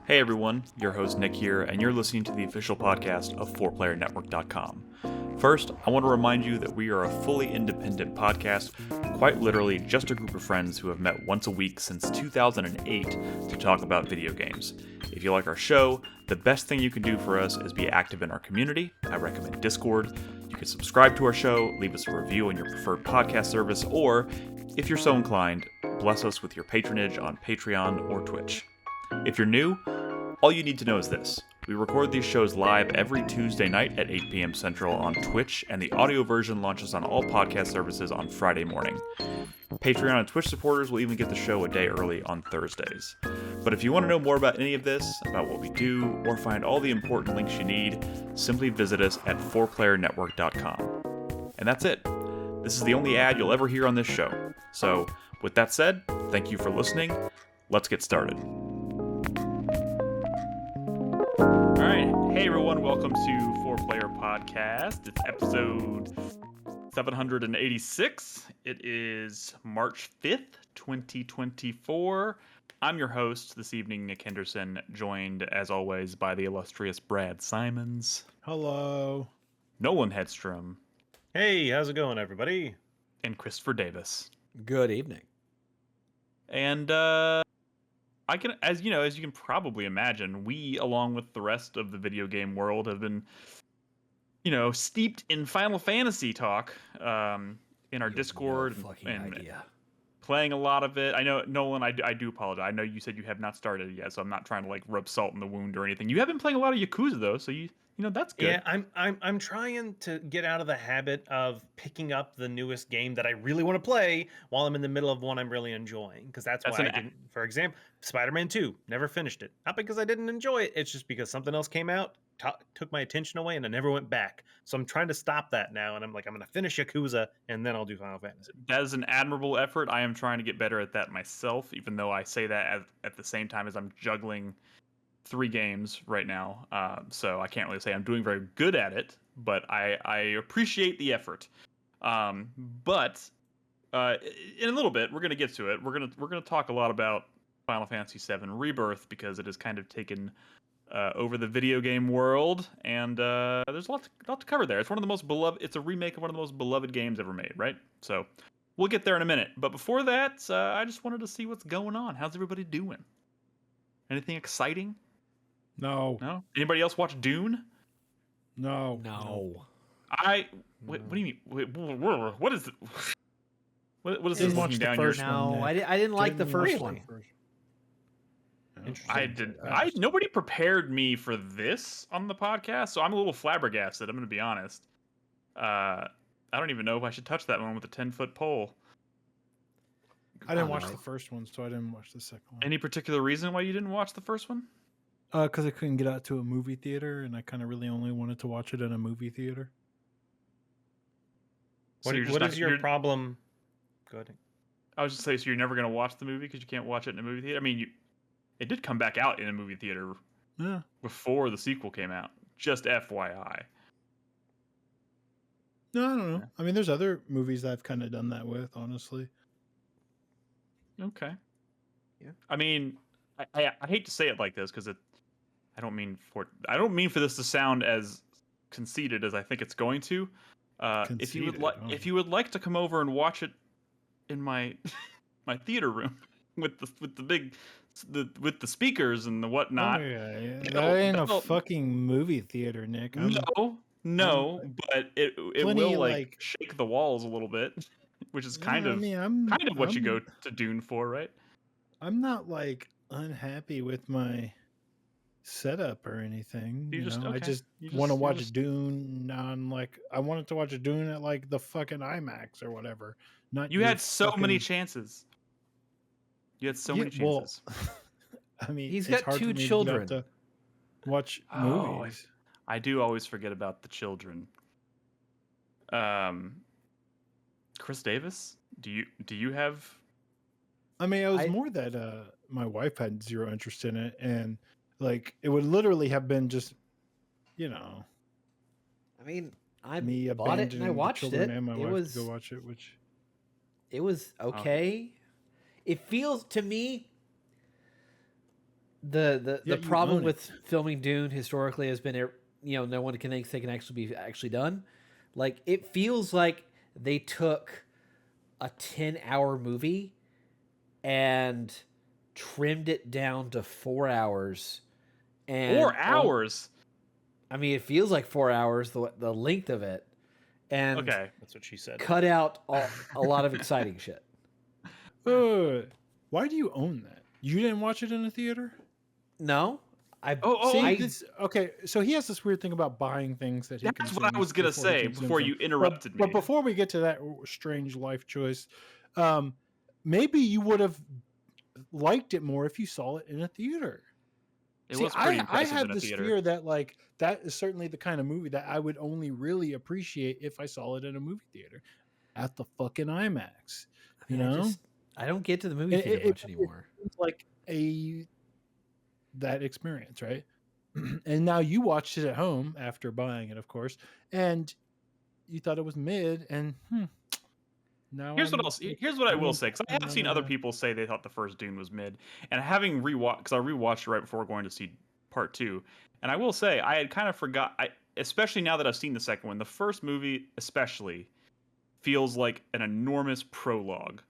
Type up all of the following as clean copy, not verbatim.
Hey everyone, your host Nick here, and you're listening to the official podcast of 4PlayerNetwork.com. First, I want to remind you that we are a fully independent podcast, quite literally just a group of friends who have met once a week since 2008 to talk about video games. If you like our show, the best thing you can do for us is be active in our community. I recommend Discord. You can subscribe to our show, leave us a review on your preferred podcast service, or, if you're so inclined, bless us with your patronage on Patreon or Twitch. If you're new, all you need to know is this. We record these shows live every Tuesday night at 8 p.m. Central on Twitch, and the audio version launches on all podcast services on Friday morning. Patreon and Twitch supporters will even get the show a day early on Thursdays. But if you want to know more about any of this, about what we do, or find all the important links you need, simply visit us at 4playernetwork.com. And that's it. This is the only ad you'll ever hear on this show. So, with that said, thank you for listening. Let's get started. Hey everyone, welcome to 4Player Podcast. It's episode 786. It is March 5th, 2024. I'm your host this evening, Nick Henderson, joined as always by the illustrious Brad Simons. Hello. Nolan Hedstrom. Hey, how's it going, everybody? And Christopher Davis. Good evening. And I can, as you can probably imagine, we, along with the rest of the video game world, have been, steeped in Final Fantasy talk in our Discord and playing a lot of it. I know, Nolan, I do apologize. I know you said you have not started yet, so I'm not trying to rub salt in the wound or anything. You have been playing a lot of Yakuza though, so that's good. Yeah, I'm trying to get out of the habit of picking up the newest game that I really want to play while I'm in the middle of one I'm really enjoying. Because that's why I didn't. For example, Spider-Man 2, never finished it. Not because I didn't enjoy it. It's just because something else came out, took my attention away, and I never went back. So I'm trying to stop that now, and I'm going to finish Yakuza, and then I'll do Final Fantasy. That is an admirable effort. I am trying to get better at that myself, even though I say that at the same time as I'm juggling 3 games right now, so I can't really say I'm doing very good at it, but I appreciate the effort. But in a little bit, we're gonna get to it. We're gonna talk a lot about Final Fantasy VII Rebirth because it has kind of taken over the video game world, and there's a lot to cover there. It's one of the most beloved. It's a remake of one of the most beloved games ever made, right? So we'll get there in a minute. But before that, I just wanted to see what's going on. How's everybody doing? Anything exciting? No. Anybody else watch Dune? No. What do you mean? What is it? What is this looking down your? No, I didn't like the first one. Nobody prepared me for this on the podcast, so I'm a little flabbergasted. I'm going to be honest. I don't even know if I should touch that one with a 10-foot pole. I didn't watch the first one, so I didn't watch the second one. Any particular reason why you didn't watch the first one? Because I couldn't get out to a movie theater, and I kind of really only wanted to watch it in a movie theater. What is your problem? Go ahead. I was just saying, so you're never going to watch the movie because you can't watch it in a movie theater? I mean, it did come back out in a movie theater before the sequel came out. Just FYI. No, I don't know. I mean, there's other movies that I've kind of done that with, honestly. Okay. Yeah. I mean, I hate to say it like this because I don't mean for this to sound as conceited as I think it's going to. If you would like to come over and watch it in my my theater room with the speakers and the whatnot. Oh, yeah. That ain't a fucking movie theater, Nick. No, but it will shake the walls a little bit, which is kind of what you go to Dune for, right? I'm not unhappy with my setup or anything. I just want to watch Dune on I wanted to watch Dune at the fucking IMAX or whatever. You had so many chances. You had so many chances. Well, I mean, he's got 2 children to watch movies. I do always forget about the children. Chris Davis, do you have? I mean, it was more that my wife had zero interest in it, and it would literally have been just, I mean, I bought it and I watched it. And my wife to go watch it, which it was okay. It feels to me The problem with filming Dune historically has been, no one can think they can actually be done. Like, it feels like they took a 10-hour movie and trimmed it down to 4 hours. And 4 hours? I mean, it feels like 4 hours, the length of it. And okay, that's what she said. Cut out a lot of exciting shit. Why do you own that? You didn't watch it in a theater? No. Okay, so he has this weird thing about buying things that he That's what I was going to say before you interrupted me. But before we get to that strange life choice, maybe you would have liked it more if you saw it in a theater. I have this fear that like that is certainly the kind of movie that I would only really appreciate if I saw it in a movie theater at the fucking IMAX. I don't get to the movie theater much anymore. It's like that experience, right? And now you watched it at home after buying it, of course, and you thought it was mid. And now here's what I will say, because I have seen other people say they thought the first Dune was mid, and having rewatched, because I rewatched it right before going to see part 2, and I will say I had kind of forgot, especially now that I've seen the second one, the first movie especially feels like an enormous prologue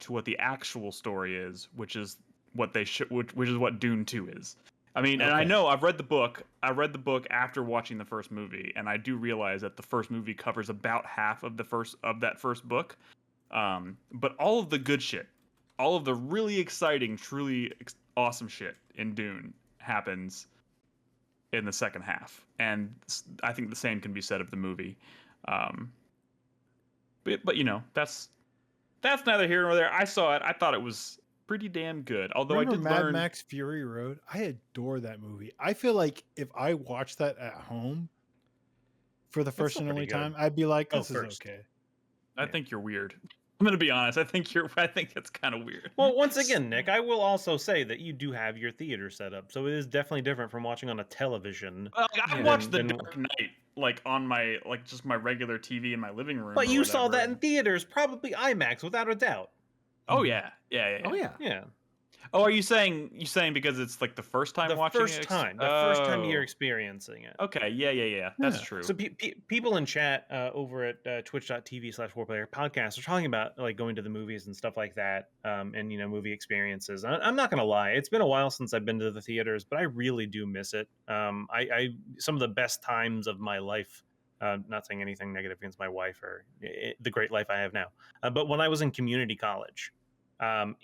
to what the actual story is, which is what they should, which is what Dune 2 is. I mean, and I know I've read the book. I read the book after watching the first movie, and I do realize that the first movie covers about half of that first book. But all of the good shit, all of the really exciting, truly awesome shit in Dune happens in the second half, and I think the same can be said of the movie. But that's neither here nor there. I saw it. I thought it was pretty damn good. Although remember Mad Max Fury Road? I adore that movie. I feel like if I watched that at home for the first and only time, I'd be like, this is okay. I think you're weird. I'm gonna be honest. I think it's kind of weird. Well, once again, Nick, I will also say that you do have your theater set up, so it is definitely different from watching on a television. Well, I watched The Dark Knight like on my just my regular TV in my living room. But you saw that in theaters, probably IMAX, without a doubt. Oh yeah. Oh yeah. Oh, are you saying because it's like the first time watching it? The first time you're experiencing it. Okay, yeah. That's true. So people in chat over at twitch.tv/4Player podcast are talking about like going to the movies and stuff like that, and movie experiences. I'm not gonna lie, it's been a while since I've been to the theaters, but I really do miss it. I some of the best times of my life. Not saying anything negative against my wife or the great life I have now, but when I was in community college, my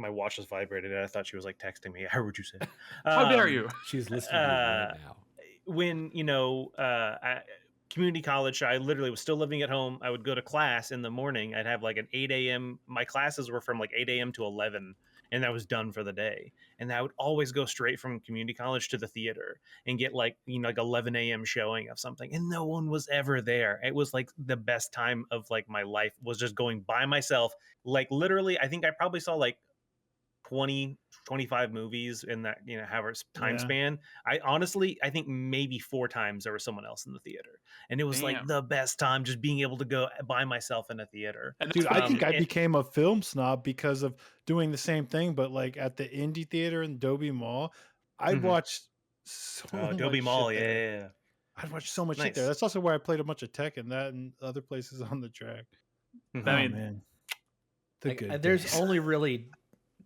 watch just vibrated and I thought she was like texting me. I heard what you said. How dare you? She's listening to me right now. When community college, I literally was still living at home. I would go to class in the morning. I'd have like an 8 a.m. My classes were from like 8 a.m. to 11. And I was done for the day. And I would always go straight from community college to the theater and get like 11 a.m. showing of something. And no one was ever there. It was like the best time of like my life, was just going by myself. Like literally, I think I probably saw like 20, 25 movies in that, however time span. I think maybe 4 times there was someone else in the theater. And it was like the best time, just being able to go by myself in a theater. Dude, I think I became a film snob because of doing the same thing, but like at the indie theater in Dobie Mall, I'd watch so much Dobie Mall, yeah. I'd watch so much shit there. That's also where I played a bunch of Tekken, that and other places on the track. Man. There's only really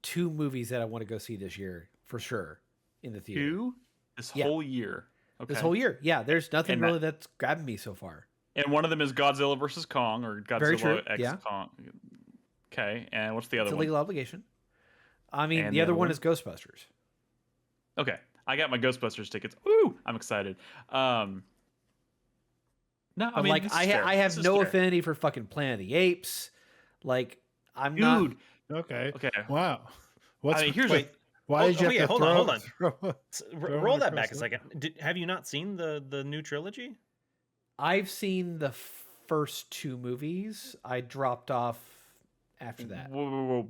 2 movies that I want to go see this year for sure in the theater. 2 whole year. Okay. This whole year. Yeah, there's nothing really that's grabbed me so far. And one of them is Godzilla vs. Kong, or Godzilla X Kong. Okay, and what's the other one? It's a legal obligation. I mean, the other one is Ghostbusters. Okay, I got my Ghostbusters tickets. Ooh, I'm excited. No, I mean, I have no affinity for fucking Planet of the Apes. Like, I'm not. Okay. Wow. Why did you have hold on. Roll that back a second. Have you not seen the new trilogy? I've seen the first 2 movies. I dropped off after that. Whoa.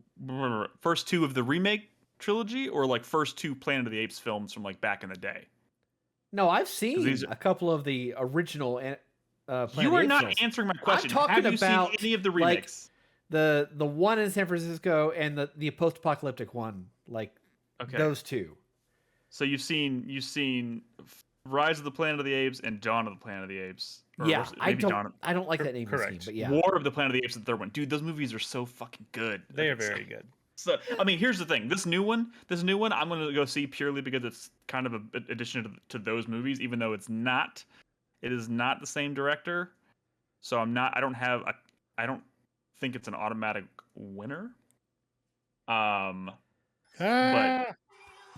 First 2 of the remake trilogy, or like first 2 Planet of the Apes films from like back in the day? No, I've seen a couple of the original Planet You are of the Apes not films. answering my question. I'm talking Have you about seen any of the remakes? The one in San Francisco and the post-apocalyptic one, like those two. So you've seen Rise of the Planet of the Apes and Dawn of the Planet of the Apes. Yeah, I don't like that name scheme, but yeah. War of the Planet of the Apes, the third one. Dude, those movies are so fucking good. They are very good. So, I mean, here's the thing. This new one, I'm going to go see purely because it's kind of an addition to those movies, even though it is not the same director. So I don't think it's an automatic winner. But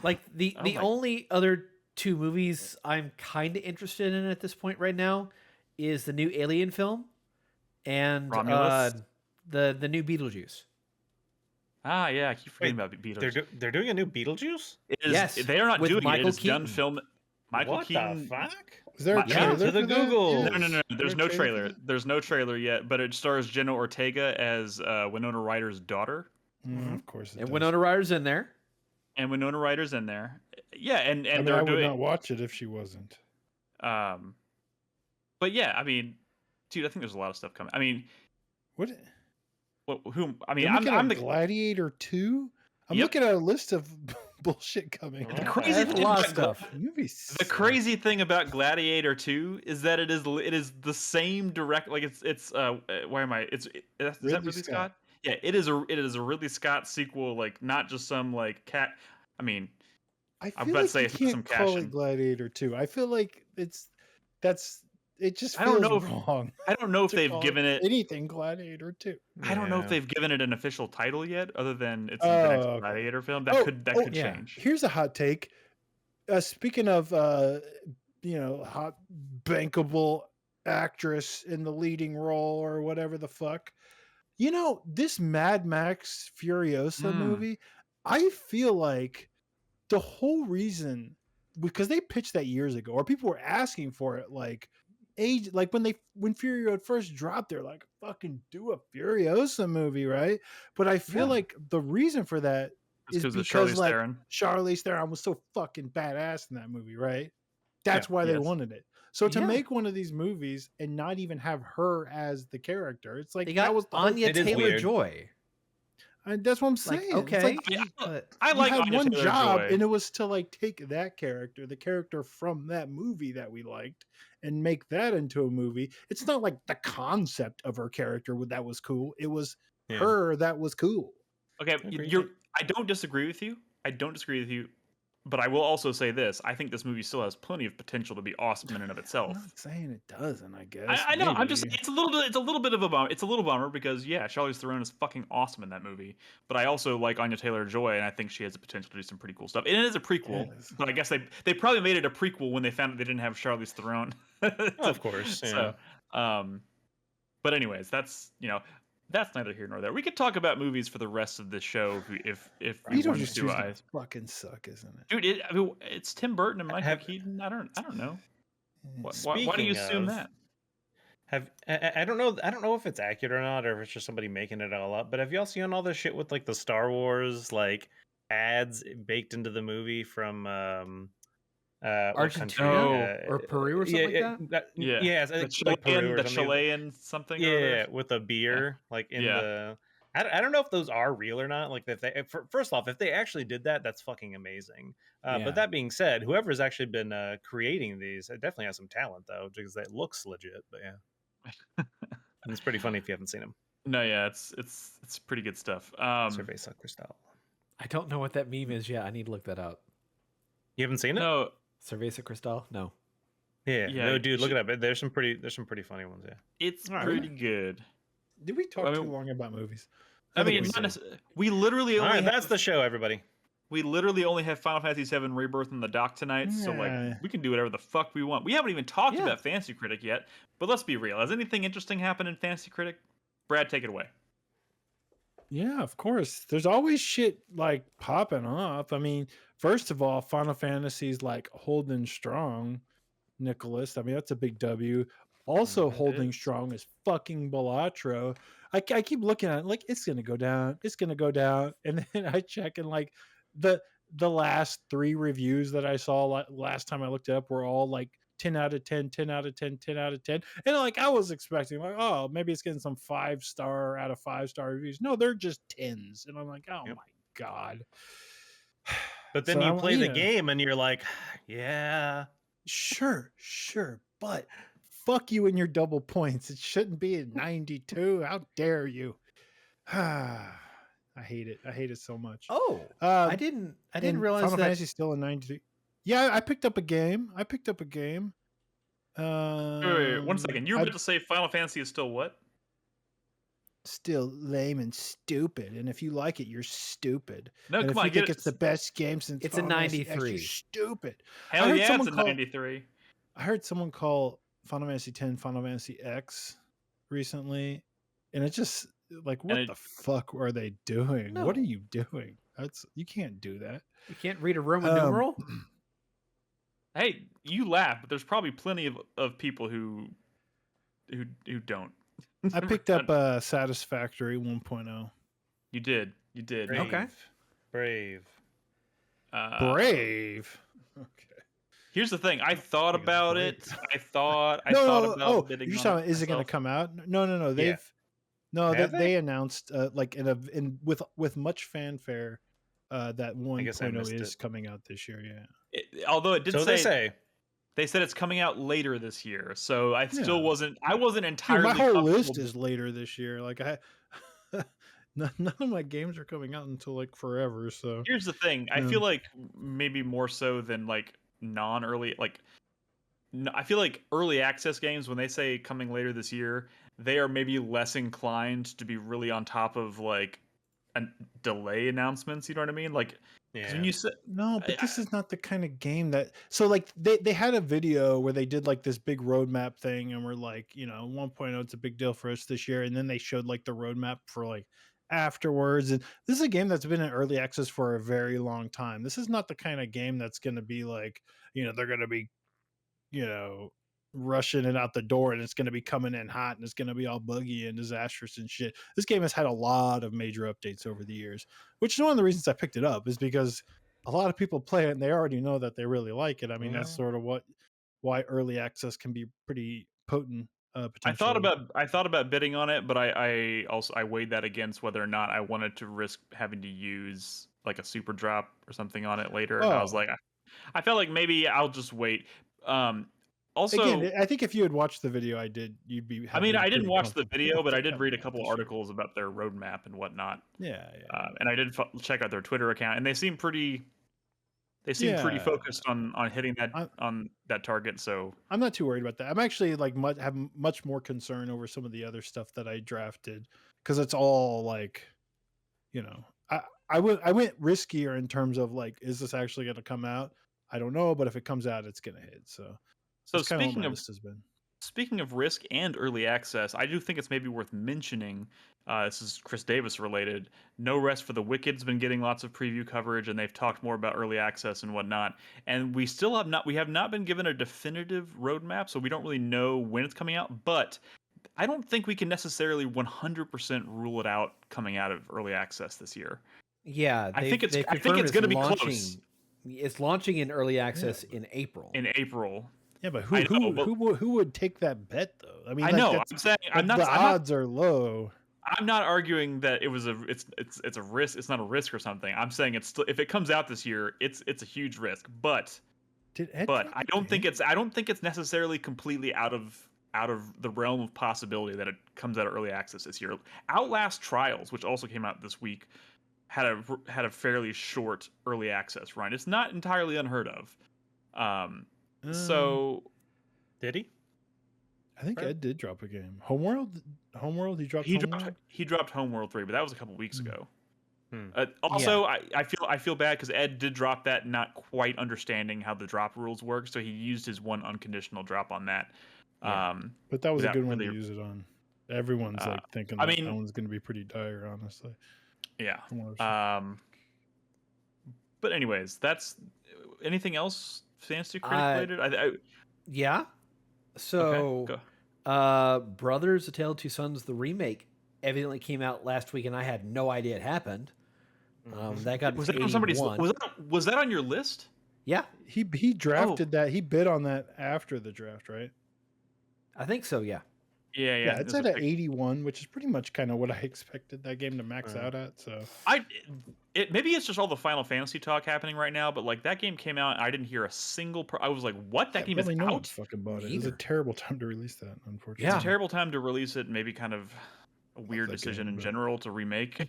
like the only other two movies I'm kind of interested in at this point right now is the new Alien film and the new Beetlejuice. Ah, yeah, I keep forgetting about Beetlejuice. They're doing a new Beetlejuice? Yes, they are not doing Michael it. It's Keaton. done film. Michael Keaton. What the fuck? Is there a trailer to the Google? No. There's no trailer. There's no trailer yet, but it stars Jenna Ortega as Winona Ryder's daughter. Of course, and Winona Ryder's in there. Yeah, and I would not watch it if she wasn't. But yeah, I mean, dude, I think there's a lot of stuff coming. I mean, what? Who? I mean, I'm the Gladiator 2. I'm looking at a list of bullshit coming. The crazy thing about stuff. The crazy thing about Gladiator 2 is that it is the same direct. Like it's why am I? Is that Ridley Scott? Yeah, it is a Ridley Scott sequel. Like not just some like cat. I mean, I'm about to say you can't some call it Gladiator 2. I feel like it just feels wrong. I don't know if they've given it anything Gladiator 2. I don't know if they've given it an official title yet, other than it's the next Gladiator film. That could change. Here's a hot take. Speaking of hot bankable actress in the leading role or whatever the fuck, this Mad Max Furiosa movie, I feel like the whole reason, because they pitched that years ago, or people were asking for it, like when Fury Road first dropped, they're like, fucking do a Furiosa movie, right? But I feel like the reason for that is because Charlize Theron was so fucking badass in that movie, right? That's why they wanted it. So to make one of these movies and not even have her as the character, it's like that was Anya Taylor-Joy. That's what I'm saying. Like, okay, I like had one job, Taylor-Joy. and it was to like take that character, the character from that movie that we liked, and make that into a movie. It's not like the concept of her character that was cool. It was her that was cool. Okay, I don't disagree with you. But I will also say this: I think this movie still has plenty of potential to be awesome in and of itself. I'm not saying it doesn't. I guess I know. I'm just. It's a little bit of a bummer. It's a little bummer because Charlize Theron is fucking awesome in that movie. But I also like Anya Taylor-Joy, and I think she has the potential to do some pretty cool stuff. And it is a prequel, but I guess they probably made it a prequel when they found that they didn't have Charlize Theron. Of course. Yeah. So, but anyways, that's neither here nor there. We could talk about movies for the rest of the show if we wanted to. I fucking suck, isn't it, dude? It's Tim Burton and Michael Keaton. I don't know. Why do you assume that? I don't know if it's accurate or not, or if it's just somebody making it all up. But have y'all seen all this shit with like the Star Wars like ads baked into the movie from Argentina or Peru or something like that? Like Peru or Chilean something. Yeah, with a beer like in the. I don't know if those are real or not. Like first off, if they actually did that, that's fucking amazing. But that being said, whoever's actually been creating these, it definitely has some talent though, because it looks legit. But and it's pretty funny if you haven't seen them. No, yeah, it's pretty good stuff. Cerveza Cristal. I don't know what that meme is yet. I need to look that up. You haven't seen it? No. Cerveza Cristal? No. Yeah, no, dude, look it up. There's some pretty funny ones. Yeah, it's pretty good. Did we talk too long about movies? I mean, we literally only. That's the show, everybody. We literally only have Final Fantasy VII Rebirth in the dock tonight, so like we can do whatever the fuck we want. We haven't even talked about Fantasy Critic yet, but let's be real. Has anything interesting happened in Fantasy Critic? Brad, take it away. Yeah, of course. There's always shit like popping off. I mean, first of all, Final Fantasy's like holding strong, Nicholas. I mean, that's a big W. Also holding strong is fucking Balatro. I keep looking at it like it's gonna go down. It's gonna go down, and then I check and like the last 3 reviews that I saw last time I looked it up were all like 10 out of 10, 10 out of 10, 10 out of 10. And like I was expecting, like, oh, maybe it's getting some 5-star out of 5-star reviews. No, they're just 10s. And I'm like, oh my God. But then you play the game and you're like, yeah. Sure. But fuck you and your double points. It shouldn't be at 92. How dare you? I hate it. I hate it so much. Oh, I didn't realize Final that Fantasy's still in 93. Yeah, I picked up a game. Wait, 1 second. You were about to say Final Fantasy is still what? Still lame and stupid. And if you like it, you're stupid. No, and come on. If you think it's the best game since it's Final a 93. You're stupid. Hell yeah, it's a 93. I heard someone call Final Fantasy X Final Fantasy X recently, and it just like, what the fuck are they doing? No. What are you doing? You can't do that. You can't read a Roman numeral. Hey, you laugh, but there's probably plenty of people who don't. I picked up Satisfactory 1.0. You did. Brave. Okay. Brave. Brave. Okay. Here's the thing. I thought about it. I thought about bidding. You're talking, is it going to come out? No. They announced like with much fanfare that 1.0 is coming out this year. Yeah. Although it did say. They said it's coming out later this year, so I still wasn't entirely. Dude, my whole list is later this year. Like none of my games are coming out until like forever. So here's the thing: I feel like maybe more so than like non-early, I feel like early access games, when they say coming later this year, they are maybe less inclined to be really on top of like delay announcements. You know what I mean? Like. Yeah. When you said, no, but this is not the kind of game that. So like they had a video where they did like this big roadmap thing, and we're like, 1.0, it's a big deal for us this year, and then they showed like the roadmap for like afterwards. And this is a game that's been in early access for a very long time. This is not the kind of game that's going to be like, they're going to be, rushing it out the door, and it's going to be coming in hot, and it's going to be all buggy and disastrous and shit. This game has had a lot of major updates over the years, which is one of the reasons I picked it up, is because a lot of people play it and they already know that they really like it. I mean, that's sort of why early access can be pretty potent. Potentially. I thought about bidding on it, but I weighed that against whether or not I wanted to risk having to use like a super drop or something on it later. And I was like, I felt like maybe I'll just wait. Also, again, I think if you had watched the video you'd be. I mean, I didn't watch the video, but I did read a couple articles about their roadmap and whatnot. Yeah. And I did check out their Twitter account, and they seem pretty. They seem pretty focused on hitting that target. So I'm not too worried about that. I'm actually like have much more concern over some of the other stuff that I drafted, because it's all like, I went riskier in terms of like, is this actually going to come out? I don't know, but if it comes out, it's going to hit. So speaking of risk and early access, I do think it's maybe worth mentioning. This is Chris Davis related. No Rest for the Wicked's been getting lots of preview coverage, and they've talked more about early access and whatnot. And we have not been given a definitive roadmap, so we don't really know when it's coming out. But I don't think we can necessarily 100% rule it out coming out of early access this year. Yeah, I think it's going to be close. It's launching in early access in April. Yeah, but who would take that bet though? I mean, I know. The odds are low. I'm not arguing that it's a risk. It's not a risk or something. I'm saying if it comes out this year, it's a huge risk. But I don't think it's necessarily completely out of the realm of possibility that it comes out of early access this year. Outlast Trials, which also came out this week, had a fairly short early access run. It's not entirely unheard of. So did he? I think Ed did drop a game. Homeworld, he dropped. He dropped Homeworld 3, but that was a couple weeks ago. Also, yeah. I feel bad because Ed did drop that, not quite understanding how the drop rules work, so he used his one unconditional drop on that. Yeah. But that was a good one to use it on. Everyone's like thinking that one's going to be pretty dire, honestly. Yeah. But anyways, that's anything else Fantasy Critic related? Yeah. So, Brothers: A Tale of Two Sons, the remake, evidently came out last week, and I had no idea it happened. That got was that on somebody's? Was that on your list? Yeah, he drafted that. He bid on that after the draft, right? I think so. Yeah. Yeah. It's at an 81, which is pretty much kind of what I expected that game to max out at. So maybe it's just all the Final Fantasy talk happening right now, but like that game came out, and I didn't hear a single. I was like, "What? That game is no out?" One fucking bought it. It was a terrible time to release that. Unfortunately, it's a terrible time to release it. Maybe kind of a weird decision in general to remake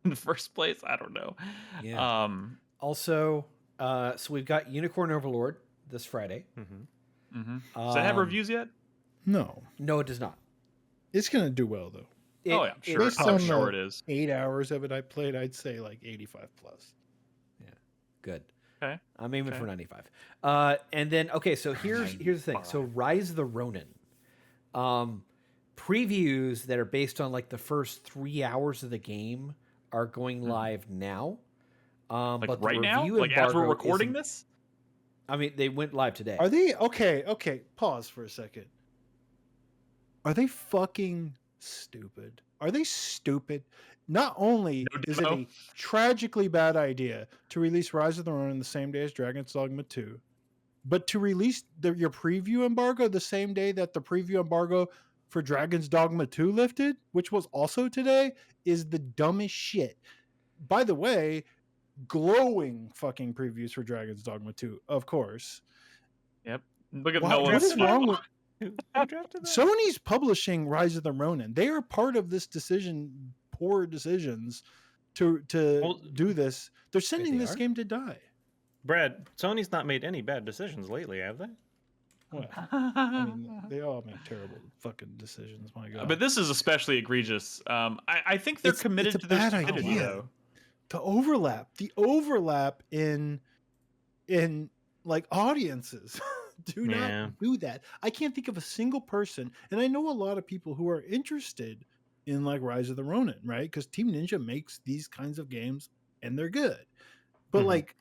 in the first place. I don't know. Yeah. Also, so we've got Unicorn Overlord this Friday. Does that have reviews yet? No, it does not. It's gonna do well though. I'm sure. I'm sure it is. 8 hours of it I played, I'd say like 85 plus. Yeah, good. Okay, I'm aiming for 95. And then so here's the thing. So Rise of the Ronin, previews that are based on like the first 3 hours of the game are going live now. But right now, like as we're recording this. I mean, they went live today. Are they okay? Pause for a second. Are they fucking stupid? Are they stupid? Not only is it a tragically bad idea to release Rise of the Ronin the same day as Dragon's Dogma 2, but to release your preview embargo the same day that the preview embargo for Dragon's Dogma 2 lifted, which was also today, is the dumbest shit. By the way, glowing fucking previews for Dragon's Dogma 2, of course. Yep. Look at what is wrong with Sony's publishing Rise of the Ronin? They are part of this poor decisions to do this. They're sending this game to die. Brad, Sony's not made any bad decisions lately, have they? Well, I mean, they all make terrible fucking decisions. My God! But this is especially egregious. I think they're committed to their stupidity, though. The overlap in like audiences. Do not do that. I can't think of a single person, and I know a lot of people who are interested in like Rise of the Ronin, right? Because Team Ninja makes these kinds of games and they're good. But like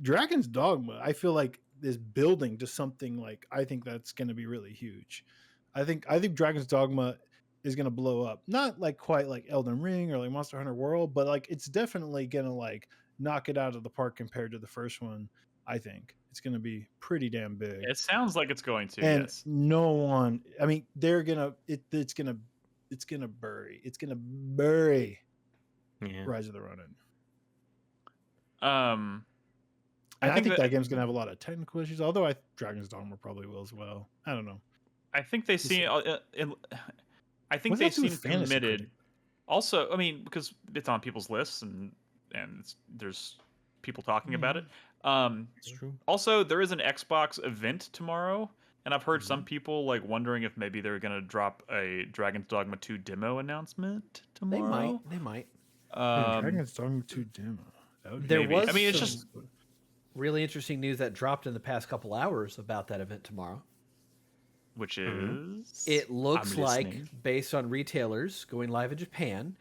Dragon's Dogma, I feel like is building to something like I think that's going to be really huge. I think Dragon's Dogma is going to blow up. Not like quite like Elden Ring or like Monster Hunter World, but like it's definitely going to like knock it out of the park compared to the first one. I think it's going to be pretty damn big. It sounds like it's going to. And yes. no one. I mean, they're gonna. It's gonna bury. It's gonna bury. Rise of the Ronin. I think that game's gonna have a lot of technical issues. Although Dragon's Dogma probably will as well. I don't know. I think they seem. I think they seem committed. Critic? Also, I mean, because it's on people's lists and there's people talking about it. It's true. Also, there is an Xbox event tomorrow, and I've heard some people like wondering if maybe they're gonna drop a Dragon's Dogma 2 demo announcement tomorrow. They might. Dragon's Dogma 2 demo. I mean, it's just really interesting news that dropped in the past couple hours about that event tomorrow. Which is, it looks like, based on retailers going live in Japan,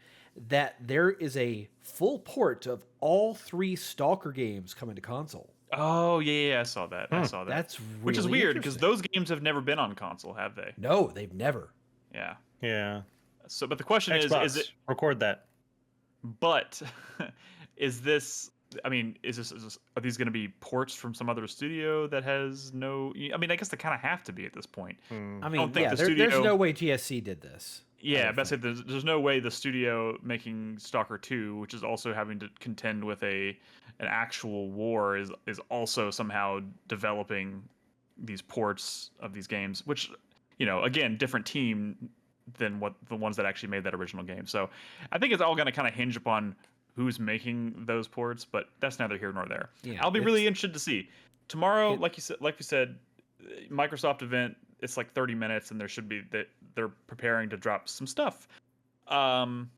that there is a full port of all 3 Stalker games coming to console. Oh, yeah, I saw that. I saw that. That's really which is weird because those games have never been on console, have they? No, they've never. Yeah. Yeah. So, but the question Xbox, is it record that? But is this? I mean, are these going to be ports from some other studio that has no? I mean, I guess they kind of have to be at this point. I mean, there's no way GSC did this. Yeah, but there's no way the studio making Stalker 2, which is also having to contend with an actual war, is also somehow developing these ports of these games, which, again, different team than what the ones that actually made that original game. So I think it's all going to kind of hinge upon who's making those ports, but that's neither here nor there. Yeah, I'll be really interested to see. Tomorrow, like we said, Microsoft event, it's like 30 minutes, and there should be that they're preparing to drop some stuff. Other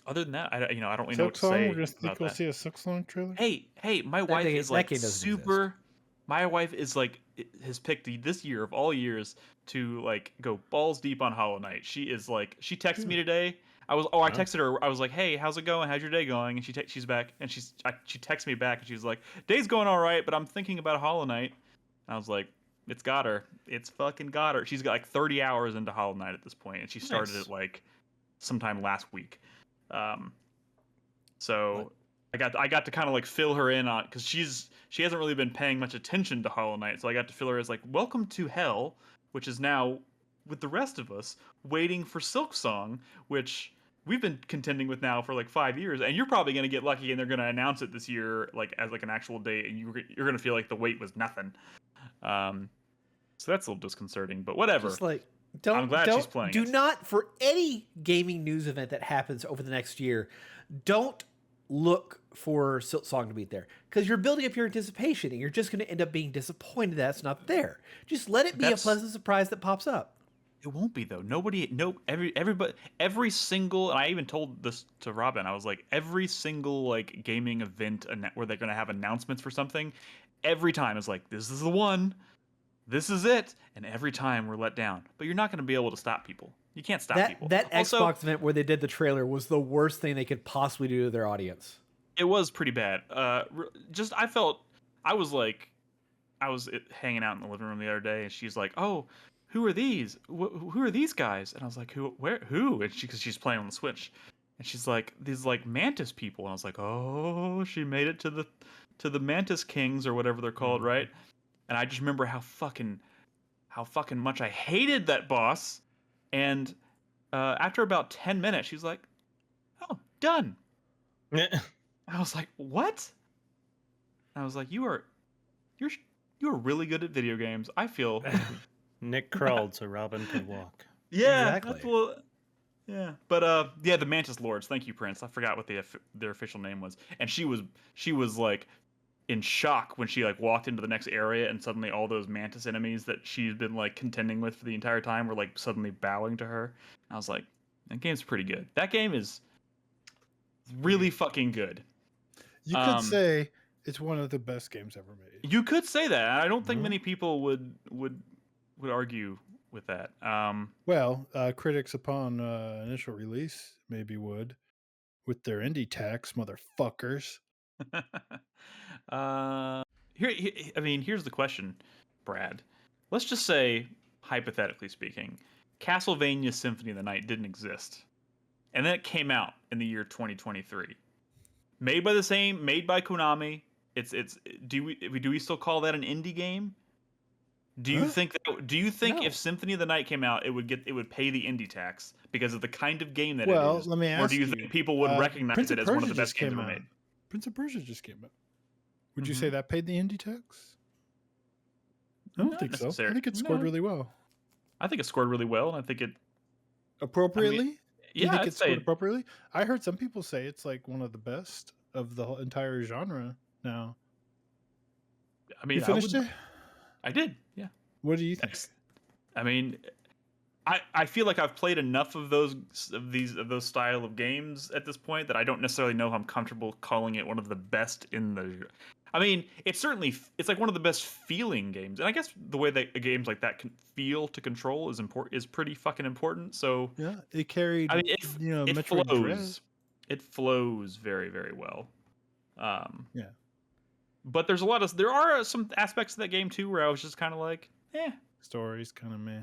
than that, I don't really know what to say. We're just think we'll see a Silksong trailer. Hey, my wife is like super. My wife is like has picked this year of all years to like go balls deep on Hollow Knight. She is like, she texted me today. I texted her. I was like, "Hey, how's it going? How's your day going?" And she's back, and she texted me back, and she was like, "Day's going all right, but I'm thinking about Hollow Knight." And I was like, "It's got her. It's fucking got her." She's got like 30 hours into Hollow Knight at this point, and she started it like sometime last week. So I got to kind of like fill her in on, because she hasn't really been paying much attention to Hollow Knight, so I got to fill her as like, welcome to hell, which is now with the rest of us waiting for Silksong, which we've been contending with now for like 5 years, and you're probably going to get lucky and they're going to announce it this year like as like an actual date, and you're going to feel like the wait was nothing. So that's a little disconcerting, but whatever. Just like I'm glad she's playing. Do not, for any gaming news event that happens over the next year, don't look for Silksong to be there, because you're building up your anticipation and you're just going to end up being disappointed that it's not there. Just let it be a pleasant surprise that pops up. It won't be though. Every single, and I even told this to Robin, I was like, every single like gaming event where they're going to have announcements for something, every time it's like, this is the one, this is it, and every time we're let down. But you're not going to be able to stop people. You can't stop people. That also, Xbox event where they did the trailer was the worst thing they could possibly do to their audience. It was pretty bad. I was hanging out in the living room the other day, and she's like, "Oh, who are these? Who are these guys?" And I was like, "Who? Where? Who?" And because she's playing on the Switch, and she's like, "These like Mantis people." And I was like, "Oh, she made it to the Mantis Kings or whatever they're called, right?" And I just remember how fucking much I hated that boss. And after about 10 minutes, she's like, "Oh, done." I was like, "What?" And I was like, you're really good at video games. I feel Nick crawled so Robin could walk. Yeah, exactly. Yeah, but yeah, the Mantis Lords. Thank you, Prince. I forgot what their official name was. And she was like in shock when she like walked into the next area, and suddenly all those Mantis enemies that she's been like contending with for the entire time were like suddenly bowing to her. I was like, that game's pretty good. That game is really fucking good. You could say it's one of the best games ever made. You could say that. I don't think many people would argue with that. Well, critics upon initial release maybe would, with their indie tax, motherfuckers. Here's the question, Brad. Let's just say, hypothetically speaking, Castlevania Symphony of the Night didn't exist, and then it came out in the year 2023, made by Konami. Do we still call that an indie game? Do you think No. if Symphony of the Night came out, it would pay the indie tax because of the kind of game that Well, it is? let me ask or do you think people would recognize it as one of the best games ever made? Prince of Persia just came out. Would you say that paid the indie tax? I don't think so. I think it scored really well. I think it scored really well, and I think it appropriately. Do you think it scored appropriately? I heard some people say it's like one of the best of the whole entire genre now. I mean, you finished it? I did. Yeah. What do you think? I mean, I feel like I've played enough of those style of games at this point that I don't necessarily know if I'm comfortable calling it one of the best in the. I mean, it's like one of the best feeling games, and I guess the way that games like that can feel to control is pretty fucking important. So yeah, it carried. I mean, it flows. It flows very, very well. Yeah. But there are some aspects of that game too where I was just kind of like, Story's kind of meh.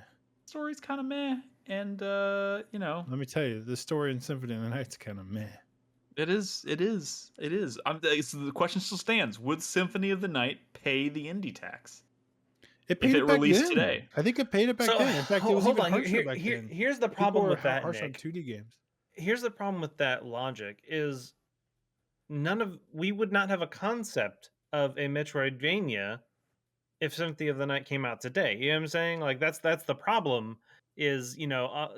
And Let me tell you, the story in Symphony of the Night's kind of meh. It is. The question still stands: would Symphony of the Night pay the indie tax? It paid it back released then. today. I think it paid it back then. In fact, it was even harsher back then. Here's the problem with that, harsh Nick. on 2D games. Here's the problem with that logic: is we would not have a concept of a Metroidvania if Symphony of the Night came out today. You know what I'm saying? Like that's the problem. Is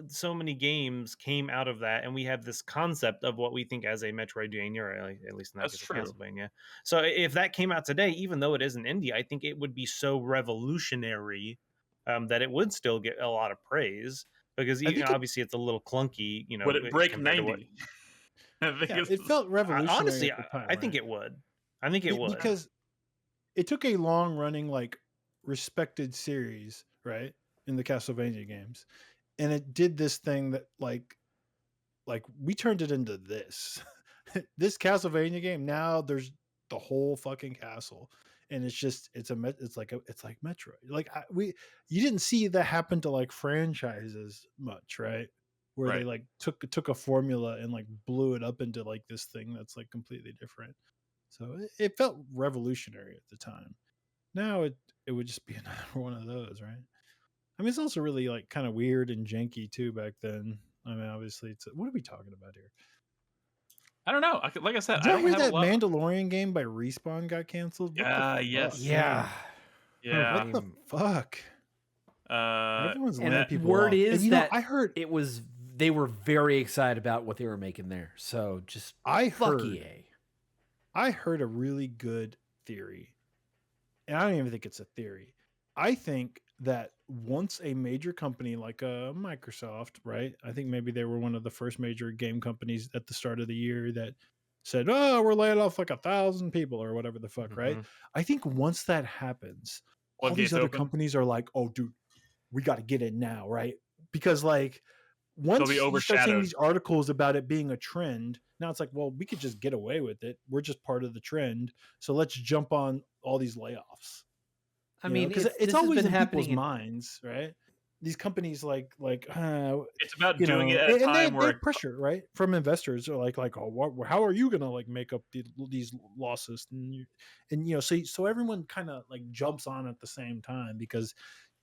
so many games came out of that, and we have this concept of what we think as a Metroidvania, or at least in that case, Castlevania. So if that came out today, even though it is an indie, I think it would be so revolutionary that it would still get a lot of praise because obviously it's a little clunky. Would it break 90? It felt revolutionary. Honestly, at the time, I think it would. I think it would, because it took a long running, like respected series, right? In the Castlevania games, and it did this thing that like we turned it into this Castlevania game. Now there's the whole fucking castle, and it's like Metroid. Like you didn't see that happen to like franchises much, right? where they like took a formula and like blew it up into like this thing that's like completely different. So it felt revolutionary at the time. Now it would just be another one of those, right? I mean, it's also really like kind of weird and janky too back then. I mean, obviously, what are we talking about here? I don't know. Like I said, Did I don't hear have that a lot. Mandalorian game by Respawn got canceled? Yes. Yeah. What the fuck? Everyone's laying people word off. is and, that I heard they were very excited about what they were making there. So just fuck EA. I heard a really good theory, and I don't even think it's a theory. I think that once a major company like Microsoft, right? I think maybe they were one of the first major game companies at the start of the year that said, "Oh, we're laying off like 1,000 people or whatever the fuck," right? I think once that happens, all these other companies are like, "Oh, dude, we got to get in now," right? Because like once you start seeing these articles about it being a trend, now it's like, well, we could just get away with it. We're just part of the trend, so let's jump on all these layoffs. I mean, because it's always in people's minds, right? These companies like it's about doing it at a time where pressure, right, from investors are like, oh, how are you gonna like make up these losses, and so everyone kind of like jumps on at the same time because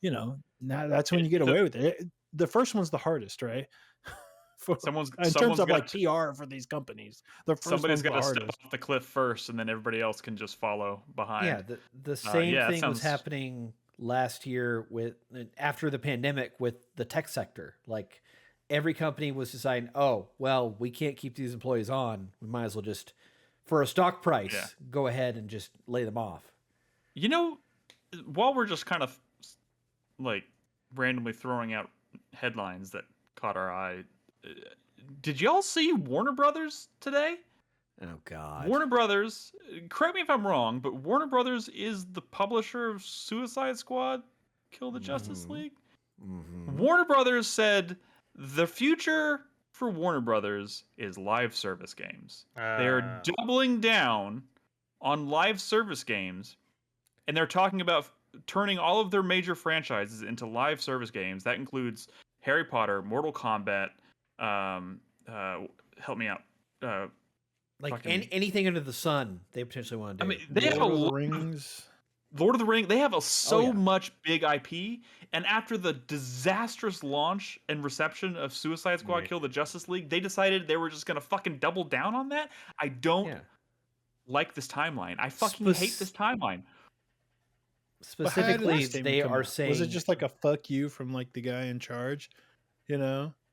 now that's when you get away with it. The first one's the hardest, right? In terms of like PR for these companies, somebody's got to step off the cliff first, and then everybody else can just follow behind. Yeah, the same thing was happening last year after the pandemic with the tech sector. Like every company was deciding, oh well, we can't keep these employees on. We might as well just, for a stock price, go ahead and just lay them off. While we're just kind of like randomly throwing out headlines that caught our eye. Did y'all see Warner Brothers today? Oh God. Warner Brothers, correct me if I'm wrong, but Warner Brothers is the publisher of Suicide Squad, Kill the Justice League. Warner Brothers said the future for Warner Brothers is live service games. They're doubling down on live service games, and they're talking about turning all of their major franchises into live service games. That includes Harry Potter, Mortal Kombat, help me out. Anything under the sun, they potentially want to do. I mean, they have Lord of the Rings. They have much big IP, and after the disastrous launch and reception of Suicide Squad: Kill the Justice League, they decided they were just gonna fucking double down on that. I don't like this timeline. I fucking hate this timeline. Specifically, they are saying, was it just like a fuck you from like the guy in charge? I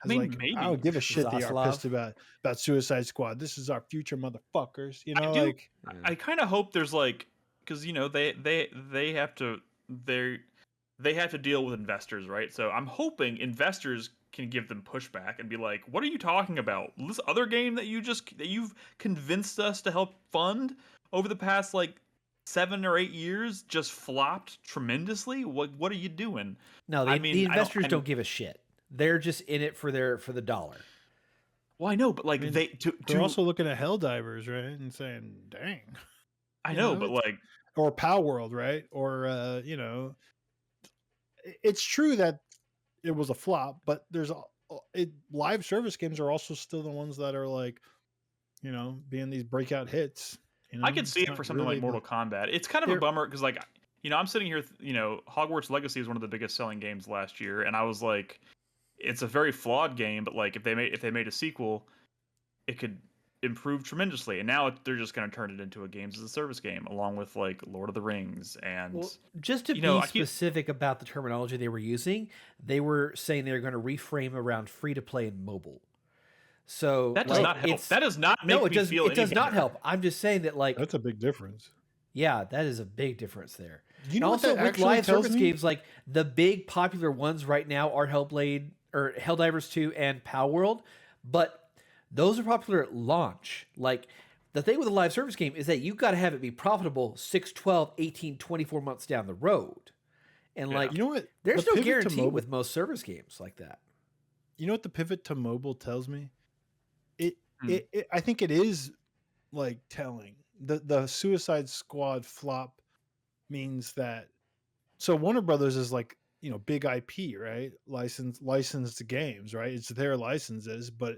mean, maybe. I don't give a shit they are pissed about Suicide Squad. This is our future, motherfuckers. I kind of hope there's because they have to deal with investors, right? So I'm hoping investors can give them pushback and be like, "What are you talking about? This other game that you've convinced us to help fund over the past 7 or 8 years just flopped tremendously. What are you doing?" No, the investors don't give a shit. They're just in it for the dollar. Well, I know, but they're also looking at Helldivers, right, and saying, "Dang." I know, but or Power World, right? Or it's true that it was a flop, but there's live service games are also still the ones that are being these breakout hits. I could see it for something like Mortal Kombat. It's kind of a bummer because I'm sitting here, Hogwarts Legacy is one of the biggest selling games last year, and I was like, it's a very flawed game, but if they made a sequel, it could improve tremendously. And now they're just going to turn it into a games as a service game, along with Lord of the Rings. And just to be specific about the terminology they were using, they were saying they were going to reframe around free to play and mobile. So that does not help. That does not make me feel. It does not help. I'm just saying that that's a big difference. Yeah, that is a big difference there. You know, also with live service games, the big popular ones right now are Hellblade or Helldivers 2 and Power World, but those are popular at launch. The thing with a live service game is that you got to have it be profitable 6, 12, 18, 24 months down the road. And you know what? There's no guarantee with most service games like that. You know what the pivot to mobile tells me? I think it is telling. The Suicide Squad flop means that. So Warner Brothers is big IP, right? Licensed games, right? It's their licenses, but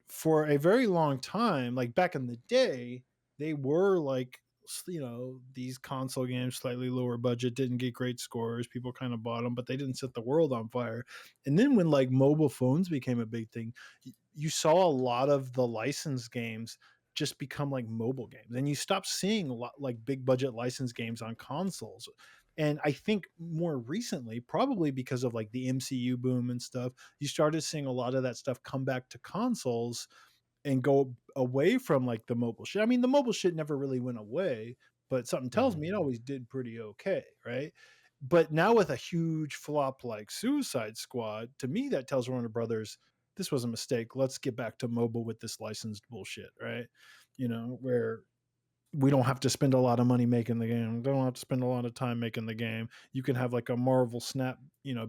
for a very long time, like back in the day, they were like, these console games, slightly lower budget, didn't get great scores, people kind of bought them, but they didn't set the world on fire. And then when like mobile phones became a big thing, you saw a lot of the licensed games just become like mobile games, and you stopped seeing a lot like big budget licensed games on consoles. And I think more recently, probably because of like the MCU boom and stuff, you started seeing a lot of that stuff come back to consoles and go away from like the mobile shit. I mean, the mobile shit never really went away, but something tells me it always did pretty okay, right? But now with a huge flop like Suicide Squad, to me that tells Warner Brothers this was a mistake. Let's get back to mobile with this licensed bullshit, right? Where we don't have to spend a lot of money making the game. Don't have to spend a lot of time making the game. You can have like a Marvel Snap,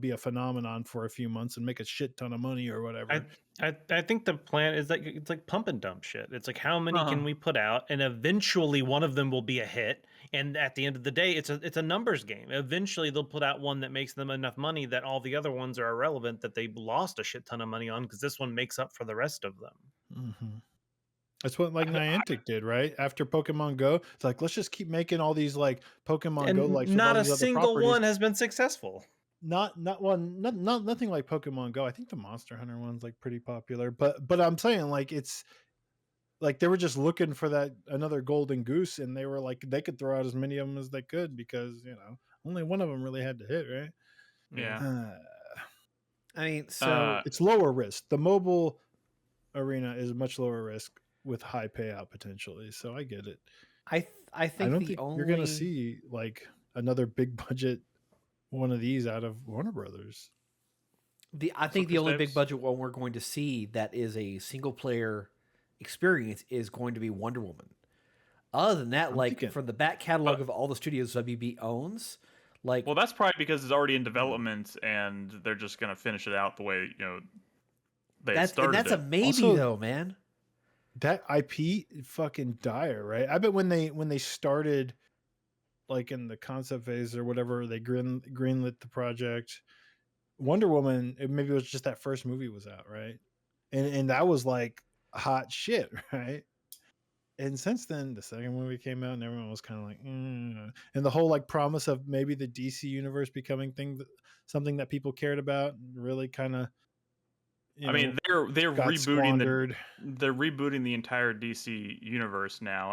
be a phenomenon for a few months and make a shit ton of money or whatever. I think the plan is like it's like pump and dump shit. It's like how many can we put out, and eventually one of them will be a hit. And at the end of the day, it's a numbers game. Eventually they'll put out one that makes them enough money that all the other ones are irrelevant, that they lost a shit ton of money on, because this one makes up for the rest of them. Mm-hmm. That's what like Niantic did, right? After Pokemon Go, it's like let's just keep making all these like Pokemon Go like not a single one has been successful. Not nothing like Pokemon Go. I think the Monster Hunter one's like pretty popular, but I'm saying like it's like they were just looking for that another golden goose, and they were like they could throw out as many of them as they could because only one of them really had to hit, right? Yeah. I mean, so it's lower risk. The mobile arena is much lower risk with high payout potentially, so I get it. I think you're gonna see like another big budget one of these out of Warner Brothers. I think the only big budget one we're going to see that is a single player experience is going to be Wonder Woman. Other than that, from the back catalog of all the studios WB owns, well, that's probably because it's already in development and they're just gonna finish it out the way they started. That's a maybe also, though, man. That IP fucking dire, right? I bet when they started, like in the concept phase or whatever, they greenlit the project. Wonder Woman, maybe it was just that first movie was out, right? And that was like hot shit, right? And since then, the second movie came out, and everyone was kind of like, and the whole like promise of maybe the DC universe becoming something that people cared about, really kind of. I mean, they're rebooting they're rebooting the entire DC universe now,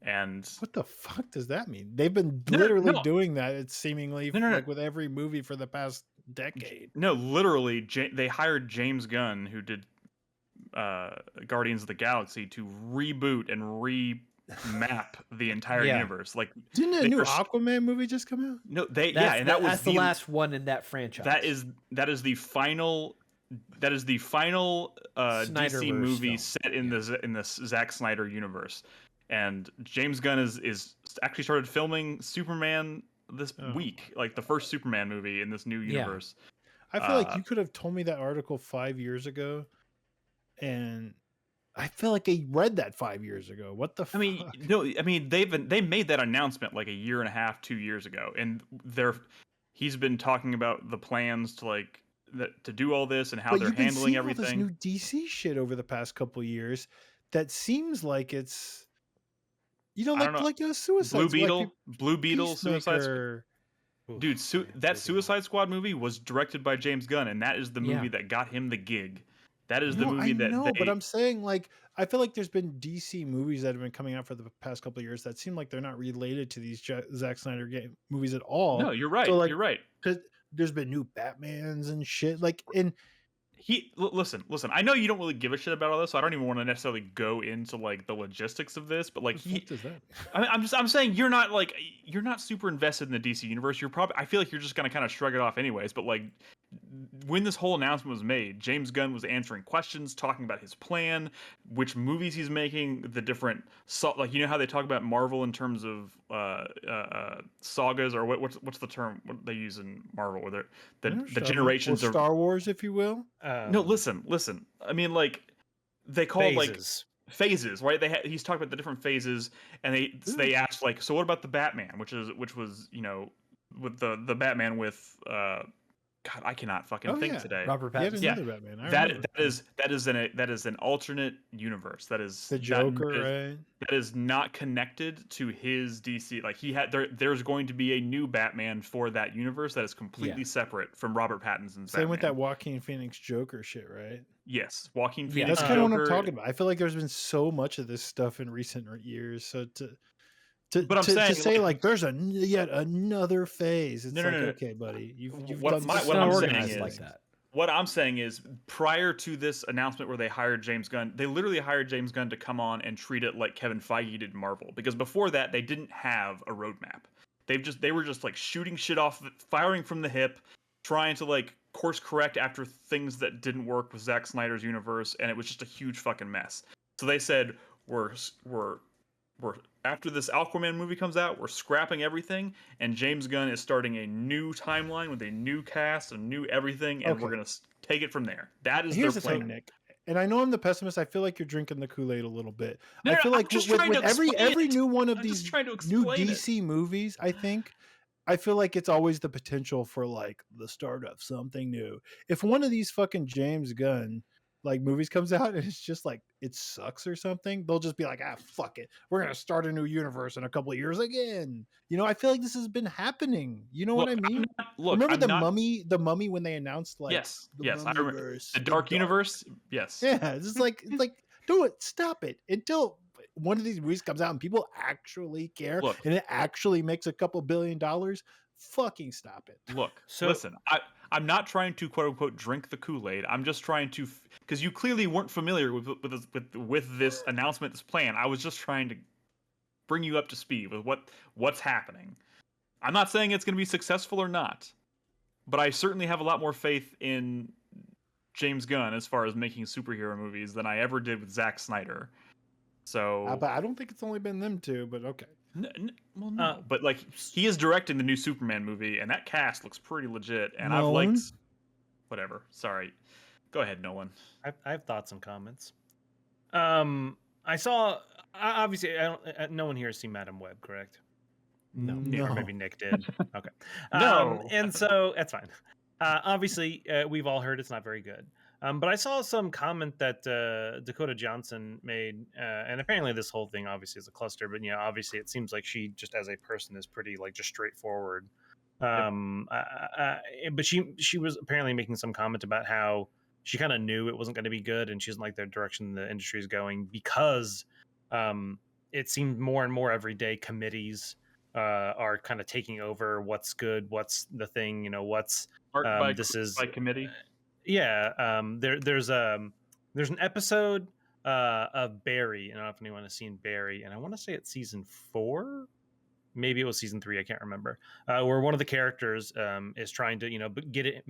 and what the fuck does that mean? They've been literally doing that. It's seemingly like with every movie for the past decade. No, literally, they hired James Gunn, who did Guardians of the Galaxy, to reboot and remap the entire universe. Like, didn't a new Aquaman movie just come out? No, that's the last one in that franchise. That is the final. That is the final DC movie set in the Zack Snyder universe, and James Gunn is actually started filming Superman this week, like the first Superman movie in this new universe. I feel like you could have told me that article 5 years ago, and I feel like I read that 5 years ago. What the fuck? I mean, they made that announcement like a year and a half, 2 years ago, and he's been talking about the plans to do all this and how they're handling everything. All this new DC shit over the past couple of years that seems like it's like a Suicide Blue Beetle, Suicide Squad. Dude, that Suicide Squad movie was directed by James Gunn, and that is the movie that got him the gig. That is the movie but I'm saying, like, I feel like there's been DC movies that have been coming out for the past couple of years that seem like they're not related to these Zack Snyder movies at all. No, you're right. So, like, you're right. Because there's been new Batmans and shit. Like, listen. I know you don't really give a shit about all this, so I don't even want to necessarily go into like the logistics of this. But like, what does that? I'm saying you're not super invested in the DC universe. I feel like you're just gonna kind of shrug it off anyways. But like, when this whole announcement was made, James Gunn was answering questions, talking about his plan, which movies he's making, the different like, you know how they talk about Marvel in terms of sagas, or what's the term what they use in Marvel, where the generations of Star Wars, if you will. No, listen. I mean, like, they call phases, right? He's talking about the different phases, and they asked like, so what about the Batman, which was the Batman with God, I cannot fucking think today. Robert Pattinson. Yet another Batman. That is an alternate universe. That is the Joker, right? That is not connected to his DC. Like there's going to be a new Batman for that universe that is completely separate from Robert Pattinson's Same Batman. with that Joaquin Phoenix Joker shit, right? Yes, Joaquin Phoenix. That's kind of what I'm talking about. I feel like there's been so much of this stuff in recent years. So to say like there's yet another phase, it's okay, buddy. You've what done I'm saying is like that. What I'm saying is, prior to this announcement where they hired James Gunn, they literally hired James Gunn to come on and treat it like Kevin Feige did Marvel. Because before that, they didn't have a roadmap. They were just like shooting shit off, firing from the hip, trying to like course correct after things that didn't work with Zack Snyder's universe, and it was just a huge fucking mess. So they said, we're after this Aquaman movie comes out, we're scrapping everything, and James Gunn is starting a new timeline with a new cast, a new everything, and we're gonna take it from there. That is Here's their the plan. thing, Nick. And I know I'm the pessimist. I feel like you're drinking the Kool-Aid a little bit. I feel like with every new one of these new DC movies, I feel like it's always the potential for like the start of something new. If one of these fucking James Gunn like movies comes out and it's just like it sucks or something, they'll just be like, fuck it, we're gonna start a new universe in a couple of years again. I feel like this has been happening. You know what I mean? Remember the mummy when they announced like yes I remember the dark universe. Yes, it's just like do it, stop it until one of these movies comes out and people actually care and it actually makes a couple $1 billion. Fucking stop it. Listen, I'm not trying to quote unquote drink the Kool-Aid. I'm just trying to, because you clearly weren't familiar with this announcement, this plan. I was just trying to bring you up to speed with what's happening. I'm not saying it's going to be successful or not, but I certainly have a lot more faith in James Gunn as far as making superhero movies than I ever did with Zack Snyder. So, but I don't think it's only been them two. But okay. No. But like he is directing the new Superman movie, and that cast looks pretty legit. And I've liked whatever. Sorry, go ahead, Nolan. I have thoughts and comments. I saw obviously no one here has seen Madam Web, correct? No. Or maybe Nick did. Okay. No. And so that's fine. Obviously, we've all heard it's not very good. But I saw some comment that Dakota Johnson made, and apparently this whole thing obviously is a cluster. But obviously it seems like she just as a person is pretty like just straightforward. But she was apparently making some comment about how she kind of knew it wasn't going to be good, and she doesn't like the direction the industry is going because it seemed more and more every day committees are kind of taking over what's good, what's the thing, what's by committee. There's an episode of Barry, and I don't know if anyone has seen Barry, and I want to say it's season 4, maybe it was season 3, I can't remember, where one of the characters is trying to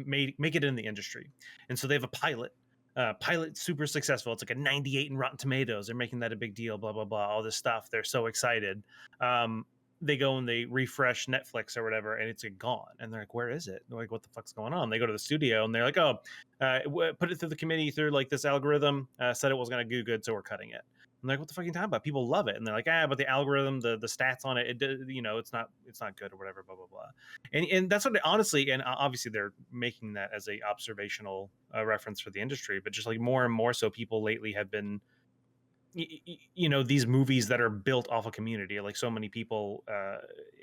make it in the industry, and so they have a pilot super successful. It's like a 98 in Rotten Tomatoes. They're making that a big deal, blah blah blah, all this stuff. They're so excited. They go and they refresh Netflix or whatever, and it's gone. And they're like, where is it? They're like, what the fuck's going on? They go to the studio and they're like, put it through the committee through like this algorithm, said it was going to do good, so we're cutting it. I'm like, what the fuck are you talking about? People love it. And they're like, but the algorithm, the stats on it, it's not good or whatever, blah, blah, blah. And that's what honestly, and obviously they're making that as a observational reference for the industry, but just like more and more so people lately have been, these movies that are built off a community, like so many people,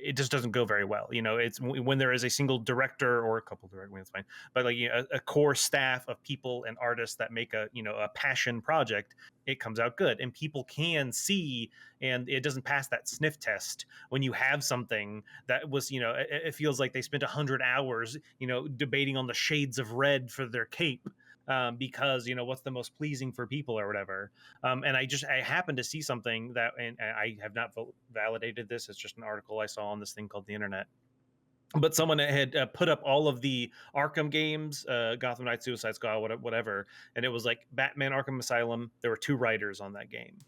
it just doesn't go very well. It's when there is a single director or a couple directors, it's fine, but like a core staff of people and artists that make a passion project, it comes out good, and people can see, and it doesn't pass that sniff test when you have something that was, it feels like they spent 100 hours, debating on the shades of red for their cape. Because what's the most pleasing for people or whatever, and I happened to see something that, and I have not validated this, it's just an article I saw on this thing called the internet, but someone had put up all of the Arkham games, Gotham Knight, Suicide Squad, whatever, and it was like Batman Arkham Asylum, there were 2 writers on that game.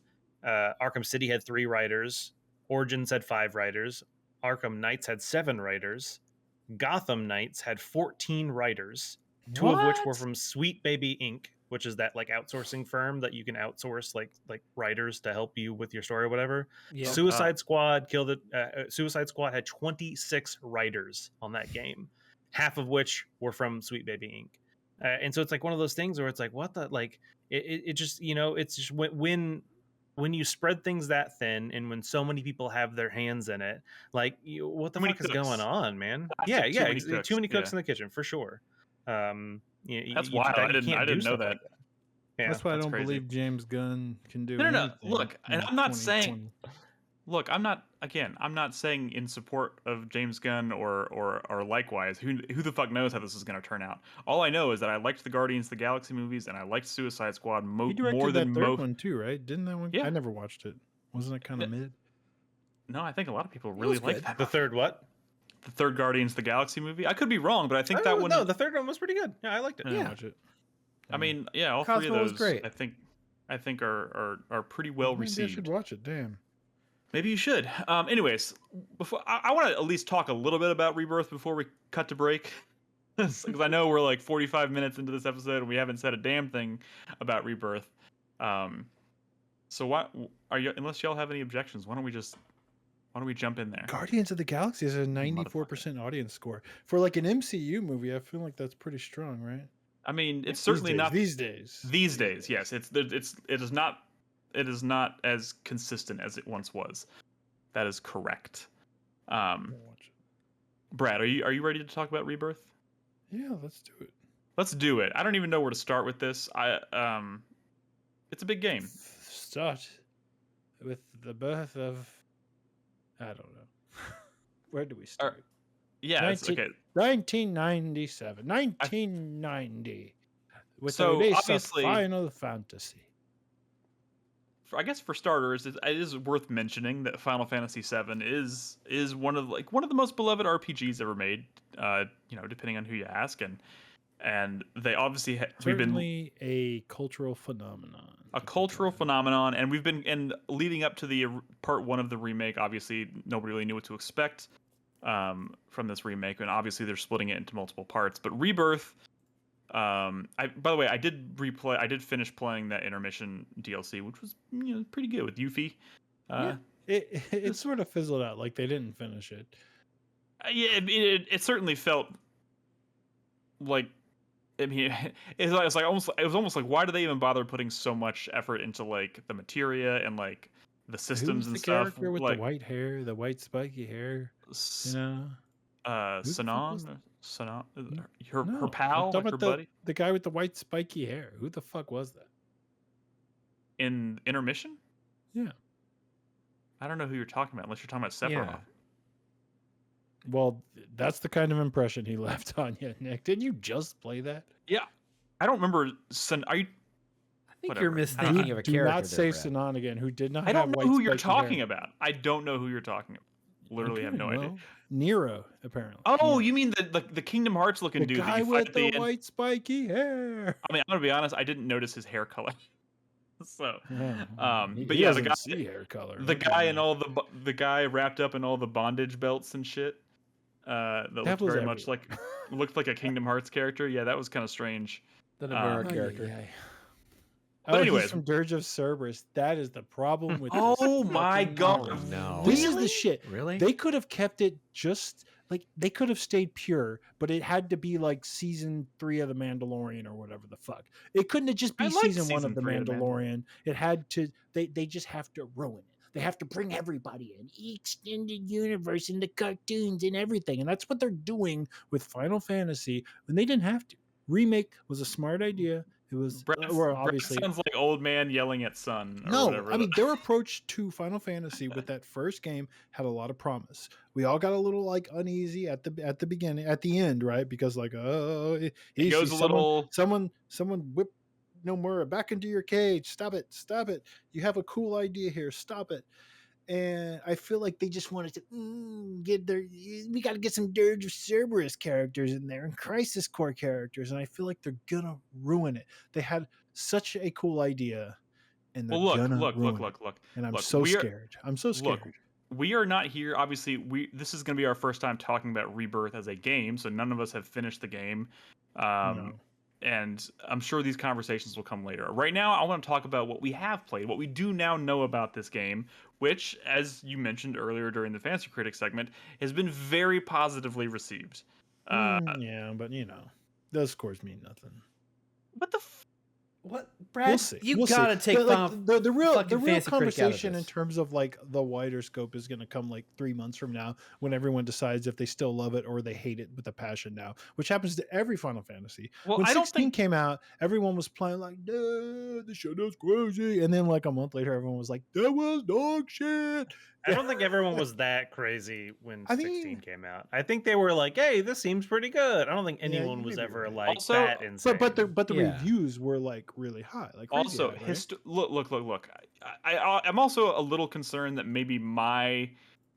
Arkham City had 3 writers, Origins had 5 writers, Arkham Knights had 7 writers, Gotham Knights had 14 writers, 2 of which were from Sweet Baby Inc. which is that like outsourcing firm that you can outsource like writers to help you with your story or whatever. Yeah. Suicide Squad killed it. Suicide Squad had 26 writers on that game, half of which were from Sweet Baby Inc. And so it's like one of those things where it's like, what the, like, it just, it's just when you spread things that thin and when so many people have their hands in it, like, what the fuck is going on, man? Too many cooks in the kitchen for sure. That's wild. I didn't know that. Yeah, that's why I don't believe James Gunn can do no. anything. Look, and I'm not saying. Look, I'm not saying in support of James Gunn or likewise. Who the fuck knows how this is going to turn out? All I know is that I liked the Guardians of the Galaxy movies and I liked Suicide Squad more than that third one too, right? Didn't that one? Yeah. I never watched it. Wasn't it kind of mid? No, I think a lot of people really liked that. The third what? The third Guardians of the Galaxy movie. I could be wrong, but I think that one. No, the third one was pretty good. Yeah, I liked it. I didn't watch it. I mean, yeah, all Cosmo three of those was great. I think are pretty well received. I should watch it. Damn. Maybe you should. Anyways, before I want to at least talk a little bit about Rebirth before we cut to break, because I know we're like 45 minutes into this episode and we haven't said a damn thing about Rebirth. So what are you? Unless y'all have any objections, why don't we jump in there? Guardians of the Galaxy has a 94% audience score for like an MCU movie. I feel like that's pretty strong, right? I mean, it's certainly not these days. These days, yes, it is not as consistent as it once was. That is correct. Brad, are you ready to talk about Rebirth? Yeah, let's do it. Let's do it. I don't even know where to start with this. It's a big game. Start with the birth of, I don't know. Where do we start? Yeah, it's okay. 1997, 1990, with the release of Final Fantasy. I guess for starters, it is worth mentioning that Final Fantasy VII is one of the most beloved RPGs ever made. Depending on who you ask, and they obviously certainly a cultural phenomenon. And we've been leading up to the part 1 of the remake. Obviously, nobody really knew what to expect from this remake, and obviously they're splitting it into multiple parts. But Rebirth, by the way, I did finish playing that intermission DLC, which was pretty good with Yuffie. It sort of fizzled out, like they didn't finish it. It certainly felt like, I mean, it was almost like, why do they even bother putting so much effort into like the materia and like the systems Who's and the stuff? Character with the white hair, the white spiky hair. Sanan, her pal, like her buddy, the guy with the white spiky hair. Who the fuck was that? In intermission? Yeah, I don't know who you're talking about, unless you're talking about Sephiroth. Yeah. Well, that's the kind of impression he left on you, Nick. Didn't you just play that? Yeah, I don't remember. Are you? I think you're misthinking of a character. Do not say Sanan again. Who did not? I don't know who you're talking about. I don't know who you're talking about. Literally have no idea. Nero, apparently. Oh, Nero. You mean the Kingdom Hearts looking dude? The guy with the white spiky hair. I mean, I'm gonna be honest. I didn't notice his hair color. So, but yeah, the guy, see hair color. The guy and all the guy wrapped up in all the bondage belts and shit. That looked very much like a Kingdom Hearts character. Yeah, that was kind of strange. The Navarro character. But anyways, he's from Dirge of Cerberus. That is the problem with. Oh my god! Oh, no, this is the shit. Really? They could have kept it just like they could have stayed pure, but it had to be like season 3 of The Mandalorian or whatever the fuck. It couldn't have just be season 1 of The Mandalorian. It had to. They just have to ruin it. They have to bring everybody in, extended universe, and the cartoons and everything, and that's what they're doing with Final Fantasy when they didn't have to. Remake was a smart idea. It was obviously sounds like old man yelling at son. Or no, whatever. I mean their approach to Final Fantasy with that first game had a lot of promise. We all got a little like uneasy at the beginning, at the end, right? Because like it goes a little. Someone whip Nomura back into your cage. Stop it! You have a cool idea here. Stop it! And I feel like they just wanted to we got to get some Dirge of Cerberus characters in there and Crisis Core characters, and I feel like they're gonna ruin it. They had such a cool idea, and they're look. And I'm so scared. I'm so scared. Look, we are not here. Obviously, this is gonna be our first time talking about Rebirth as a game, so none of us have finished the game. No. and I'm sure these conversations will come later. Right now, I want to talk about what we have played, what we do now know about this game, which, as you mentioned earlier during the Fantasy Critic segment, has been very positively received. Yeah, but those scores mean nothing. What the? What, Brad? We'll see. You gotta take the real conversation in terms of like the wider scope is going to come like 3 months from now when everyone decides if they still love it or they hate it with a passion now, which happens to every Final Fantasy. Well, when I 16 came out, everyone was playing like, "Duh, the shit is crazy," and then like a month later, everyone was like, "That was dog shit." I don't think everyone was that crazy when I 16 mean, came out. I think they were like, "Hey, this seems pretty good." I don't think anyone was ever like also, that insane. but the reviews were like really high. Like also, high, right? look. I'm also a little concerned that maybe my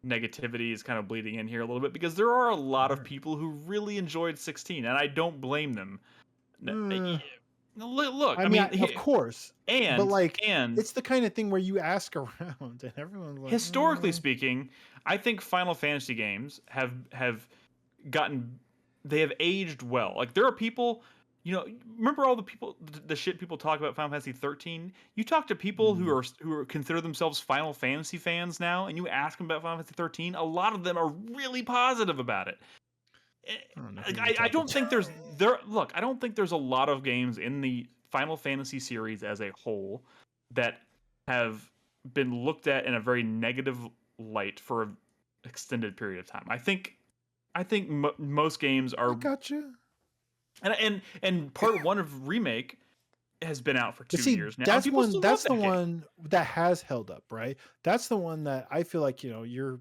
negativity is kind of bleeding in here a little bit because there are a lot of people who really enjoyed 16, and I don't blame them. Look, I mean, of course, but like, it's the kind of thing where you ask around and everyone's like, historically speaking, I think Final Fantasy games have aged well. Like there are people, remember all the shit people talk about Final Fantasy 13? You talk to people who are consider themselves Final Fantasy fans now, and you ask them about Final Fantasy 13, a lot of them are really positive about it. I don't think I don't think there's a lot of games in the Final Fantasy series as a whole that have been looked at in a very negative light for an extended period of time. I think most games are. I gotcha. And part 1 of Remake has been out for 2 years now. That's the one that has held up, right? That's the one that I feel like, your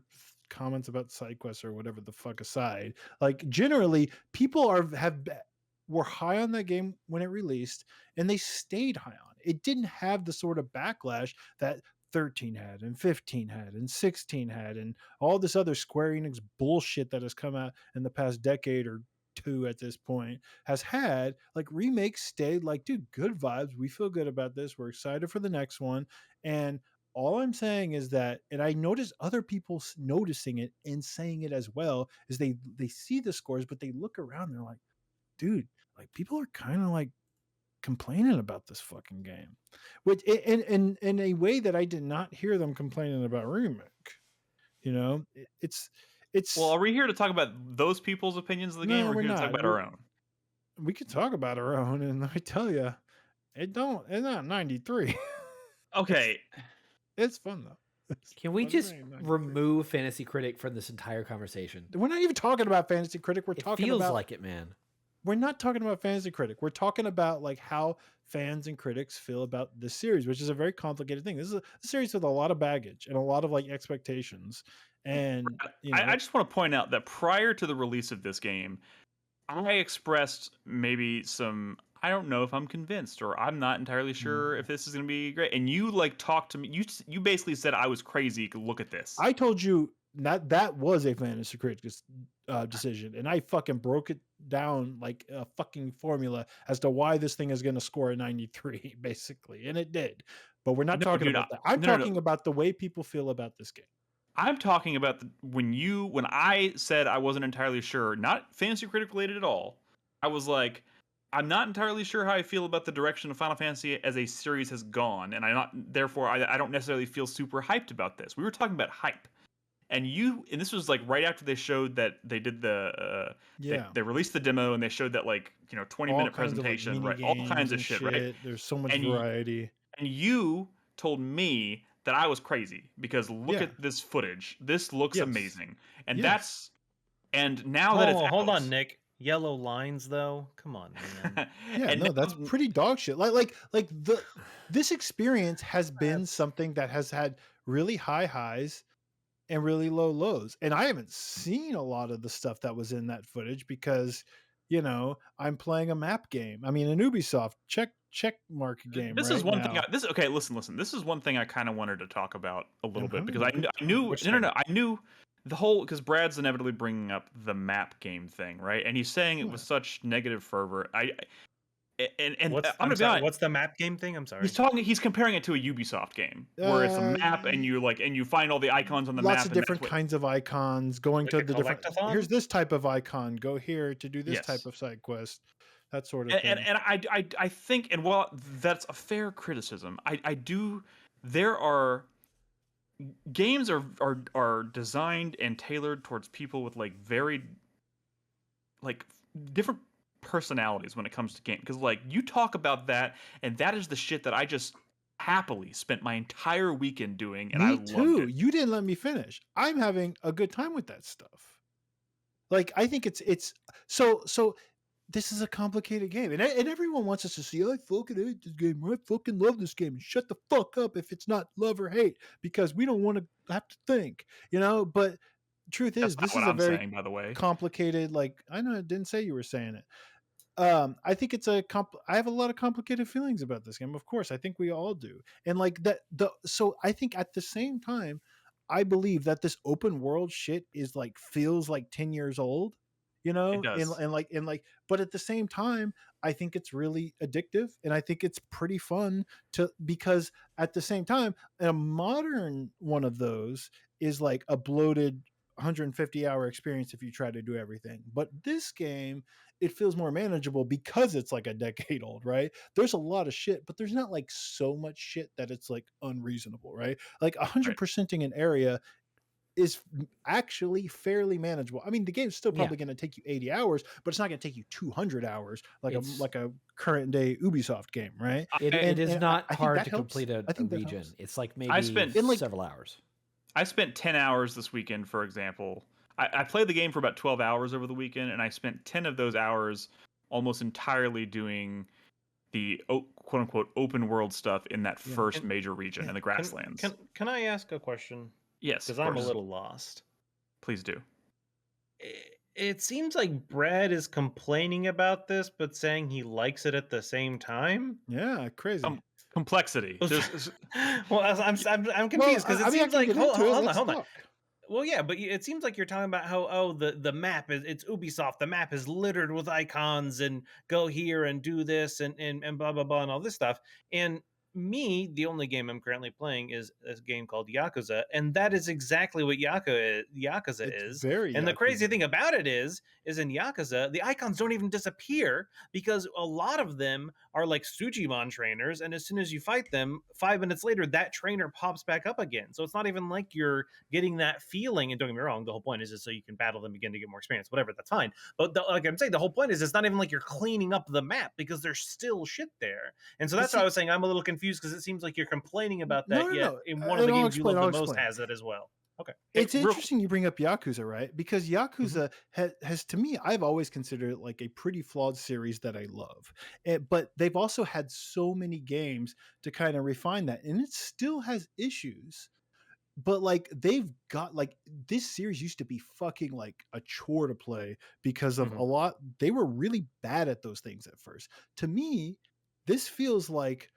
comments about side quests or whatever the fuck aside, like generally people were high on that game when it released and they stayed high on it. It didn't have the sort of backlash that 13 had and 15 had and 16 had and all this other Square Enix bullshit that has come out in the past decade or 2 at this point has had. Like Remake stayed like, dude, good vibes, we feel good about this, we're excited for the next one. And all I'm saying is that, and I notice other people noticing it and saying it as well, is they see the scores, but they look around, they're like, dude, like people are kind of like complaining about this fucking game, which in a way that I did not hear them complaining about Remake. It's. Well, are we here to talk about those people's opinions of the game, or are we here to talk about our own? We could talk about our own, and let me tell you, it's not 93. Okay. It's fun though. Can we just remove Fantasy Critic from this entire conversation? We're not even talking about Fantasy Critic. It feels like it, man. We're not talking about Fantasy Critic. We're talking about like how fans and critics feel about this series, which is a very complicated thing. This is a series with a lot of baggage and a lot of like expectations. And I just want to point out that prior to the release of this game, I expressed maybe some, I don't know if I'm convinced, or I'm not entirely sure if this is going to be great. And you like talked to me. You basically said I was crazy. Look at this. I told you that was a Fantasy Critic decision, and I fucking broke it down like a fucking formula as to why this thing is going to score a 93, basically, and it did. But we're not talking about that. I'm talking about the way people feel about this game. I'm talking about when I said I wasn't entirely sure, not Fantasy Critic related at all. I was like, I'm not entirely sure how I feel about the direction of Final Fantasy as a series has gone, and I don't necessarily feel super hyped about this. We were talking about hype, and this was like right after they showed that they did they released the demo and they showed that 20-minute presentation, right? All kinds of shit, right? There's so much variety. And you told me that I was crazy because look at this footage. This looks amazing. And hold on, Nick. Yellow lines though. Come on, man. That's pretty dog shit. This experience has been something that has had really high highs and really low lows. And I haven't seen a lot of the stuff that was in that footage because, I'm playing a map game. I mean, an Ubisoft check mark game. This is one thing. Listen. This is one thing I kind of wanted to talk about a little bit because I knew I knew the whole, because Brad's inevitably bringing up the map game thing, right? And he's saying it with such negative fervor. What's the map game thing? I'm sorry. He's comparing it to a Ubisoft game where it's a map and you find all the icons on the map. Lots of different kinds of icons going to the different. Here's this type of icon. Go here to do this type of side quest. that sort of thing. And I think, and while that's a fair criticism, I do. There are games are designed and tailored towards people with like very like different personalities when it comes to game, because like you talk about that, and that is the shit that I just happily spent my entire weekend doing, and I loved it. You didn't let me finish. I'm having a good time with that stuff. Like, I think it's so this is a complicated game, and everyone wants us to see, I fucking hate this game, or I fucking love this game, and shut the fuck up if it's not love or hate, because we don't want to have to think, but truth is, this is a very saying, by the way, complicated, like, I know I didn't say you were saying it. I think it's I have a lot of complicated feelings about this game. Of course, I think we all do. And like that, so I think at the same time, I believe that this open world shit is like, feels like 10 years old, It does. and but at the same time, I think it's really addictive, and I think it's pretty fun because at the same time, a modern one of those is like a bloated 150-hour experience if you try to do everything. But this game, it feels more manageable because it's like a decade old, right? There's a lot of shit, but there's not like so much shit that it's like unreasonable, right? Like 100%ing an area is actually fairly manageable. I mean, the game's still probably going to take you 80 hours, but it's not going to take you 200 hours like a current day Ubisoft game, right? It is not hard to complete a region. It's like maybe several hours. I spent 10 hours this weekend, for example. I played the game for about 12 hours over the weekend, and I spent 10 of those hours almost entirely doing the quote-unquote open world stuff in that first major region in the grasslands. Can I ask a question? Yes, because I'm a little lost. Please do. It seems like Brad is complaining about this, but saying he likes it at the same time. Yeah, crazy. Complexity. Well, I'm confused because it seems like hold on. Well, yeah, but it seems like you're talking about how the map it's Ubisoft. The map is littered with icons and go here and do this and blah blah blah and all this stuff. And the only game I'm currently playing is a game called Yakuza, and that is exactly what Yakuza is. And the crazy thing about it is in Yakuza, the icons don't even disappear because a lot of them are like Sujimon trainers, and as soon as you fight them, 5 minutes later, that trainer pops back up again. So it's not even like you're getting that feeling. And don't get me wrong, the whole point is just so you can battle them again to get more experience, whatever, that's fine. But like I'm saying, the whole point is it's not even like you're cleaning up the map because there's still shit there. And so that's why I was saying I'm a little confused because it seems like you're complaining about that, in one of the games you love the most has it as well. Okay. It's interesting you bring up Yakuza, right? Because Yakuza has, to me, I've always considered it like a pretty flawed series that I love. But they've also had so many games to kind of refine that. And it still has issues. But like they've got like, this series used to be fucking like a chore to play because of they were really bad at those things at first. To me, this feels like,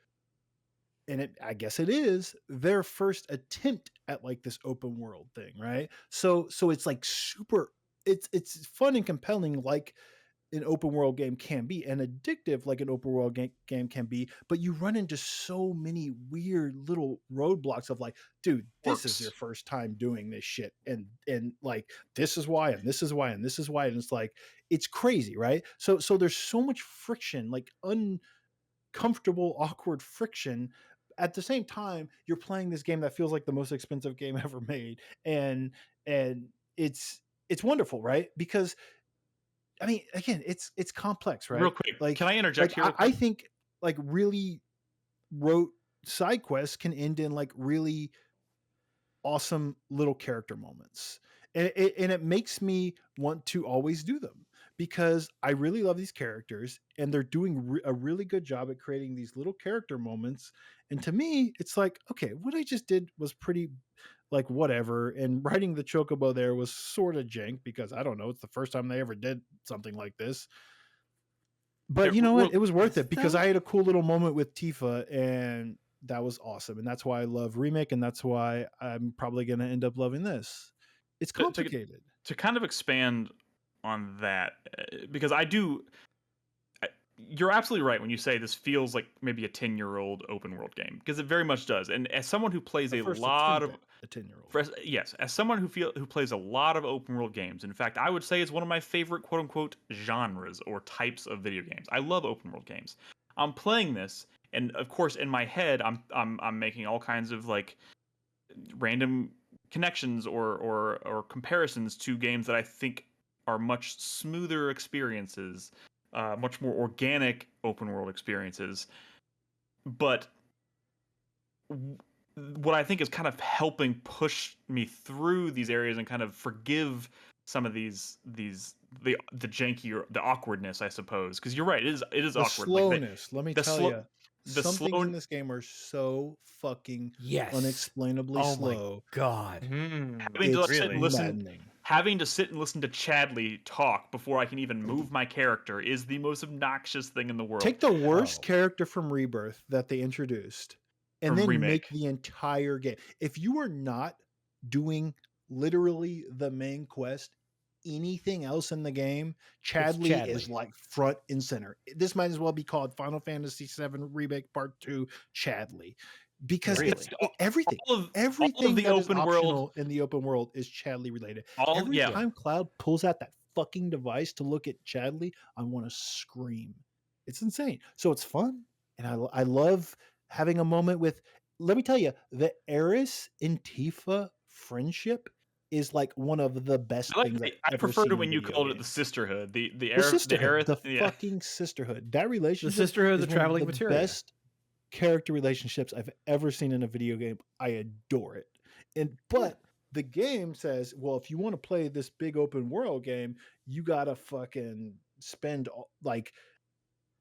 and I guess it is their first attempt at like this open world thing, right? So it's like super, it's fun and compelling like an open world game can be, and addictive like an open world game can be, but you run into so many weird little roadblocks of like, dude, this is your first time doing this shit, and like this is why, and this is why, and this is why, and it's like, it's crazy, right? So there's so much friction, like uncomfortable, awkward friction. At the same time, you're playing this game that feels like the most expensive game ever made, and it's wonderful, right? Because I mean, again, it's complex, right? Real quick, like, can I interject here? I think like really rote side quests can end in like really awesome little character moments, and it makes me want to always do them, because I really love these characters, and they're doing a really good job at creating these little character moments. And to me, it's like, okay, what I just did was pretty like whatever. And riding the chocobo there was sort of jank because I don't know, it's the first time they ever did something like this. But you know what? It was worth it because I had a cool little moment with Tifa, and that was awesome. And that's why I love Remake, and that's why I'm probably going to end up loving this. It's complicated. To kind of expand on that, because you're absolutely right when you say this feels like maybe a 10-year-old open world game, because it very much does. And as someone who plays a lot of a 10-year-old, yes, as someone who plays a lot of open world games, in fact, I would say it's one of my favorite quote unquote genres or types of video games. I love open world games. I'm playing this, and of course, in my head, I'm making all kinds of like random connections or comparisons to games that I think are much smoother experiences, much more organic open world experiences. But what I think is kind of helping push me through these areas and kind of forgive some of the janky or the awkwardness, I suppose, because you're right, it is the awkward. Slowness. Let me tell you, the some things in this game are so fucking unexplainably slow. My God, having to sit and listen to Chadley talk before I can even move my character is the most obnoxious thing in the world. Take the worst character from Rebirth that they introduced, and then Remake. Make the entire game. If you are not doing literally the main quest, anything else in the game, Chadley is like front and center. This might as well be called Final Fantasy VII Remake Part 2 Chadley, because it's everything. Everything that is optional in the open world is Chadley related. Every time Cloud pulls out that fucking device to look at Chadley, I want to scream. It's insane. So it's fun, and I love having a moment with. Let me tell you, the Eris and Tifa friendship is like one of the best things I prefer to when you called it the sisterhood, the fucking sisterhood. That relationship, the sisterhood, the traveling materia, best character relationships I've ever seen in a video game. I adore it, but the game says, well, if you want to play this big open world game, you gotta fucking spend like,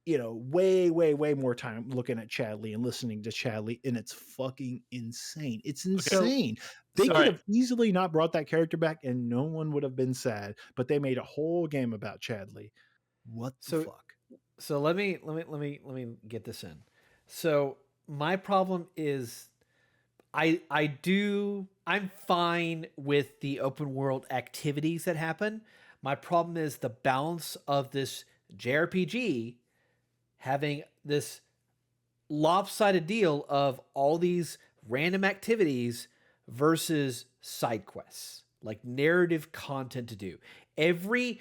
way more time looking at Chadley and listening to Chadley, and it's fucking insane. It's insane. They could have easily not brought that character back and no one would have been sad, but they made a whole game about Chadley. What the fuck? So let me get this in. So my problem is I'm fine with the open world activities that happen. My problem is the balance of this JRPG having this lopsided deal of all these random activities versus side quests, like narrative content to do. Every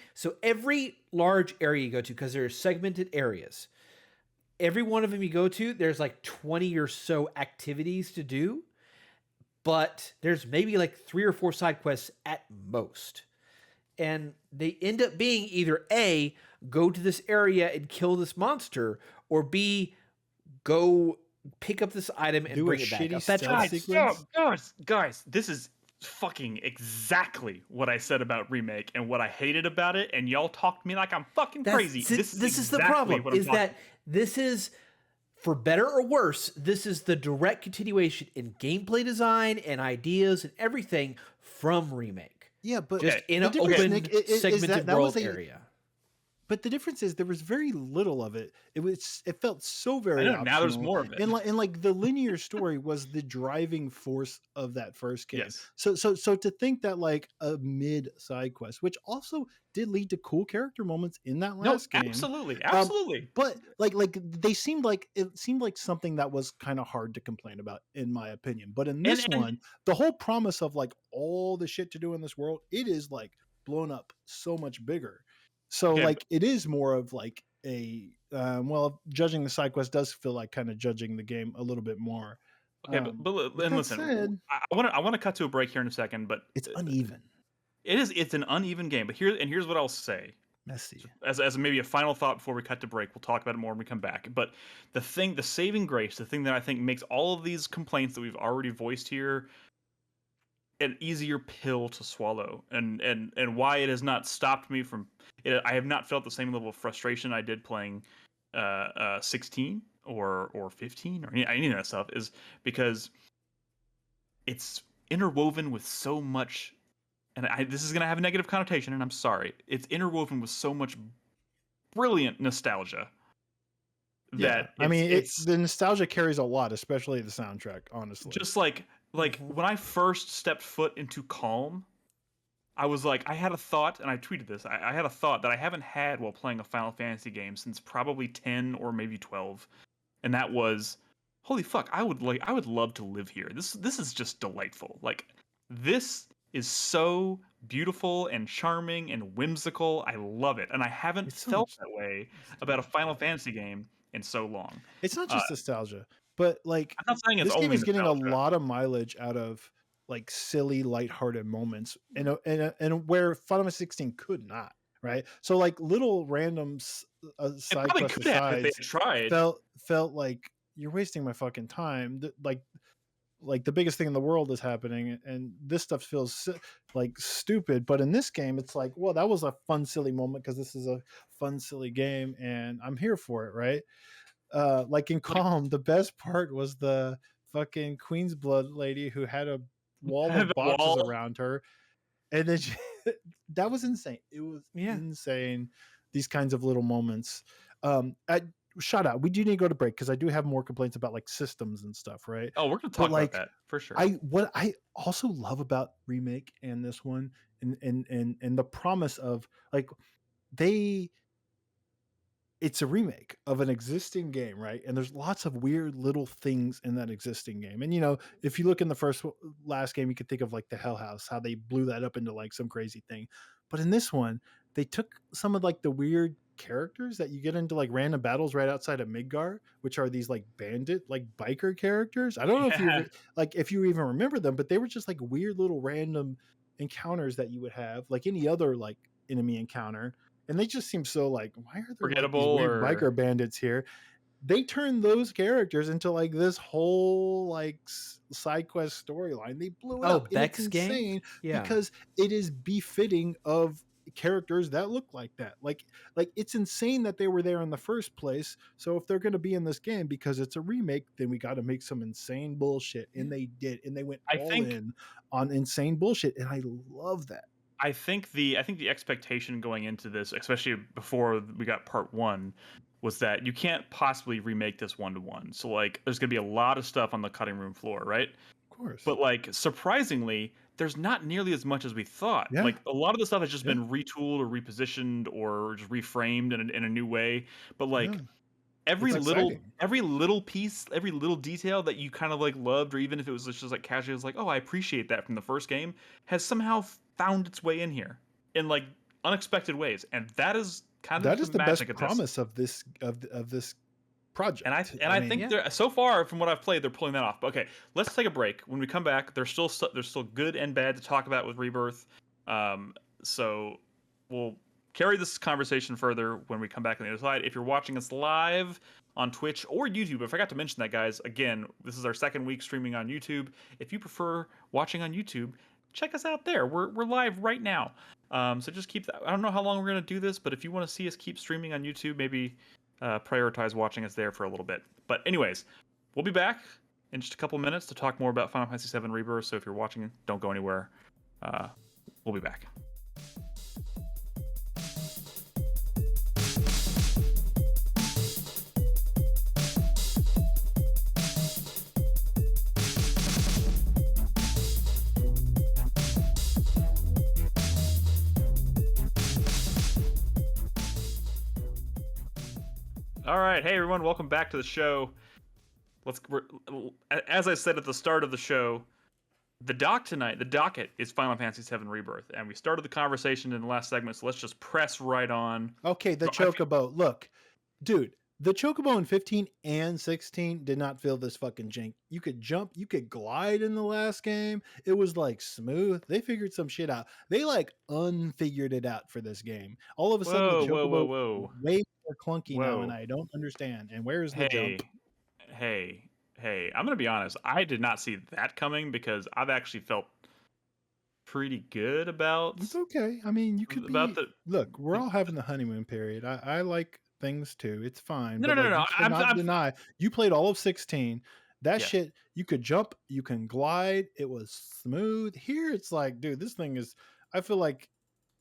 large area you go to, because there are segmented areas, every one of them you go to, there's like 20 or so activities to do, but there's maybe like 3 or 4 side quests at most. And they end up being either A, go to this area and kill this monster, or B, go pick up this item and bring it back. Guys, this is fucking exactly what I said about Remake and what I hated about it, and y'all talked to me like I'm fucking crazy. This is the problem, is that this is, for better or worse, this is the direct continuation in gameplay design and ideas and everything from Remake. Yeah, but just in an open segmented world area. But the difference is there was very little of it. It felt so very optional. Now there's more of it. And like the linear story was the driving force of that first game. Yes. So to think that like a mid side quest, which also did lead to cool character moments in that last game. Absolutely. But like it seemed like something that was kind of hard to complain about, in my opinion. But in this one, the whole promise of like all the shit to do in this world, it is like blown up so much bigger. So like it is more of like a judging the side quest does feel like kind of judging the game a little bit more. Okay, but listen, I want to cut to a break here in a second, but it's uneven. It's an uneven game, but here's what I'll say. Messy. As maybe a final thought before we cut to break, we'll talk about it more when we come back. But the saving grace, the thing that I think makes all of these complaints that we've already voiced here an easier pill to swallow, and why it has not stopped me from it. I have not felt the same level of frustration I did playing 16 or 15 or any of that stuff, is because it's interwoven with so much, and this is going to have a negative connotation, and I'm sorry, it's interwoven with so much brilliant nostalgia. That the nostalgia carries a lot, especially the soundtrack, honestly. Just like when I first stepped foot into Calm, I was like, I had a thought, and I tweeted this. I had a thought that I haven't had while playing a Final Fantasy game since probably 10 or maybe 12, and that was, holy fuck, I would love to live here. This is just delightful. Like, this is so beautiful and charming and whimsical. I love it, and I haven't felt that way about a Final Fantasy game in so long. It's not just nostalgia, but like, I'm not saying it's this game is getting a nostalgia. lot of mileage out of like silly, lighthearted moments, and where Final Fantasy 16 could not. Right, so like little random side quests aside, they tried. Felt like you're wasting my fucking time. Like the biggest thing in the world is happening, and this stuff feels like stupid. But in this game, it's like, well, that was a fun, silly moment because this is a fun, silly game, and I'm here for it, right? Like in Calm, the best part was the fucking Queen's Blood lady who had a wall of boxes around her, and then that was insane. It was insane. These kinds of little moments. Shout out. We do need to go to break because I do have more complaints about like systems and stuff, right? Oh, we're gonna talk about that for sure. What I also love about Remake and this one, and the promise of like it's a remake of an existing game, right? And there's lots of weird little things in that existing game. And if you look in the last game, you could think of like the Hell House, how they blew that up into like some crazy thing. But in this one, they took some of like the weird characters that you get into like random battles right outside of Midgar, which are these like bandit, like biker characters. I don't know if you even remember them, but they were just like weird little random encounters that you would have like any other like enemy encounter. And they just seem so like, why are there forgettable like, these weird biker bandits here? They turned those characters into like this whole like side quest storyline. They blew it up. Beck's it's insane game? Because it is befitting of characters that look like that. Like it's insane that they were there in the first place. So if they're going to be in this game because it's a remake, then we got to make some insane bullshit. And they did, and they went in on insane bullshit, and I love that. I think the expectation going into this, especially before we got part 1, was that you can't possibly remake this 1-to-1. So like, there's gonna be a lot of stuff on the cutting room floor, right? Of course. But like, surprisingly, there's not nearly as much as we thought. Yeah. Like, a lot of the stuff has just been retooled or repositioned or just reframed in a new way. But like, every little piece, every little detail that you kind of like loved, or even if it was just like casually, it was like, oh, I appreciate that from the first game, has somehow found its way in here in like unexpected ways, and that is kind of the best promise of this project. And I think they're, so far from what I've played, they're pulling that off. But okay, let's take a break. When we come back, there's still good and bad to talk about with Rebirth. So we'll carry this conversation further when we come back on the other side. If you're watching us live on Twitch or YouTube, I forgot to mention that, guys. Again, this is our second week streaming on YouTube. If you prefer watching on YouTube, check us out there. We're live right now. So just keep that. I don't know how long we're going to do this, but if you want to see us keep streaming on YouTube, maybe prioritize watching us there for a little bit. But anyways, we'll be back in just a couple minutes to talk more about Final Fantasy VII Rebirth. So if you're watching, don't go anywhere. We'll be back. All right, hey everyone, welcome back to the show. As I said at the start of the show, the docket is Final Fantasy VII Rebirth, and we started the conversation in the last segment, so let's just press right on. Okay, the Chocobo. Look, dude, the Chocobo in 15 and 16 did not feel this fucking jank. You could jump, you could glide in the last game. It was like smooth. They figured some shit out. They like unfigured it out for this game. All of a sudden, the Chocobo way more clunky now, and I don't understand. And where is the jump? Hey, I'm gonna be honest. I did not see that coming because I've actually felt pretty good about. It's okay. I mean, you could look. We're all having the honeymoon period. I like things too. It's fine. No. You cannot deny. You played all of 16. That shit. You could jump. You can glide. It was smooth. Here, it's like, dude, this thing is. I feel like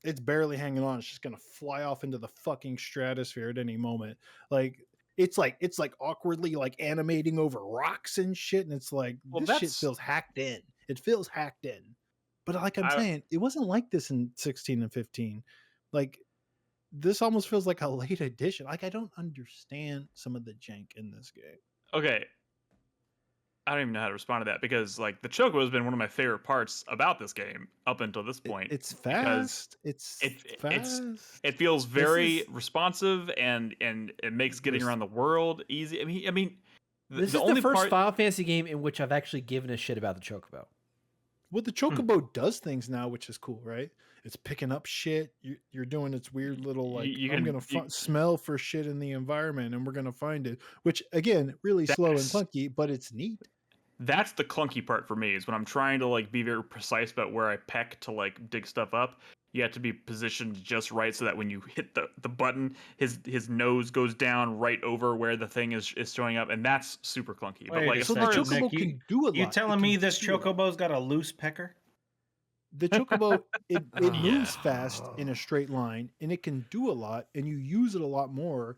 it's barely hanging on. It's just gonna fly off into the fucking stratosphere at any moment. Like. It's like awkwardly like animating over rocks and shit, and it's like this shit feels hacked in. It feels hacked in. But like I'm saying, it wasn't like this in 16 and 15. Like this almost feels like a late edition. Like I don't understand some of the jank in this game. Okay, I don't even know how to respond to that because like the chocobo has been one of my favorite parts about this game up until this point. It's fast. It feels very responsive and it makes getting around the world easy. I mean, this is the first Final Fantasy game in which I've actually given a shit about the chocobo. Well, the chocobo does things now, which is cool, right? It's picking up shit. You're doing its weird little like I'm gonna smell for shit in the environment, and we're gonna find it. Which again, really slow and clunky, but it's neat. That's the clunky part for me is when I'm trying to like be very precise about where I peck to like dig stuff up. You have to be positioned just right so that when you hit the button, his nose goes down right over where the thing is showing up, and that's super clunky. But like, so the chocobo can do a lot. You telling me this chocobo's got a loose pecker? The chocobo it moves fast in a straight line, and it can do a lot, and you use it a lot more.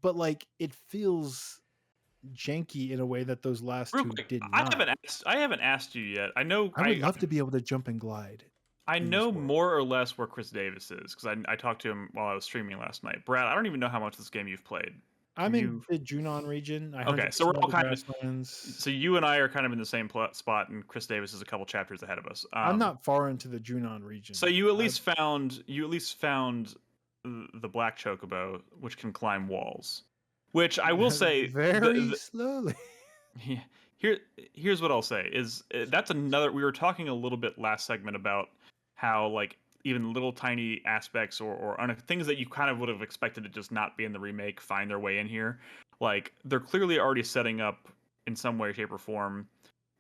But like it feels janky in a way that those last two did not. I haven't asked you yet. I know I would love to be able to jump and glide. I know more or less where Chris Davis is because I talked to him while I was streaming last night. Brad, I don't even know how much this game you've played. I'm in the Junon region. Okay, so we're all kind of. So you and I are kind of in the same spot, and Chris Davis is a couple chapters ahead of us. I'm not far into the Junon region. So you at least found the black chocobo, which can climb walls. Which I will say very slowly. Yeah, here's what I'll say is that's another. We were talking a little bit last segment about how like even little tiny aspects or things that you kind of would have expected to just not be in the remake find their way in here. Like they're clearly already setting up in some way, shape, or form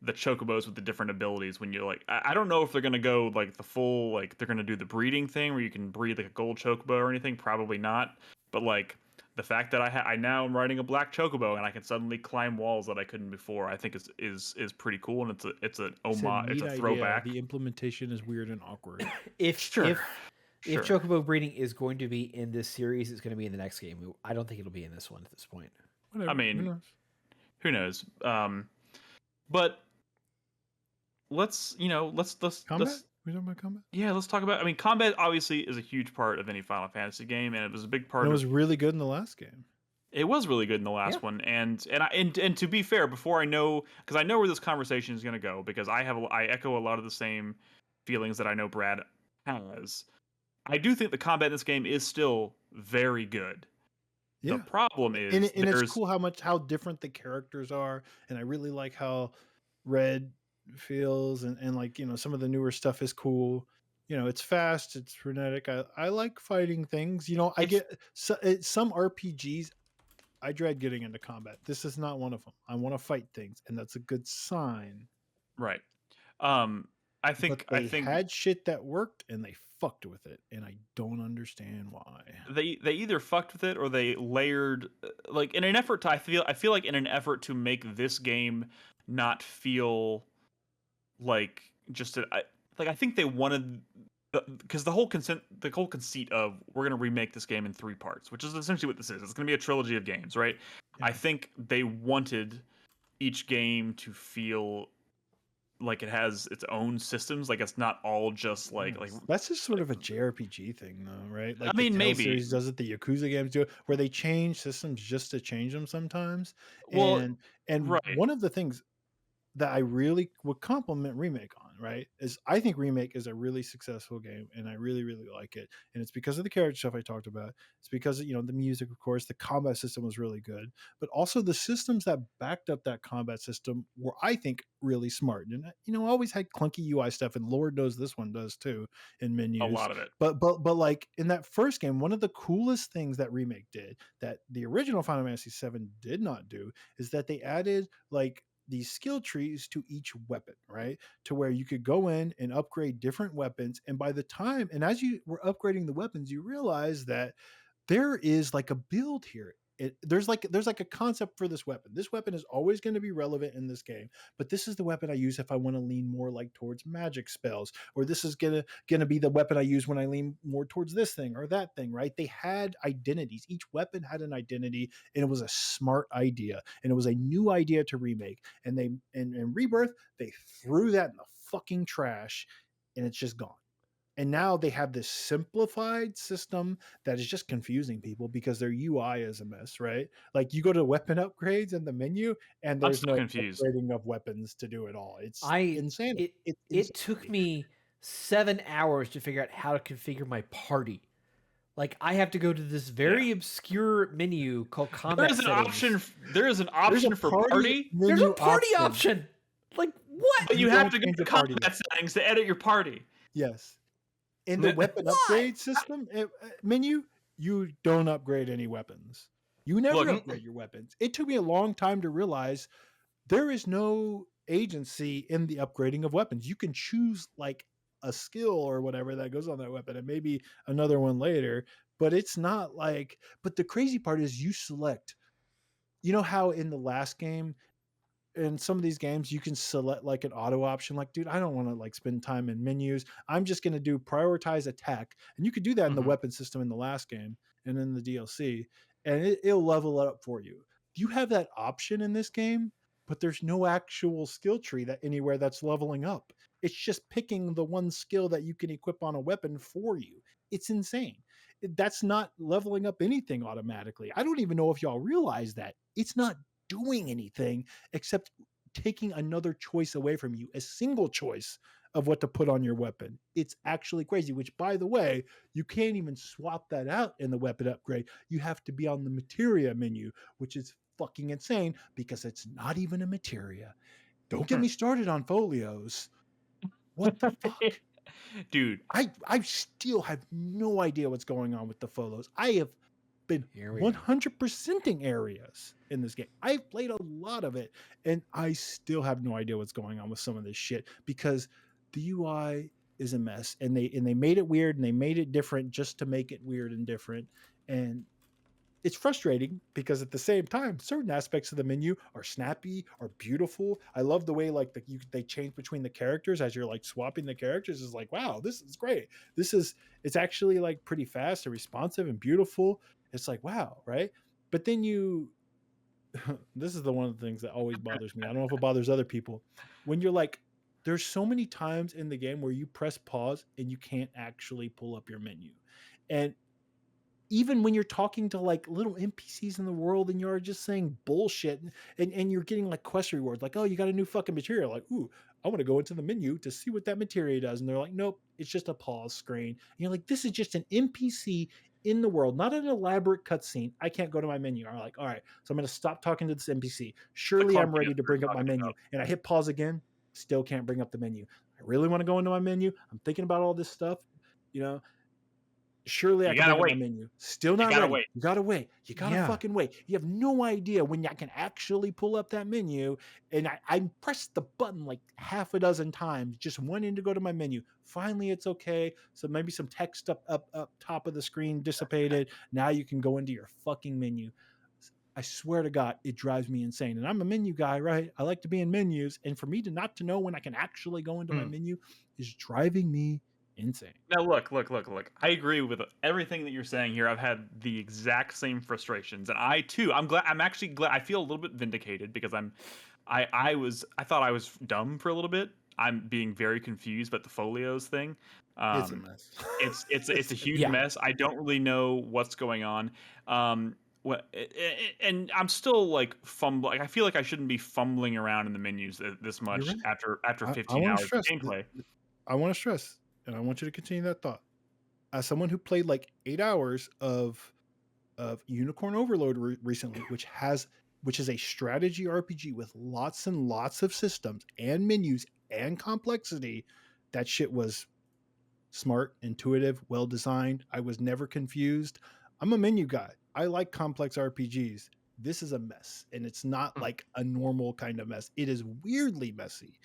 the chocobos with the different abilities. When you're like, I don't know if they're gonna go like the full like they're gonna do the breeding thing where you can breed like a gold chocobo or anything. Probably not. But like the fact that I now am riding a black chocobo and I can suddenly climb walls that I couldn't before, I think is pretty cool, and it's an homage, it's a throwback. The implementation is weird and awkward. If chocobo breeding is going to be in this series, it's going to be in the next game. I don't think it'll be in this one at this point. Whatever, I mean, who knows? But let's combat. We talking about combat? Yeah, let's talk about. I mean, combat obviously is a huge part of any Final Fantasy game, and it was a big part. It was really good in the last game. It was really good in the last one, and to be fair, before I know, because I know where this conversation is going to go, because I echo a lot of the same feelings that I know Brad has. I do think the combat in this game is still very good. Yeah. The problem is, and it's cool how different the characters are, and I really like how Red feels and like some of the newer stuff is cool. It's fast, it's frenetic. I like fighting things. I get some RPGs I dread getting into combat. This is not one of them. I want to fight things, and that's a good sign, right? I think they had shit that worked and they fucked with it, and I don't understand why. They either fucked with it or they layered like in an effort to I feel like in an effort to make this game not feel like just I think they wanted because the whole conceit of we're going to remake this game in 3 parts, which is essentially what this is. It's going to be a trilogy of games, right? Yeah. I think they wanted each game to feel like it has its own systems, like it's not all just like that's just sort of a JRPG thing though, right? Like I mean, maybe series does it, the Yakuza games do it, where they change systems just to change them sometimes. And right. One of the things that I really would compliment Remake on, right, is I think Remake is a really successful game, and I really, really like it. And it's because of the character stuff I talked about. It's because of, the music, of course. The combat system was really good, but also the systems that backed up that combat system were, I think, really smart. And always had clunky UI stuff, and Lord knows this one does too in menus. A lot of it. But like in that first game, one of the coolest things that Remake did that the original Final Fantasy VII did not do is that they added like these skill trees to each weapon, right? To where you could go in and upgrade different weapons. And by the time, and as you were upgrading the weapons, you realize that there is like a build here. there's like a concept for this weapon. This weapon is always going to be relevant in this game, but this is the weapon I use if I want to lean more like towards magic spells, or this is gonna be the weapon I use when I lean more towards this thing or that thing, right? They had identities. Each weapon had an identity, and it was a smart idea, and it was a new idea to remake. And they in Rebirth, they threw that in the fucking trash, and it's just gone. And now they have this simplified system that is just confusing people because their UI is a mess, right? Like you go to weapon upgrades in the menu, and there's no confused. upgrading of weapons to do it all. It's insane. It took me 7 hours to figure out how to configure my party. Like I have to go to this very obscure menu called combat settings. There is an option for party. There's a party option. Like what? But you have to go to combat settings to edit your party. Yes. In the weapon upgrade system menu, you don't upgrade any weapons. You never upgrade your weapons. It took me a long time to realize there is no agency in the upgrading of weapons. You can choose like a skill or whatever that goes on that weapon and maybe another one later, but it's not like, but the crazy part is you select, you know how in the last game, in some of these games you can select like an auto option, like, dude, I don't want to like spend time in menus, I'm just going to do prioritize attack. And you could do that in the weapon system in the last game and in the DLC, and it'll level it up for you. You have that option in this game, but there's no actual skill tree that anywhere that's leveling up. It's just picking the one skill that you can equip on a weapon for you. It's insane. That's not leveling up anything automatically. I don't even know if y'all realize that. It's not doing anything except taking another choice away from you, a single choice of what to put on your weapon. It's actually crazy, which by the way, you can't even swap that out in the weapon upgrade. You have to be on the materia menu, which is fucking insane because it's not even a materia. Don't get me started on folios. What the fuck? Dude, I still have no idea what's going on with the folios. I have been 100%ing areas in this game. I've played a lot of it, and I still have no idea what's going on with some of this shit because the UI is a mess, and they made it weird and they made it different just to make it weird and different. And it's frustrating because at the same time, certain aspects of the menu are snappy, are beautiful. I love the way like they change between the characters as you're like swapping the characters. Is like, wow, this is great. It's actually like pretty fast and responsive and beautiful. It's like, wow, right? But then this is one of the things that always bothers me. I don't know if it bothers other people. When you're like, there's so many times in the game where you press pause and you can't actually pull up your menu. And even when you're talking to like little NPCs in the world and you're just saying bullshit and you're getting like quest rewards, like, oh, you got a new fucking material. Like, ooh, I want to go into the menu to see what that material does. And they're like, nope, it's just a pause screen. And you're like, this is just an NPC in the world, not an elaborate cutscene. I can't go to my menu. I'm like, all right, so I'm going to stop talking to this NPC. Surely I'm ready to bring up my menu. And I hit pause again, still can't bring up the menu. I really want to go into my menu. I'm thinking about all this stuff, you know. Surely I can bring up my menu. Still not ready. You gotta wait. You gotta fucking wait. You have no idea when I can actually pull up that menu. And I pressed the button like half a dozen times, just wanting to go to my menu. Finally, it's okay. So maybe some text up top of the screen dissipated. Now you can go into your fucking menu. I swear to God, it drives me insane. And I'm a menu guy, right? I like to be in menus. And for me to not to know when I can actually go into my menu is driving me insane. Now look. I agree with everything that you're saying here. I've had the exact same frustrations, and I'm actually glad. I feel a little bit vindicated because I thought I was dumb for a little bit. I'm being very confused about the folios thing. It's a mess. It's a huge mess. I don't really know what's going on. And I'm still like fumbling. I feel like I shouldn't be fumbling around in the menus this much after 15 hours of gameplay. I want to stress, and I want you to continue that thought. As someone who played like 8 hours of Unicorn Overload recently, which is a strategy RPG with lots and lots of systems and menus and complexity, that shit was smart, intuitive, well designed. I was never confused. I'm a menu guy. I like complex RPGs. This is a mess, and it's not like a normal kind of mess. It is weirdly messy.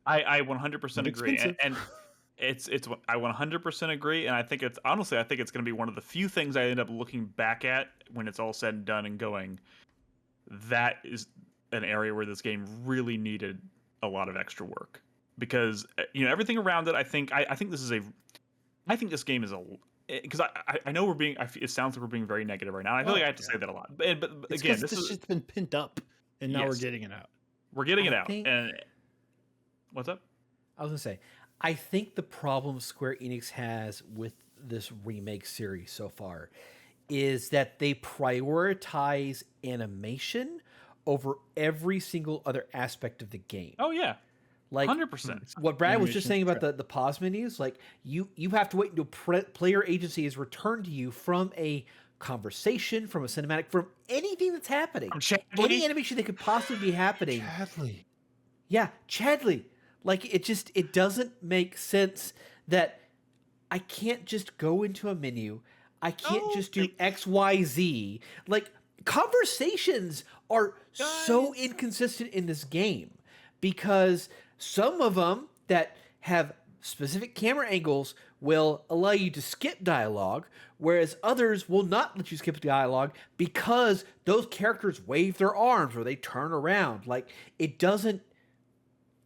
I 100% agree. And It's I 100% agree, and I think it's going to be one of the few things I end up looking back at when it's all said and done and going, that is an area where this game really needed a lot of extra work, because everything around it. I think this game is because I know it sounds like we're being very negative right now. And I feel like I have to say that a lot, but again, this shit's been pent up, and now we're getting it out. We're getting it out. And what's up? I was gonna say, I think the problem Square Enix has with this remake series so far is that they prioritize animation over every single other aspect of the game. Oh yeah. Like 100%. What Brad was just saying about the pause menus, like you have to wait until player agency is returned to you from a conversation, from a cinematic, from anything that's happening. Any animation that could possibly be happening. Chadley. Yeah, Chadley. Like it doesn't make sense that I can't just go into a menu. I can't just do XYZ. Like conversations are so inconsistent in this game because some of them that have specific camera angles will allow you to skip dialogue, whereas others will not let you skip dialogue because those characters wave their arms or they turn around. Like it doesn't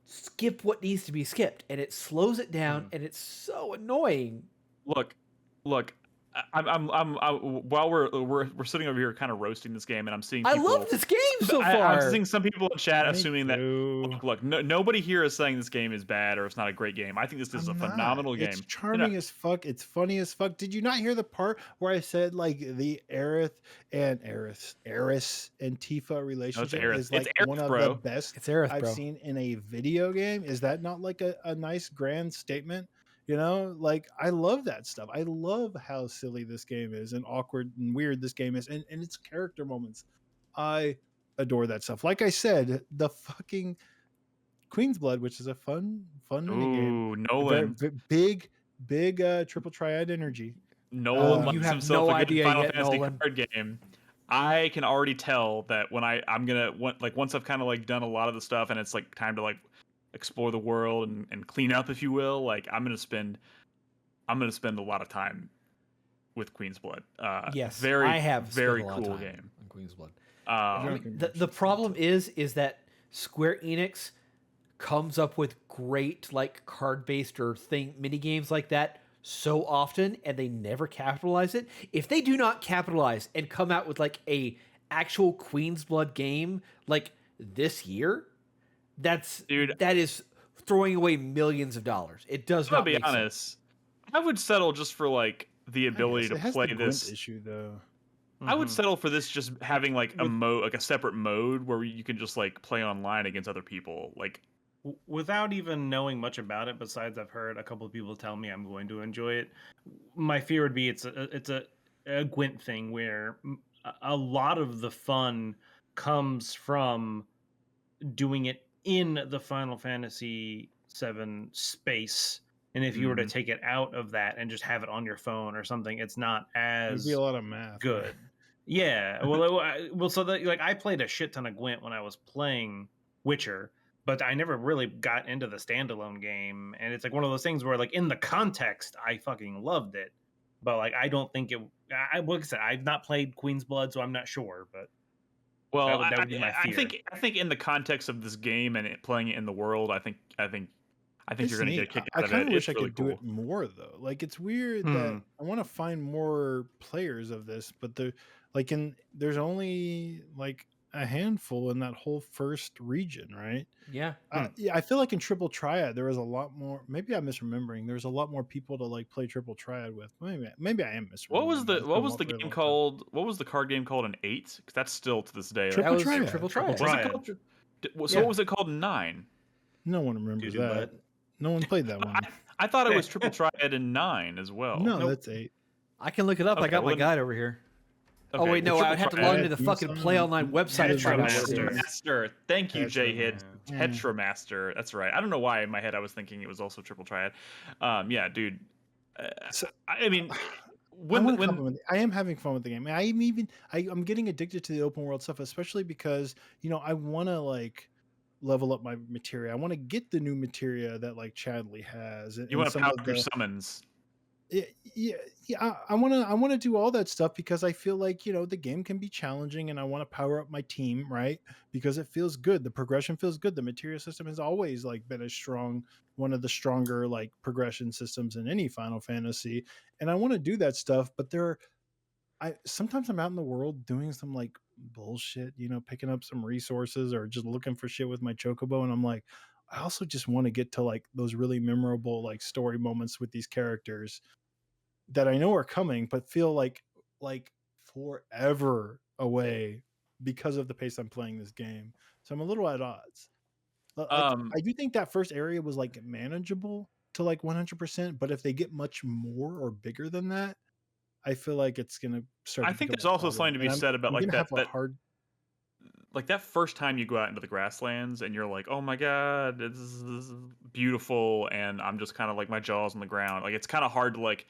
skip what needs to be skipped, and it slows it down, and it's so annoying. Look, I'm while we're sitting over here kind of roasting this game, and I'm seeing people, I love this game so far. I'm seeing some people in chat assuming that look, nobody here is saying this game is bad or it's not a great game. I think this is a phenomenal game. It's charming as fuck. It's funny as fuck. Did you not hear the part where I said like the Aerith and Tifa relationship is like one of the best I've seen in a video game? Is that not like a nice grand statement? Like I love that stuff. I love how silly this game is and awkward and weird this game is, and its character moments. I adore that stuff. Like I said, the fucking Queen's Blood, which is a fun mini game. Nolan, big triple triad energy. Nolan loves himself a good Final Fantasy card game. I can already tell that when I'm gonna once I've kind of like done a lot of the stuff and it's like time to like explore the world and clean up, if you will. Like I'm gonna spend a lot of time with Queen's Blood. Yes, I have very cool game on Queen's Blood. The problem is that Square Enix comes up with great like card based or mini games like that so often, and they never capitalize it. If they do not capitalize and come out with like a actual Queen's Blood game like this year, that is throwing away millions of dollars. It does not. To be honest, I would settle just for like the ability to play this issue though. I would settle for this just having like a mode, like a separate mode where you can just like play online against other people. Like without even knowing much about it, besides I've heard a couple of people tell me I'm going to enjoy it. My fear would be it's a Gwent thing where a lot of the fun comes from doing it in the Final Fantasy VII space, and if you were to take it out of that and just have it on your phone or something, it's not as It'd be a lot of math. Good. Yeah. Well, so like I played a shit ton of Gwent when I was playing Witcher, but I never really got into the standalone game, and it's like one of those things where like in the context I fucking loved it, but like I don't think it. Like I said, I've not played Queen's Blood, so I'm not sure, but. Well, that would be my fear. I think in the context of this game and playing it in the world, I think you're going to get a kick out of it. I kind of wish I could do it more though. Like it's weird that I want to find more players of this, but there's only like a handful in that whole first region, right? Yeah. Yeah, I feel like in Triple Triad there was a lot more. Maybe I'm misremembering. There's a lot more people to like play Triple Triad with. Maybe I am misremembering. What was the game called? What was the card game called in 8? Because that's still to this day. Triple Triad. Triple Triad. What was it called in 9? No one remembers that. No one played that one. I thought it was Triple Triad in 9 as well. No, that's 8. I can look it up. Okay, I got my guide over here. Okay, oh wait, no, I would have to log into the fucking Play Online website. Tetramaster. Thank you, J-Hid. Tetramaster. That's right. I don't know why in my head I was thinking it was also Triple Triad. Yeah, dude. I mean, I am having fun with the game. I'm getting addicted to the open world stuff, especially because I want to like level up my materia. I want to get the new materia that like Chadley has. You want to power up your summons. Yeah. I want to do all that stuff because I feel like, you know, the game can be challenging and I want to power up my team, right? Because it feels good. The progression feels good. The materia system has always like been a strong, one of the stronger like progression systems in any Final Fantasy. And I want to do that stuff, but sometimes I'm out in the world doing some like bullshit, you know, picking up some resources or just looking for shit with my chocobo. And I'm like, I also just want to get to like those really memorable like story moments with these characters that I know are coming, but feel like forever away because of the pace I'm playing this game. So I'm a little at odds. I do think that first area was like manageable to like 100%, but if they get much more or bigger than that, I feel like it's gonna start. I think there's also something to be said about like that hard. Like that first time you go out into the grasslands and you're like, oh my god, this is beautiful, and I'm just kind of like my jaws on the ground. Like it's kind of hard to like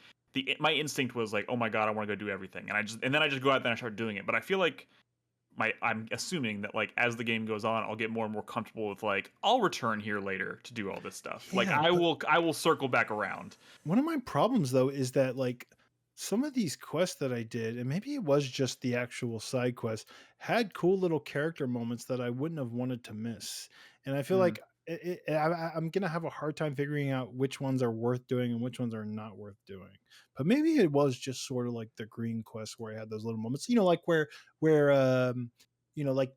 my instinct was like, oh my god, I want to go do everything, and then I just go out there and I start doing it. But I feel like I'm assuming that like as the game goes on, I'll get more and more comfortable with like I'll return here later to do all this stuff. Yeah, like I will circle back around. One of my problems though is that like some of these quests that I did, and maybe it was just the actual side quest, had cool little character moments that I wouldn't have wanted to miss. And I feel like I'm going to have a hard time figuring out which ones are worth doing and which ones are not worth doing. But maybe it was just sort of like the green quest where I had those little moments, you know, like where you know, like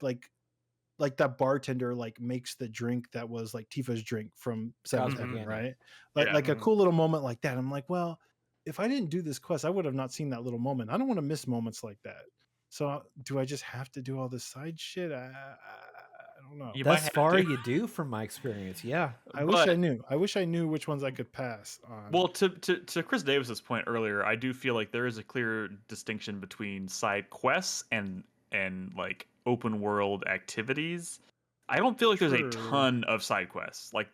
that bartender like makes the drink that was like Tifa's drink from 7, right? Like a cool little moment like that. I'm like, well, if I didn't do this quest, I would have not seen that little moment. I don't want to miss moments like that. So do I just have to do all this side shit? I don't know. Thus far you do from my experience. Yeah. I wish I knew. I wish I knew which ones I could pass on. Well, to Chris Davis's point earlier, I do feel like there is a clear distinction between side quests and like open world activities. I don't feel like there's a ton of side quests. Like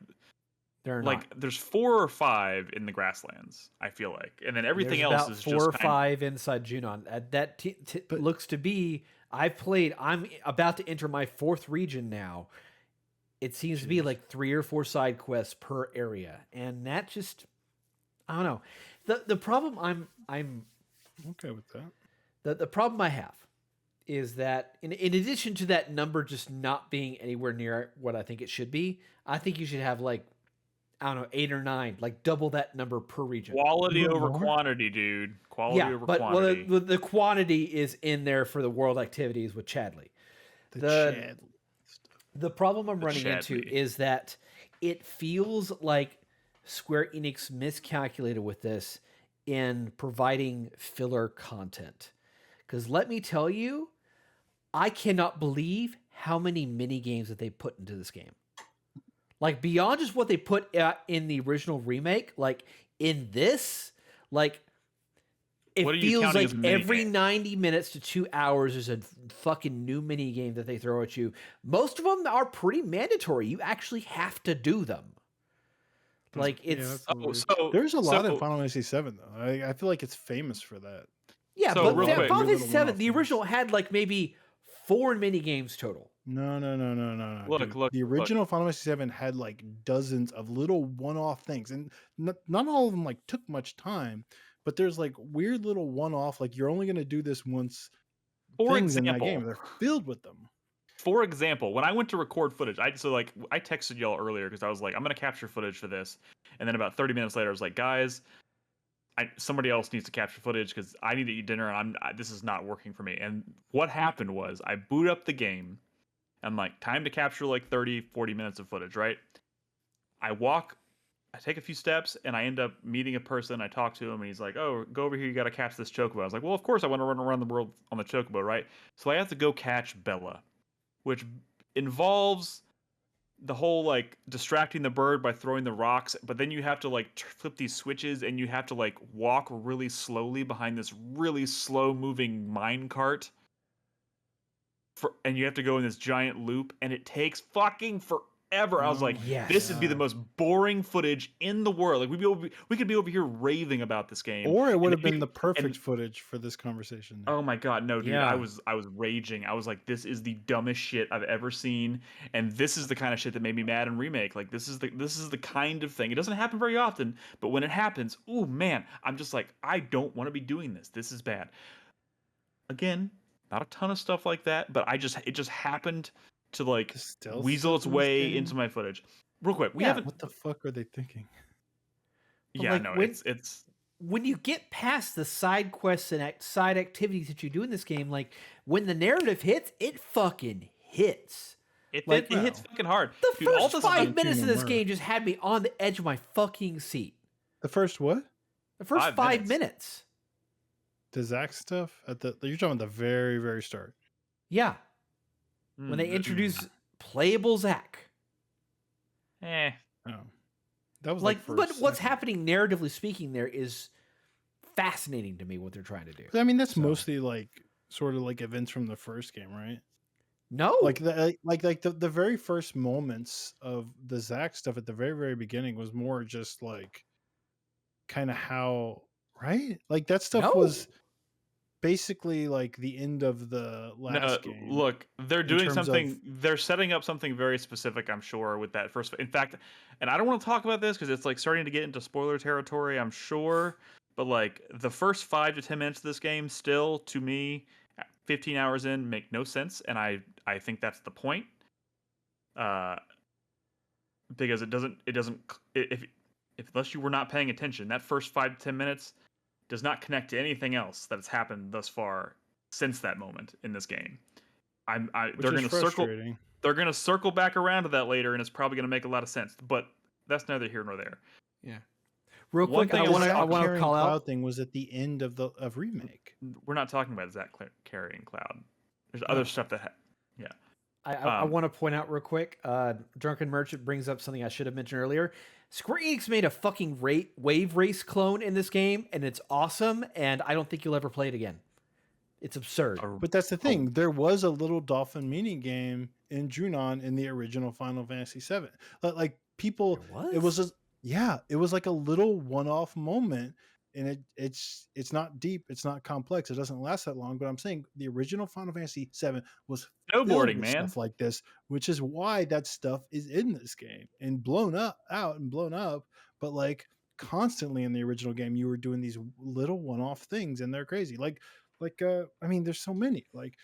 there's 4 or 5 in the grasslands, I feel like, and then everything else is 4 or 5 inside Junon. That looks to be. I'm about to enter my 4th region now. It seems to be like 3 or 4 side quests per area, and that just, I don't know. The problem I'm okay with that. The problem I have is that in addition to that number just not being anywhere near what I think it should be, I think you should have like, I don't know, 8 or 9, like double that number per region. Quality over quantity, dude. Quality over quantity. Well, the quantity is in there for the world activities with Chadley. The problem I'm running into is that it feels like Square Enix miscalculated with this in providing filler content. Because let me tell you, I cannot believe how many mini games that they put into this game. Like beyond just what they put in the original remake, like in this, like it feels like every 90 minutes to 2 hours there's a fucking new mini game that they throw at you. Most of them are pretty mandatory. You actually have to do them. Like it's there's a lot in Final Fantasy VII though. I feel like it's famous for that. Yeah, but Final Fantasy VII, the original had like maybe 4 mini games total. No. Look, the original Final Fantasy VII had like dozens of little one-off things, and not all of them like took much time, but there's like weird little one-off, like you're only going to do this once. For example, in that game, they're filled with them. For example, when I went to record footage, I texted y'all earlier because I was like, I'm going to capture footage for this, and then about 30 minutes later, I was like, guys, somebody else needs to capture footage because I need to eat dinner, and this is not working for me. And what happened was I boot up the game. I'm like, time to capture like 30, 40 minutes of footage, right? I take a few steps, and I end up meeting a person. I talk to him, and he's like, oh, go over here. You got to catch this chocobo. I was like, well, of course I want to run around the world on the chocobo, right? So I have to go catch Bella, which involves the whole like distracting the bird by throwing the rocks. But then you have to like flip these switches, and you have to like walk really slowly behind this really slow moving mine cart. And you have to go in this giant loop, and it takes fucking ever. I was like, this would be the most boring footage in the world. Like we could be over here raving about this game, or it would have been the perfect footage for this conversation. Oh my god, no, dude! I was raging. I was like, this is the dumbest shit I've ever seen, and this is the kind of shit that made me mad in Remake. Like this is the kind of thing. It doesn't happen very often, but when it happens, oh man, I'm just like, I don't want to be doing this. This is bad. Again, not a ton of stuff like that, but it just happened to like weasel its way into my footage. Real quick, we haven't. What the fuck are they thinking? Yeah, like, no, it's when you get past the side quests and side activities that you do in this game, like when the narrative hits, it fucking hits. It hits fucking hard. The first 5 minutes of this game just had me on the edge of my fucking seat. The first what? The first 5 minutes. The Zack stuff you're talking about the very, very start. Yeah. When they introduce playable Zack. Oh. That was like but what's happening narratively speaking there is fascinating to me what they're trying to do. I mean, that's mostly like sort of like events from the first game, right? No. Like the very first moments of the Zack stuff at the very, very beginning was more just like kind of how, right? Like that stuff was basically like the end of the last game. Look, they're doing something. They're setting up something very specific, I'm sure, with that first. In fact, and I don't want to talk about this because it's like starting to get into spoiler territory, I'm sure. But like the first 5 to 10 minutes of this game, still to me, 15 hours in, make no sense, and I think that's the point. Because it doesn't if unless you were not paying attention, that first 5 to 10 minutes does not connect to anything else that has happened thus far since that moment in this game. They're going to circle back around to that later, and it's probably going to make a lot of sense. But that's neither here nor there. Yeah. Real quick, I want to call out. Thing was at the end of Remake. We're not talking about Zack carrying Cloud. There's other stuff that. I want to point out real quick. Drunken Merchant brings up something I should have mentioned earlier. Square Enix made a fucking Wave Race clone in this game, and it's awesome, and I don't think you'll ever play it again. It's absurd. But that's the thing. There was a little dolphin mini game in Junon in the original Final Fantasy VII. Like people, it was like a little one-off moment, and it's not deep, it's not complex, it doesn't last that long. But I'm saying the original Final Fantasy VII was snowboarding, man, stuff like this, which is why that stuff is in this game and blown up. But like constantly in the original game, you were doing these little one-off things, and they're crazy. I mean, there's so many. Like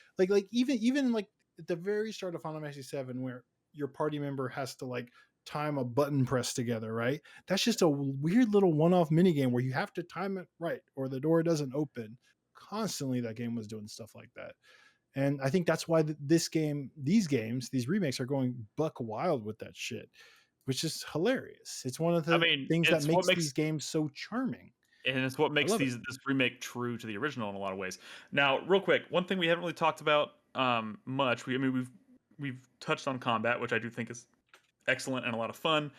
even like at the very start of Final Fantasy VII, where your party member has to like time a button press together, right? That's just a weird little one-off mini game where you have to time it right or the door doesn't open. Constantly that game was doing stuff like that. And I think that's why these remakes are going buck wild with that shit, which is hilarious. It's one of the things that makes these games so charming. And it's what makes this remake true to the original in a lot of ways. Now, real quick, one thing we haven't really talked about much. We've touched on combat, which I do think is excellent and a lot of fun.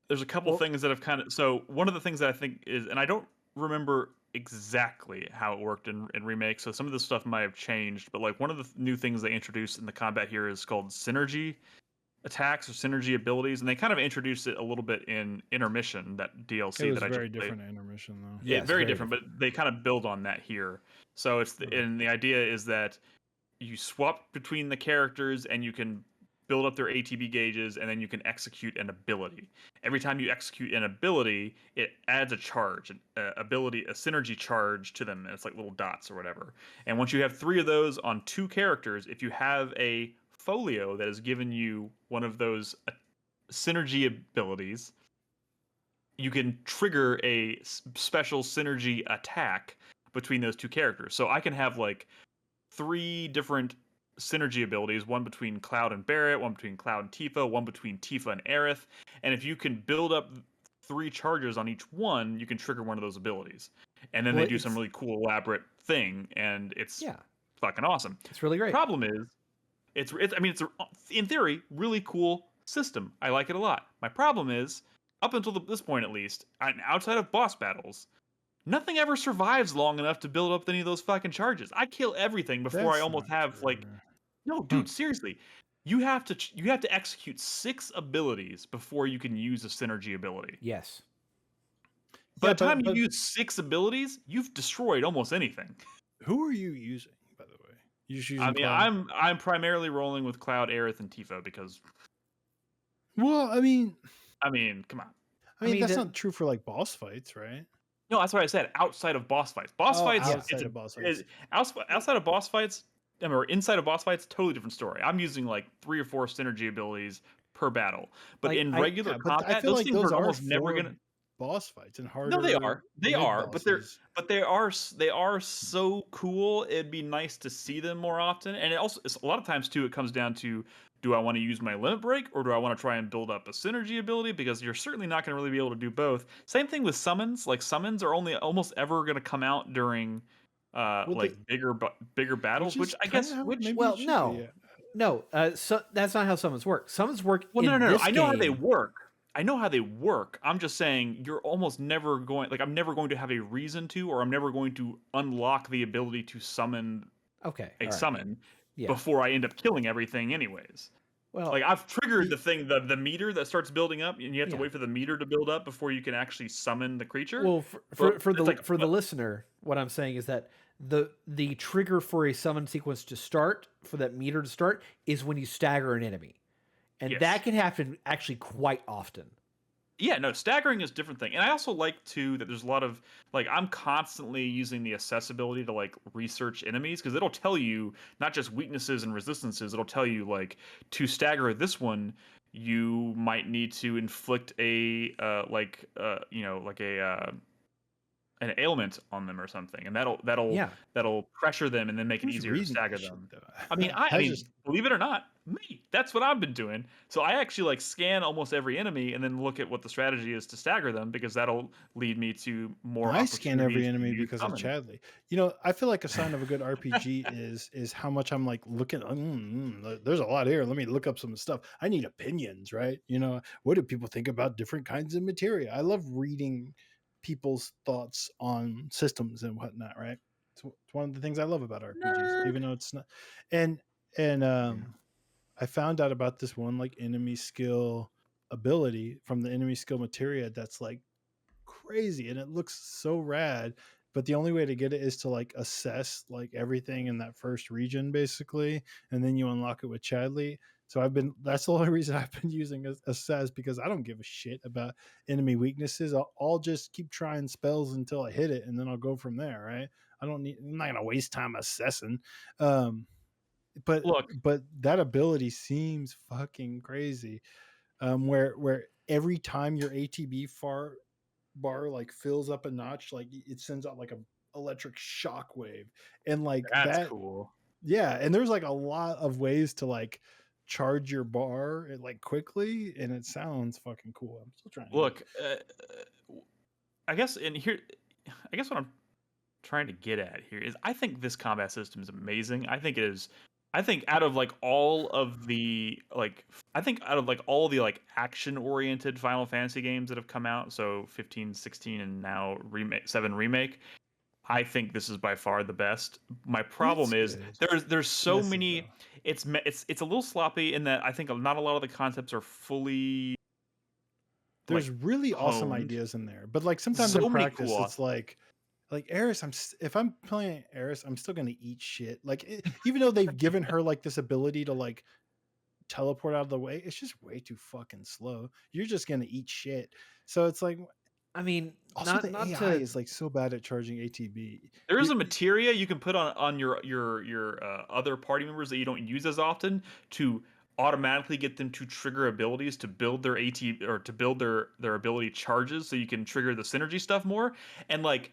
There's a couple things that have so one of the things that I think is, and I don't remember exactly how it worked in Remake, so some of this stuff might have changed, but like one of the new things they introduced in the combat here is called synergy attacks or synergy abilities, and they kind of introduced it a little bit in Intermission, that DLC that I just played. Very different Intermission though. Yeah, very different, but they kind of build on that here. So and the idea is that you swap between the characters and you can build up their ATB gauges, and then you can execute an ability. Every time you execute an ability, it adds a charge, a synergy charge to them. And it's like little dots or whatever. And once you have 3 of those on 2 characters, if you have a folio that has given you one of those synergy abilities, you can trigger a special synergy attack between those 2 characters. So I can have like 3 different synergy abilities, one between Cloud and Barrett, one between Cloud and Tifa, one between Tifa and Aerith. And if you can build up 3 charges on each one, you can trigger one of those abilities. And then they do some really cool, elaborate thing, and it's fucking awesome. It's really great. Problem is, it's in theory, really cool system. I like it a lot. My problem is, up until this point at least, outside of boss battles, nothing ever survives long enough to build up any of those fucking charges. I kill everything before I almost have like... No, dude, seriously. you have to execute 6 abilities before you can use a synergy ability. Yes. By the time you use 6 abilities, you've destroyed almost anything. Who are you using, by the way? You just using I mean, Cloud? I'm primarily rolling with Cloud, Aerith, and Tifa because. Well, I mean, come on. I mean that's not true for like boss fights, right? No, that's what I said. Outside of boss fights, outside of boss fights, or inside of boss fights, totally different story. I'm using like 3 or 4 synergy abilities per battle, but Like, in regular combat, I feel those like things those are are almost never gonna. boss fights and harder. No, they are, bosses. but they are so cool. It'd be nice to see them more often, and it's a lot of times too. It comes down to, do I want to use my limit break, or do I want to try and build up a synergy ability? Because you're certainly not going to really be able to do both. Same thing with summons. Like, summons are only almost ever going to come out during bigger battles, which I guess no. So that's not how summons work. Summons work. Well, no. I know game. how they work. I know how they work. I'm just saying you're almost never going. Like, I'm never going to have a reason to, or I'm never going to unlock the ability to summon. A summon before I end up killing everything, anyways. Well, like, I've triggered the thing, the meter that starts building up, and you have to wait for the meter to build up before you can actually summon the creature. Well, for the listener, what I'm saying is that the trigger for a summon sequence to start, for that meter to start, is when you stagger an enemy, and that can happen actually quite often. Yeah, no, staggering is a different thing. And I also like, too, that there's a lot of, like, I'm constantly using the accessibility to, like, research enemies, because it'll tell you not just weaknesses and resistances, it'll tell you, like, to stagger this one, you might need to inflict an ailment on them or something, and that'll pressure them and then make it easier to stagger them. I mean, believe it or not, that's what I've been doing. So I actually, like, scan almost every enemy and then look at what the strategy is to stagger them, because that'll lead me to more. I scan every enemy because of Chadley. You know, I feel like a sign of a good RPG is how much I'm like looking. There's a lot here. Let me look up some stuff. I need opinions, right? You know, what do people think about different kinds of materia? I love reading people's thoughts on systems and whatnot, right? It's one of the things I love about RPGs, even though it's not. And I found out about this one, like, enemy skill ability from the enemy skill materia that's like crazy, and it looks so rad. But the only way to get it is to, like, assess like everything in that first region, basically, and then you unlock it with Chadley. So that's the only reason I've been using assess, because I don't give a shit about enemy weaknesses. I'll just keep trying spells until I hit it, and then I'll go from there, right? I'm not gonna waste time assessing. But that ability seems fucking crazy. Where every time your ATB bar like fills up a notch, like, it sends out like a electric shock wave, and like that's cool. Yeah, and there's like a lot of ways to like charge your bar like quickly, and it sounds fucking cool. I'm still trying. Look, I guess what I'm trying to get at here is, I think this combat system is amazing. I think out of like all of the action oriented Final Fantasy games that have come out, so 15, 16, and now 7 Remake, I think this is by far the best. My problem is there's so many. It's a little sloppy in that I think not a lot of the concepts are fully. There's really awesome ideas in there, but like sometimes in practice, it's like Eris, if I'm playing Eris, I'm still gonna eat shit. Like, even though they've given her like this ability to like teleport out of the way, it's just way too fucking slow. You're just gonna eat shit. So it's like, I mean, also the AI is like so bad at charging ATB. There is a materia you can put on your other party members that you don't use as often to automatically get them to trigger abilities to build their or to build their ability charges, so you can trigger the synergy stuff more. And like,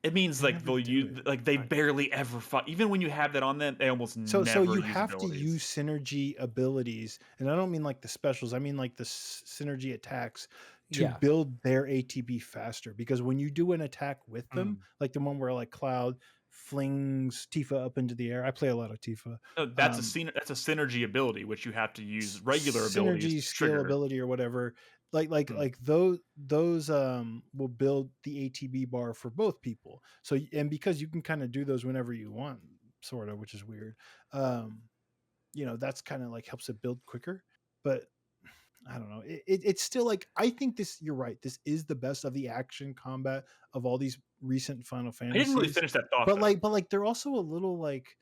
it means like they'll use, like, they barely ever fight. Even when you have that on them, they almost never. So you have to use synergy abilities, and I don't mean like the specials. I mean like the synergy attacks to build their ATB faster. Because when you do an attack with them, like the one where like Cloud flings Tifa up into the air. I play a lot of Tifa. No, that's a synergy ability, which you have to use regular abilities to trigger. Skill ability or whatever. Like those will build the ATB bar for both people. So, and because you can kind of do those whenever you want, sort of, which is weird. that's kind of like helps it build quicker. But I don't know. It's still like, I think you're right. This is the best of the action combat of all these recent Final Fantasies. I didn't really finish that thought. But like they're also a little like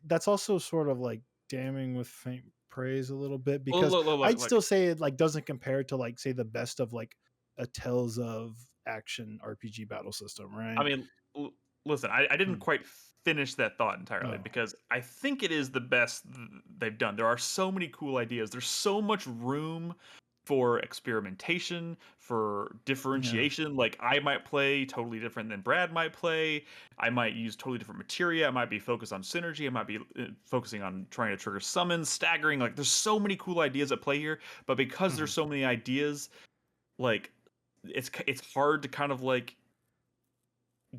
that's also sort of like damning with faint praise a little bit, because I'd still say it like doesn't compare to like, say, the best of like a Tales of action RPG battle system, right? I mean, listen, I didn't quite finish that thought entirely, because I think it is the best they've done. There are so many cool ideas. There's so much room for experimentation, for differentiation. Like, I might play totally different than Brad might play. I might use totally different materia. I might be focused on synergy. I might be focusing on trying to trigger summons, staggering. Like, there's so many cool ideas at play here. But because there's so many ideas, like, it's hard to kind of like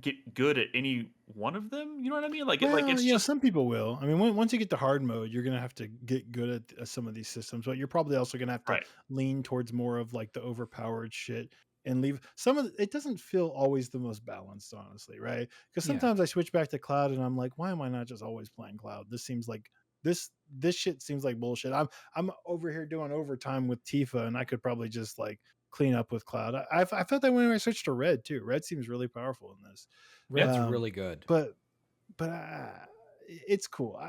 get good at any one of them. You know what I mean? Like, it's just, some people will. I mean, once you get to hard mode, you're gonna have to get good at some of these systems, but you're probably also gonna have to lean towards more of like the overpowered shit and leave some of it. Doesn't feel always the most balanced, honestly, right? Because sometimes I switch back to Cloud and I'm like, why am I not just always playing Cloud? This seems like this shit seems like bullshit. I'm over here doing overtime with Tifa, and I could probably just like clean up with Cloud. I felt that when I switched to Red too. Red seems really powerful in this. Red's really good. But it's cool.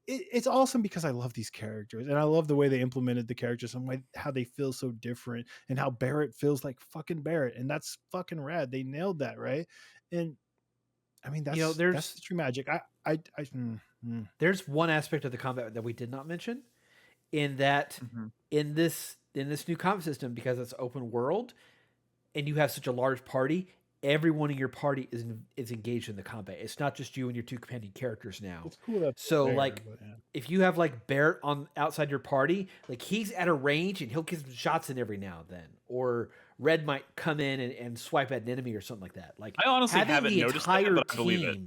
It's awesome because I love these characters, and I love the way they implemented the characters and how they feel so different, and how Barrett feels like fucking Barrett, and that's fucking rad. They nailed that, right? And I mean, that's the true magic. There's one aspect of the combat that we did not mention, in that in this new combat system, because it's open world and you have such a large party, everyone in your party is engaged in the combat. It's not just you and your two companion characters now. It's cool. So if you have like Barrett on outside your party, like he's at a range and he'll get some shots in every now and then. Or Red might come in and swipe at an enemy or something like that. Like, I honestly haven't noticed that, but I believe it.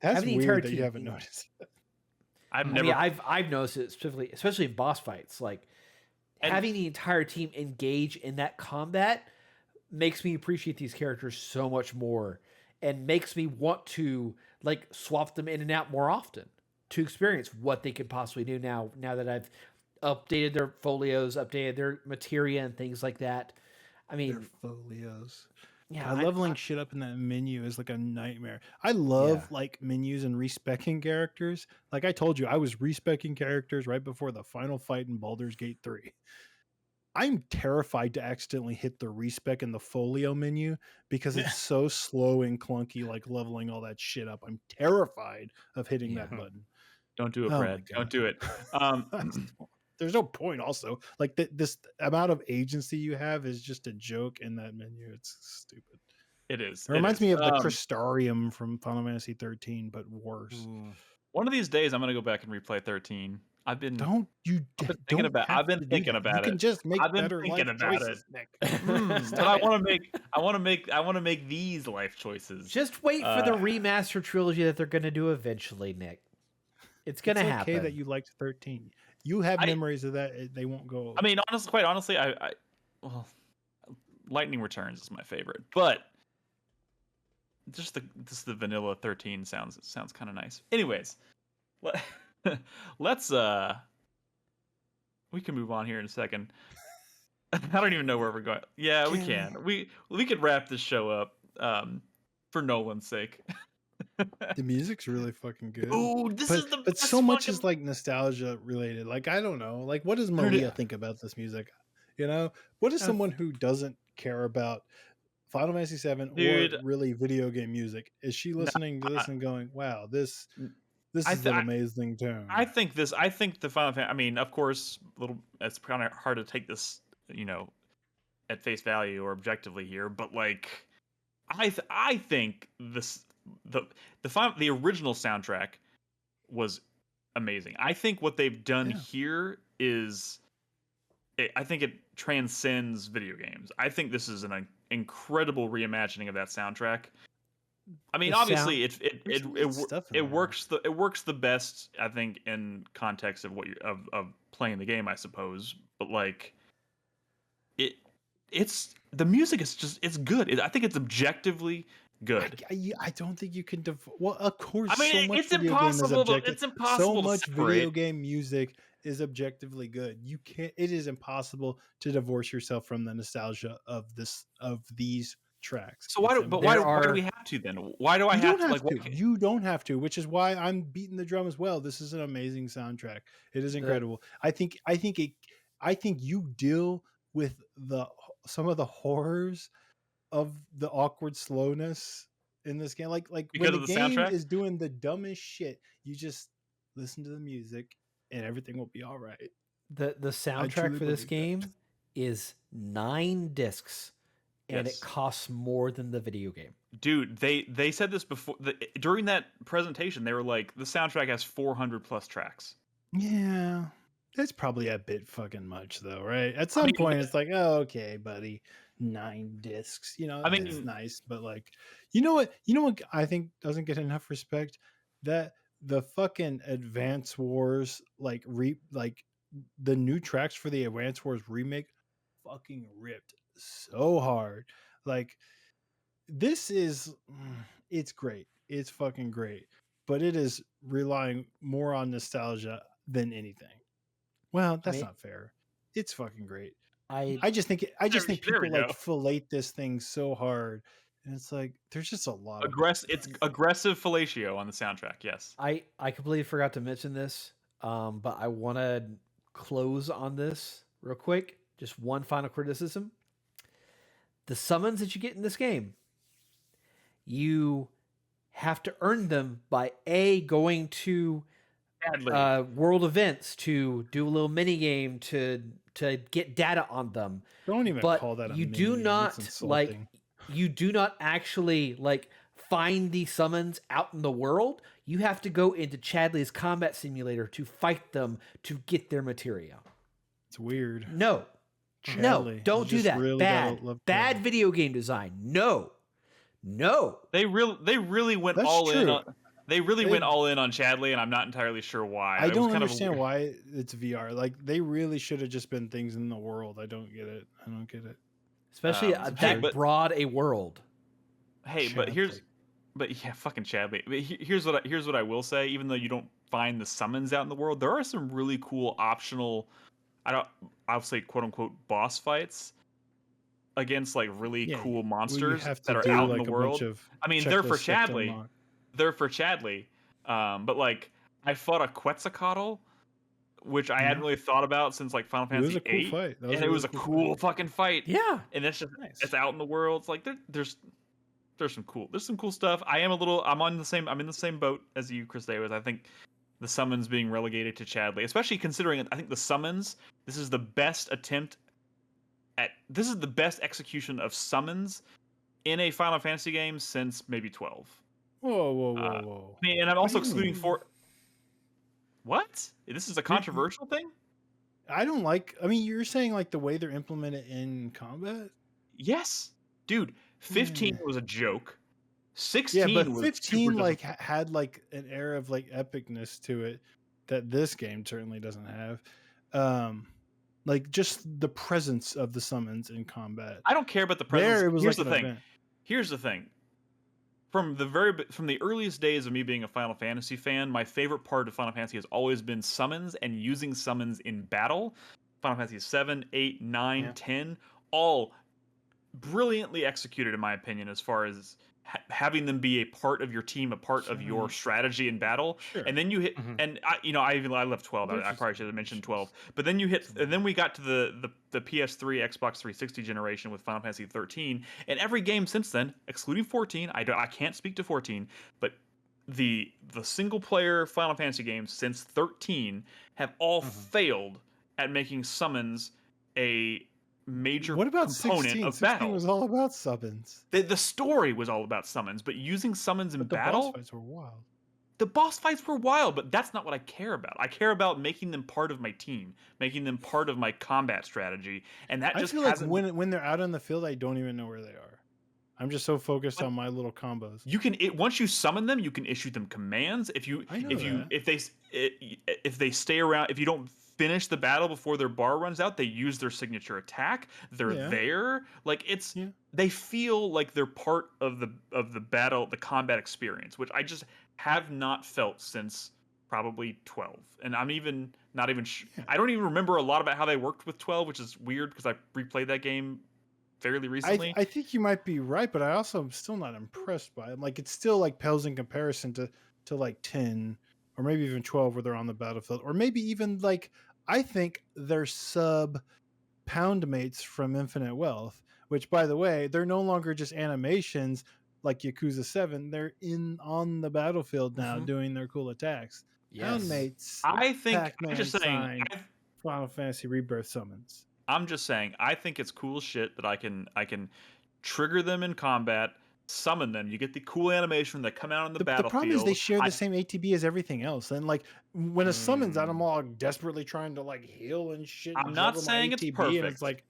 That's weird that you haven't noticed it. I've noticed it specifically, especially in boss fights. Like, having the entire team engage in that combat makes me appreciate these characters so much more, and makes me want to like swap them in and out more often to experience what they could possibly do now that I've updated their folios, updated their materia and things like that. I mean, their folios. Yeah, leveling shit up in that menu is like a nightmare. I love like menus and respecking characters. Like I told you, I was respecking characters right before the final fight in Baldur's Gate 3. I'm terrified to accidentally hit the respec in the folio menu because it's so slow and clunky, like leveling all that shit up. I'm terrified of hitting that button. Don't do it, Brad. Don't do it. There's no point. Also, like this amount of agency you have is just a joke in that menu. It's stupid. It is. It reminds me of the Crystarium from Final Fantasy 13, but worse. One of these days, I'm gonna go back and replay 13. I've been thinking about it. You can just make better life choices, Nick. But I want to make these life choices. Just wait for the remaster trilogy that they're gonna do eventually, Nick. It's gonna happen. Okay that you liked 13. You have memories of that. They won't go. I mean, quite honestly, well, Lightning Returns is my favorite, but just the vanilla 13 sounds kind of nice. Anyways, let's we can move on here in a second. I don't even know where we're going. Yeah, we can. We could wrap this show up for Nolan's sake. The music's really fucking good. Oh, but so much is like nostalgia related. Like, I don't know. Like, what does Malia think about this music? You know, what is someone who doesn't care about Final Fantasy VII or really video game music? Is she listening to this and going, "Wow, this is an amazing tune"? I think the Final Fantasy. I mean, of course, it's kind of hard to take this, at face value or objectively here, but like, I think this. The original soundtrack was amazing. I think what they've done here I think it transcends video games. I think this is an incredible reimagining of that soundtrack. I mean, obviously, it works the best, I think, in context of of playing the game, I suppose. But like, the music is it's good. I think it's objectively good. I don't think you can. Well, of course, I mean, so much it's video game is impossible. objective. It's impossible. So to much separate. video game music is objectively good. You can't. It is impossible to divorce yourself from the nostalgia of these tracks. So why do we have to then? Why do I have to? Like, you don't have to, which is why I'm beating the drum as well. This is an amazing soundtrack. It is incredible. I think you deal with some of the horrors of the awkward slowness in this game. Like because when the game soundtrack is doing the dumbest shit, you just listen to the music and everything will be all right. The soundtrack for this game is 9 discs. And it costs more than the video game. Dude, they said this before during that presentation. They were like, the soundtrack has 400 plus tracks. Yeah, that's probably a bit fucking much, though, right? At some point, it's like, oh, okay, buddy, 9 discs. It's nice, but like, you know what I think doesn't get enough respect? That the fucking Advance Wars, like the new tracks for the Advance Wars remake, fucking ripped so hard. Like, this is, it's great, it's fucking great, but it is relying more on nostalgia than anything. Well, that's not fair. It's fucking great. I just think people like fillet this thing so hard, and it's like there's just a lot of it's aggressive fellatio on the soundtrack. Yes, I completely forgot to mention this, but I want to close on this real quick. Just one final criticism. The summons that you get in this game, you have to earn them by going to world events to do a little mini game to get data on them. Don't even call that a you mini do game. not you do not actually find these summons out in the world. You have to go into Chadley's combat simulator to fight them to get their materia. It's weird. No, don't do that. Really bad video game design. No. They really went all in. They went all in on Chadley, and I'm not entirely sure why. I don't understand why it's VR. Like, they really should have just been things in the world. I don't get it. Especially that broad a world. Hey, Chadley. but yeah, fucking Chadley. But here's what I will say. Even though you don't find the summons out in the world, there are some really cool optional, I'll say quote unquote boss fights against really cool monsters that are out in the world. I mean, they're for Chadley. But I fought a Quetzalcoatl, which I hadn't really thought about since Final Fantasy VIII. Cool fight. And it was a cool fucking fight. Yeah. And it's just it's out in the world. It's like there's some cool stuff. I'm in the same boat as you, Chris Davis. I think the summons being relegated to Chadley, especially considering I think the summons, this is the best execution of summons in a Final Fantasy game since maybe 12. Whoa. I mean, and I'm also excluding What? This is a controversial thing? I don't like. I mean, you're saying the way they're implemented in combat? Yes, dude. 15 was a joke. 16, but 15 had an air of epicness to it that this game certainly doesn't have. Just the presence of the summons in combat. I don't care about the presence. Here's the thing. From the earliest days of me being a Final Fantasy fan, my favorite part of Final Fantasy has always been summons and using summons in battle. Final Fantasy 7, 8, 9, 10, all brilliantly executed in my opinion, as far as having them be a part of your team, a part of your strategy in battle. Sure. And then you hit, and I left 12. I probably should have mentioned 12. But then you hit, and then we got to the PS3, Xbox 360 generation with Final Fantasy 13, and every game since then, excluding 14, I can't speak to 14, but the single player Final Fantasy games since 13 have all failed at making summons a major component 16? Of 16 battle. Was all about summons. The story was all about summons, but using summons in battle, boss fights were wild. The boss fights were wild, but that's not what I care about. I care about making them part of my team, making them part of my combat strategy, and that just I feel when they're out on the field, I don't even know where they are. I'm just so focused on my little combos. You can once you summon them, you can issue them commands. If they stay around, if you don't finish the battle before their bar runs out. They use their signature attack. They're there. Like they feel like they're part of the battle, the combat experience, which I just have not felt since probably 12. And I'm even not even I don't even remember a lot about how they worked with 12, which is weird because I replayed that game fairly recently. I think you might be right, but I also am still not impressed by it. Like it's still like pales in comparison to like 10 or maybe even 12 where they're on the battlefield, or maybe even like I think they're sub pound mates from Infinite Wealth, which by the way, they're no longer just animations like Yakuza 7. They're on the battlefield now doing their cool attacks. Yes. Pound mates. I think Pac-Man I'm just saying Final Fantasy Rebirth summons. I'm just saying, I think it's cool shit that I can trigger them in combat, summon them. You get the cool animation that come out on the battlefield. The problem is they share the same ATB as everything else, and like when a summons out, I'm all desperately trying to like heal and shit. I'm not saying it's perfect. It's like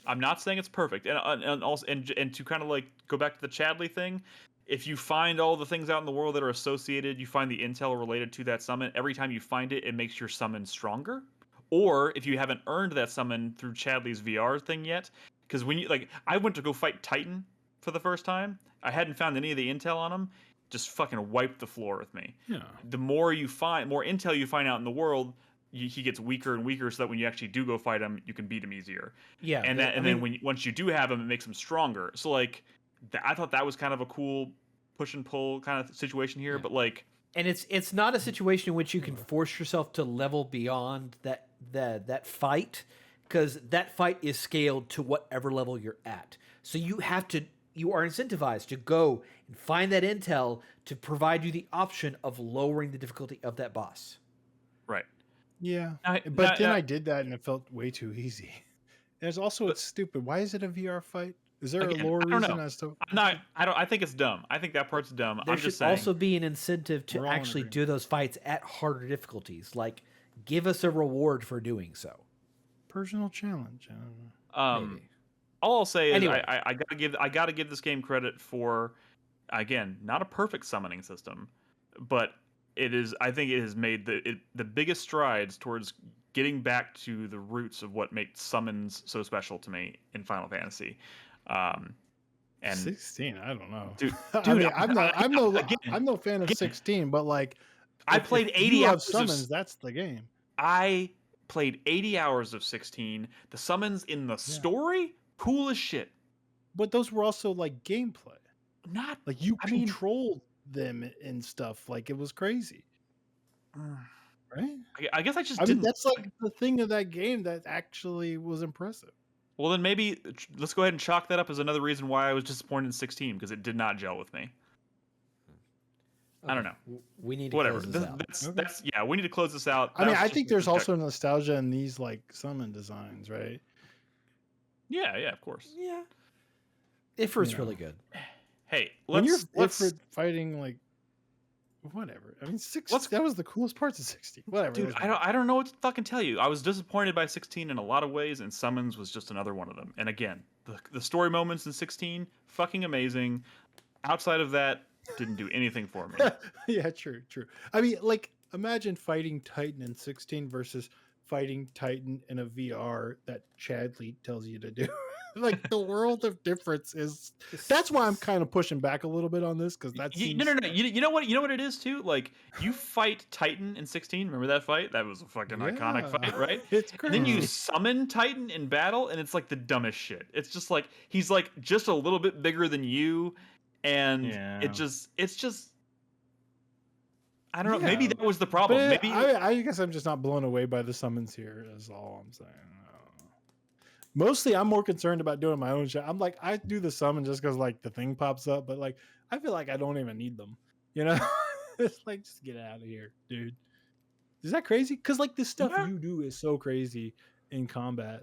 I'm not saying it's perfect, and also and to kind of like go back to the Chadley thing. If you find all the things out in the world that are associated, you find the intel related to that summon. Every time you find it, it makes your summon stronger. Or if you haven't earned that summon through Chadley's VR thing yet, because when you I went to go fight Titan for the first time, I hadn't found any of the intel on him, just fucking wiped the floor with me. Yeah. The more intel you find out in the world, he gets weaker and weaker, so that when you actually do go fight him, you can beat him easier. Yeah. And then once you do have him, it makes him stronger. So like, I thought that was kind of a cool push and pull kind of situation here, but like. And it's not a situation in which you can force yourself to level beyond that fight, because that fight is scaled to whatever level you're at. So you are incentivized to go and find that intel to provide you the option of lowering the difficulty of that boss. Right. Yeah. But then I did that and it felt way too easy. There's also it's stupid. Why is it a VR fight? Is there a lore reason as to? I think it's dumb. I think that part's dumb. There should also be an incentive to actually do those fights at harder difficulties. Like, give us a reward for doing so. Personal challenge. I don't know. Maybe. All I'll say is I gotta give this game credit for, again, not a perfect summoning system, but I think it has made the biggest strides towards getting back to the roots of what makes summons so special to me in Final Fantasy. And 16, I don't know, dude. I mean, I'm no fan of 16, but like, I played 80 hours of summons. That's the game. I played 80 hours of 16. The summons in the story, cool as shit. But those were also like gameplay. Not like you controlled them and stuff. Like it was crazy. Right? I guess I didn't. That's like the thing of that game that actually was impressive. Well, then maybe let's go ahead and chalk that up as another reason why I was disappointed in 16, because it did not gel with me. Okay. I don't know. We need to close this out. We need to close this out. I think there's also nostalgia in these like summon designs, right? Yeah, of course. Yeah. Ifrit's really good. Hey, when you're Ifrit fighting like whatever. I mean, that was the coolest parts of 16. Whatever. Dude, I don't know what to fucking tell you. I was disappointed by 16 in a lot of ways, and Summons was just another one of them. And again, the story moments in 16, fucking amazing. Outside of that, didn't do anything for me. Yeah, true. I mean, like, imagine fighting Titan in 16 versus fighting Titan in a VR that Chadley tells you to do. Like, the world of difference is. That's why I'm kind of pushing back a little bit on this, because that's no. You know what it is too. Like, you fight Titan in 16. Remember that fight? That was a fucking iconic fight, right? It's crazy. And then you summon Titan in battle, and it's like the dumbest shit. It's just like he's like just a little bit bigger than you, and it's just. I don't know. Maybe that was the problem. Maybe I guess I'm just not blown away by the summons here. Is all I'm saying. Mostly, I'm more concerned about doing my own shit. I'm like, I do the summon just because like the thing pops up, but like I feel like I don't even need them. You know, it's like just get out of here, dude. Is that crazy? Because like the stuff you do is so crazy in combat.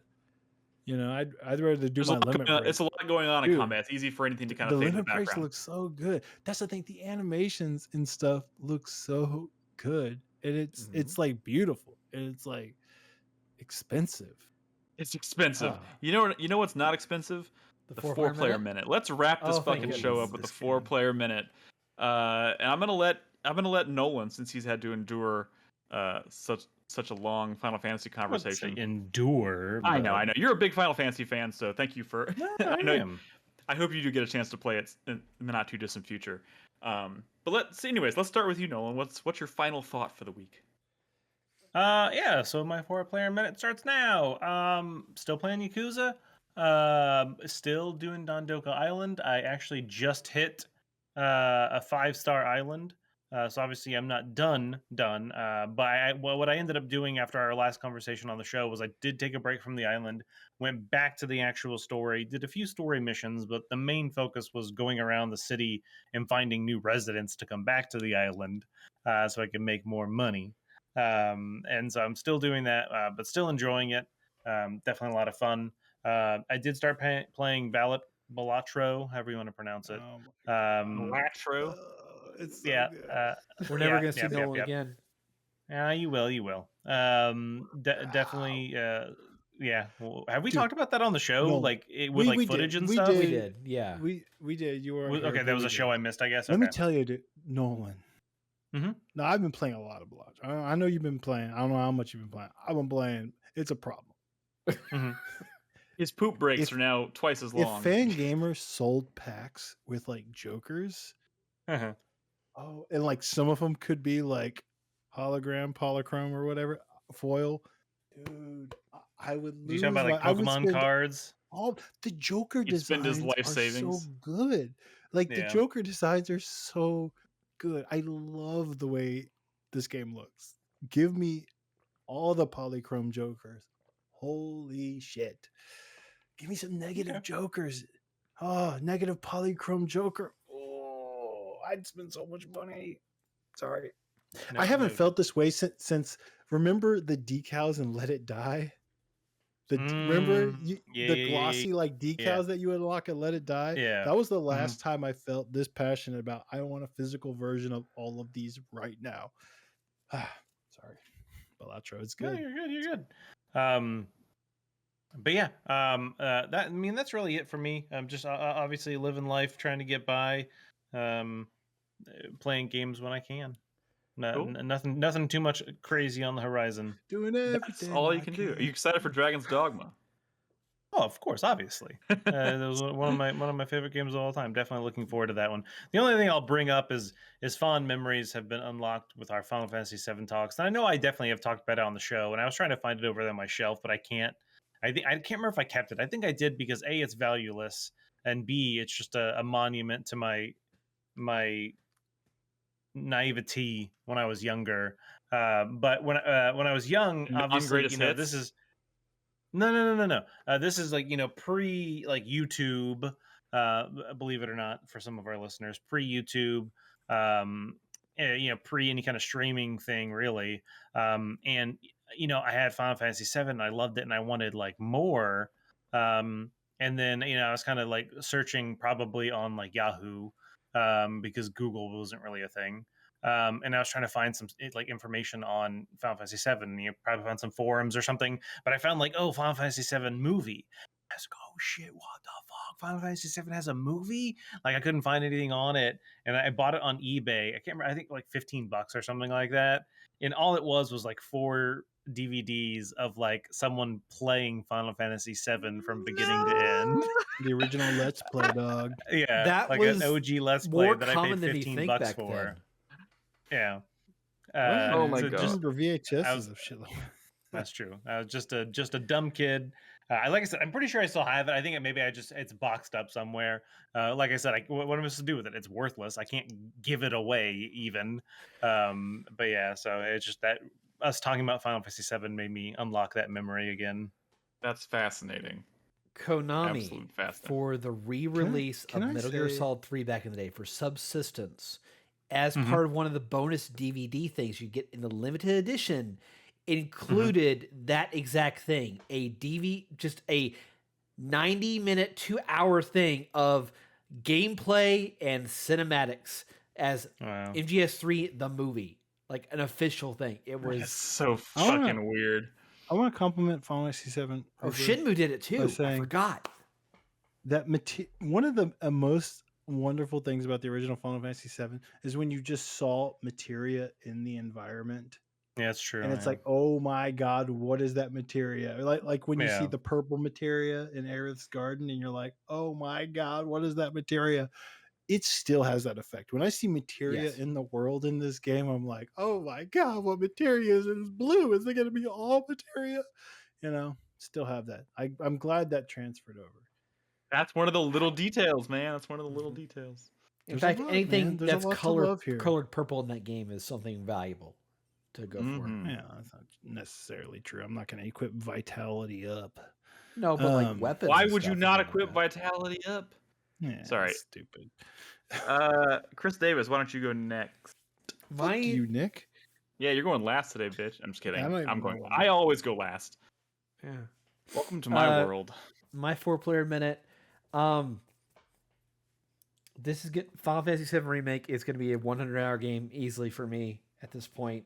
You know, I'd rather do my limit break. It's a lot going on in combat. It's easy for anything to kind of fade in the background. The limit breaks look so good. That's the thing. The animations and stuff look so good, and it's like beautiful, and it's like expensive. It's expensive. You know what's not expensive? The 4-player minute. Let's wrap this fucking show up with the 4-player minute. And I'm gonna let Nolan, since he's had to endure such such a long Final Fantasy conversation. Endure. I know. You're a big Final Fantasy fan, so thank you for. No, I am. I hope you do get a chance to play it in the not too distant future. But let's start with you, Nolan. What's your final thought for the week? So my 4-player minute starts now. Still playing Yakuza. Still doing Dondoka Island. I actually just hit a 5-star island. So obviously I'm not done. But what I ended up doing after our last conversation on the show was I did take a break from the island, went back to the actual story, did a few story missions, but the main focus was going around the city and finding new residents to come back to the island, so I could make more money. And so I'm still doing that, but still enjoying it. Definitely a lot of fun. I did start playing Balatro, however you want to pronounce it. Balatro. It's so good. We're never gonna see Nolan again. You will. Definitely. Yeah. Well, have we talked about that on the show? No. Like with footage and stuff? We did. Yeah. We did. You were okay. That was a show I missed, I guess. Let me tell you, dude, Nolan. Mm-hmm. No, I've been playing a lot of Balatro. I know you've been playing. I don't know how much you've been playing. I've been playing. It's a problem. Mm-hmm. His poop breaks are now twice as long. If Fangamer sold packs with like Jokers, oh, and like some of them could be like hologram, polychrome, or whatever foil, dude, I would lose. You talking about like Pokemon cards? All the Joker designs are so good. Like the Joker designs are so good. I love the way this game looks. Give me all the polychrome Jokers. Holy shit. Give me some negative Jokers. Oh, negative polychrome Joker. Oh, I'd spend so much money. Sorry. I haven't felt this way since remember the decals and Let It Die? Remember the glossy like decals that you would unlock and Let It Die? Yeah. That was the last time I felt this passionate about I want a physical version of all of these right now. Sorry. Balatro, it's good. No, you're good. But yeah, that's really it for me. I'm just obviously living life, trying to get by, playing games when I can. Nothing too much crazy on the horizon. Doing everything. That's all you can do. Are you excited for Dragon's Dogma? Oh, of course, obviously. That was one of my favorite games of all time. Definitely looking forward to that one. The only thing I'll bring up is fond memories have been unlocked with our Final Fantasy VII talks. And I know I definitely have talked about it on the show, and I was trying to find it over there on my shelf, but I can't. I can't remember if I kept it. I think I did because A, it's valueless, and B, it's just a monument to my naivety when I was younger. But when I was young, obviously, this is no. This is like pre like YouTube. Believe it or not, for some of our listeners, pre YouTube. Pre any kind of streaming thing, really. And I had Final Fantasy VII, and I loved it, and I wanted like more. And then I was kind of like searching probably on like Yahoo, because Google wasn't really a thing. And I was trying to find some like information on Final Fantasy VII. Probably found some forums or something, but I found like, Final Fantasy VII movie. I was like, oh shit, what the fuck? Final Fantasy VII has a movie? Like I couldn't find anything on it, and I bought it on eBay. I can't remember. I think like $15 or something like that. And all it was like 4 DVDs of like someone playing Final Fantasy VII from beginning to end. The original Let's Play, dog. Yeah, that like was an OG Let's Play that I paid $15 Then. for. Yeah. Oh my god! Just remember VHS of shit like that. That's true. I was just a dumb kid. Like I said, I'm pretty sure I still have it. I think it's boxed up somewhere. Like I said, what am I supposed to do with it? It's worthless. I can't give it away even. But yeah, so it's just that us talking about Final Fantasy VII made me unlock that memory again. That's fascinating. Konami for the re-release of Metal Gear Solid 3 back in the day for Subsistence, as part of one of the bonus DVD things you get in the limited edition, included that exact thing, just a 90-minute, 2-hour thing of gameplay and cinematics as MGS3 the movie, like an official thing. It was so fucking weird. I want to compliment Final Fantasy VII. Shinmu did it too. I forgot. That one of the most wonderful things about the original Final Fantasy VII is when you just saw materia in the environment Yeah, it's true. And it's like, oh my god, what is that materia? Like when you see the purple materia in Aerith's garden, and you're like, oh my god, what is that materia? It still has that effect. When I see materia in the world in this game, I'm like, oh my god, what materia is it? It's blue. Is it going to be all materia? You know, still have that. I'm glad that transferred over. That's one of the little details, man. That's one of the little details. In fact, anything that's colored purple in that game is something valuable to go for. Yeah, that's not necessarily true. I'm not going to equip vitality up. No, but like weapons. Why would you not equip vitality up? Yeah, sorry, stupid. Chris Davis, why don't you go next? Fuck you, Nick. Yeah, you're going last today, bitch. I'm just kidding. I always go last. Yeah. Welcome to my world. My 4-player minute. This is good. Final Fantasy VII Remake is going to be a 100-hour game easily for me at this point.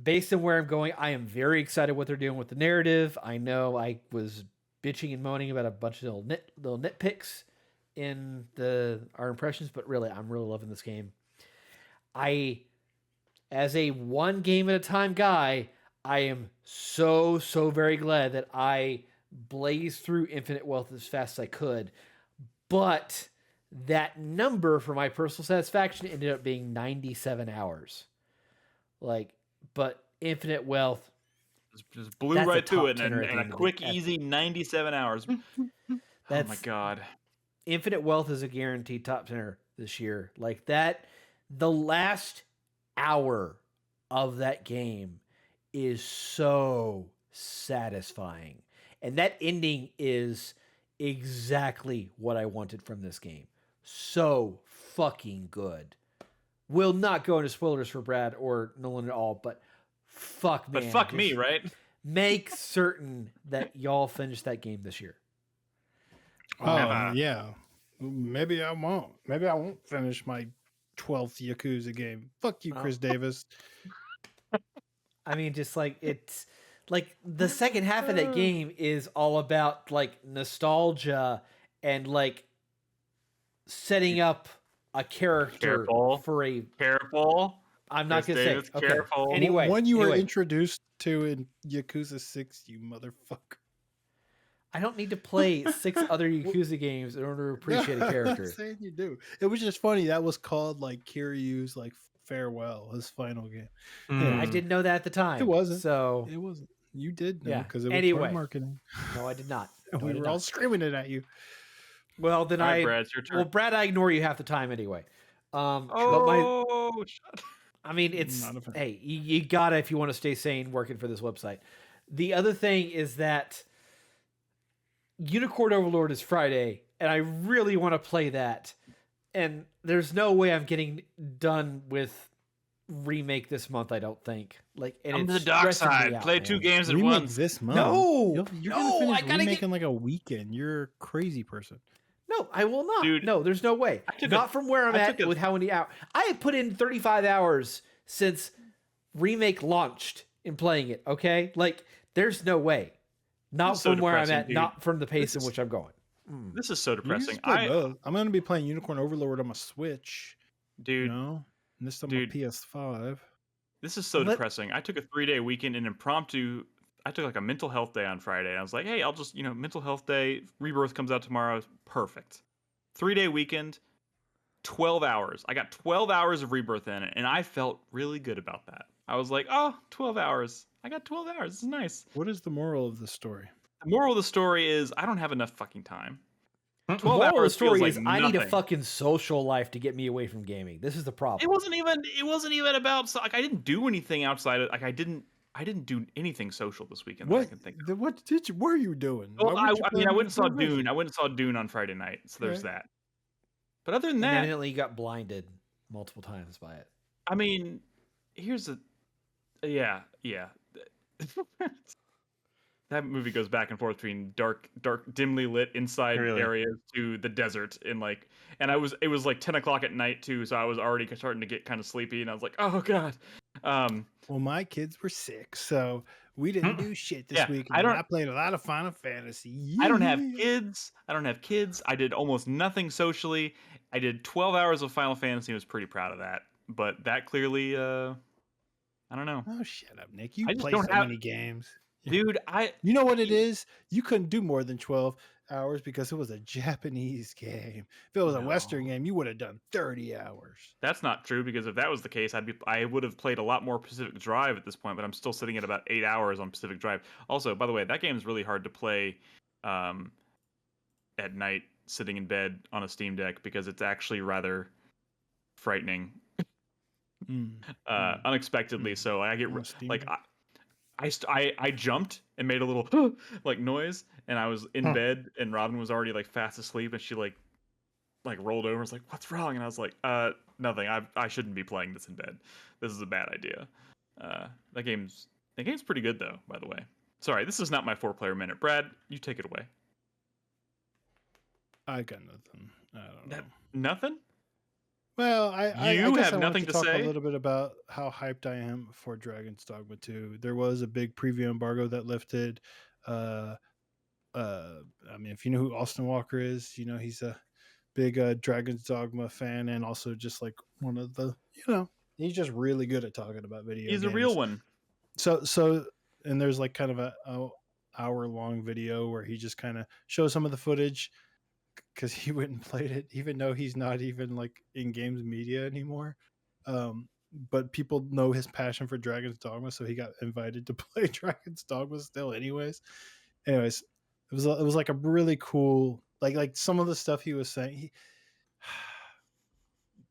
Based on where I'm going, I am very excited what they're doing with the narrative. I know I was bitching and moaning about a bunch of little nitpicks in our impressions, but really, I'm really loving this game. As a one game at a time guy, I am so very glad that I blazed through Infinite Wealth as fast as I could. But that number for my personal satisfaction ended up being 97 hours. But Infinite Wealth just blew right through it in a quick, easy 97 hours. Oh my god. Infinite Wealth is a guaranteed top 10er this year. Like that, the last hour of that game is so satisfying. And that ending is exactly what I wanted from this game. So fucking good. Will not go into spoilers for Brad or Nolan at all, but fuck man. But fuck me, right? Make certain that y'all finish that game this year. Oh, yeah. Maybe I won't. Maybe I won't finish my 12th Yakuza game. Fuck you, Chris Davis. I mean, just like it's like the second half of that game is all about like nostalgia and like setting up a character for a careful. I'm not going to say. Okay. Careful. Anyway, one you were introduced to in Yakuza 6, you motherfucker. I don't need to play 6 other Yakuza games in order to appreciate a character. I'm not saying you do. It was just funny. That was called like Kiryu's like farewell, his final game. I didn't know that at the time. It wasn't. So it wasn't. You did know because it was part of marketing. No, I did not. No, we were all screaming it at you. Well, then Brad, it's your turn. Well, Brad, I ignore you half the time anyway. I mean, it's hey, you gotta if you want to stay sane working for this website. The other thing is that Unicorn Overlord is Friday, and I really want to play that. And there's no way I'm getting done with Remake this month. I don't think. Like, and I'm to the dark side. Play 2 games at once this month. No, you're gonna finish Remake in like a weekend. You're a crazy person. No, I will not. Dude, no, there's no way. Not from where I'm at with how many hours. I have put in 35 hours since Remake launched in playing it, okay? Like, there's no way. Not from where I'm at, dude. Not from the pace in which I'm going. This is so depressing. I'm going to be playing Unicorn Overlord on my Switch. Dude. You know? And this on my PS5. This is so depressing. I took a 3-day weekend in impromptu. I took like a mental health day on Friday. I was like, hey, I'll just, mental health day. Rebirth comes out tomorrow. Perfect. 3-day weekend, 12 hours. I got 12 hours of Rebirth in it, and I felt really good about that. I was like, 12 hours. I got 12 hours. This is nice. What is the moral of the story? The moral of the story is I don't have enough fucking time. 12 hours of the story is I need a fucking social life to get me away from gaming. This is the problem. It wasn't even about like I didn't do anything outside of like I didn't do anything social this weekend. What? That I can think of. What were you doing? Well, I went and saw Dune. I went and saw Dune on Friday night. So there's that. But other than that, evidently you got blinded multiple times by it. I mean, here's yeah. That movie goes back and forth between dark, dimly lit inside areas to the desert and it was like 10 o'clock at night too, so I was already starting to get kind of sleepy, and I was like, oh god. Well, my kids were sick, so we didn't do shit this week. I played a lot of Final Fantasy. Yeah. I don't have kids. I did almost nothing socially. I did 12 hours of Final Fantasy and was pretty proud of that. But that clearly, I I don't know. Oh, shut up, Nick. You I just play don't so have, many games. dude. You know what it is? You couldn't do more than 12 hours because it was a Japanese game. If it was a Western game, you would have done 30 hours. That's not true, because if that was the case, I would have played a lot more Pacific Drive at this point, but I'm still sitting at about 8 hours on Pacific Drive. Also, by the way, that game is really hard to play at night sitting in bed on a Steam Deck, because it's actually rather frightening. Unexpectedly. So I get like I jumped and made a little like noise, and I was in bed, and Robin was already like fast asleep, and she like rolled over and was like, "What's wrong?" And I was like, nothing. I shouldn't be playing this in bed. This is a bad idea." That game's pretty good though, by the way. Sorry, this is not my 4-player minute. Brad, you take it away. I got nothing. I don't know. Nothing? Well, I guess have I nothing wanted to talk say? a little bit about how hyped I am for Dragon's Dogma 2. There was a big preview embargo that lifted. I mean, if you know who Austin Walker is, you know he's a big Dragon's Dogma fan, and also just like one of the, he's just really good at talking about video games. He's a real one. So and there's like kind of a hour-long video where he just kind of shows some of the footage, because he went and played it, even though he's not even like in games media anymore. But people know his passion for Dragon's Dogma, so he got invited to play Dragon's Dogma still anyways. Anyways, it was like a really cool, like some of the stuff he was saying.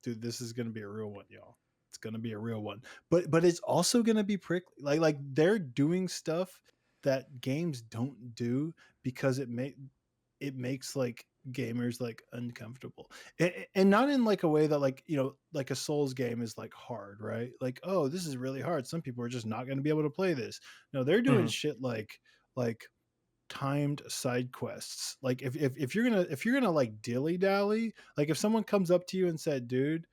Dude, this is gonna be a real one, y'all. It's gonna be a real one. But it's also gonna be prickly. Like they're doing stuff that games don't do, because it makes like gamers like uncomfortable, and not in like a way that like like a Souls game is like hard, right? Like, oh, this is really hard, some people are just not going to be able to play this. No, they're doing shit like timed side quests. Like if you're gonna like dilly dally, like if someone comes up to you and said, dude,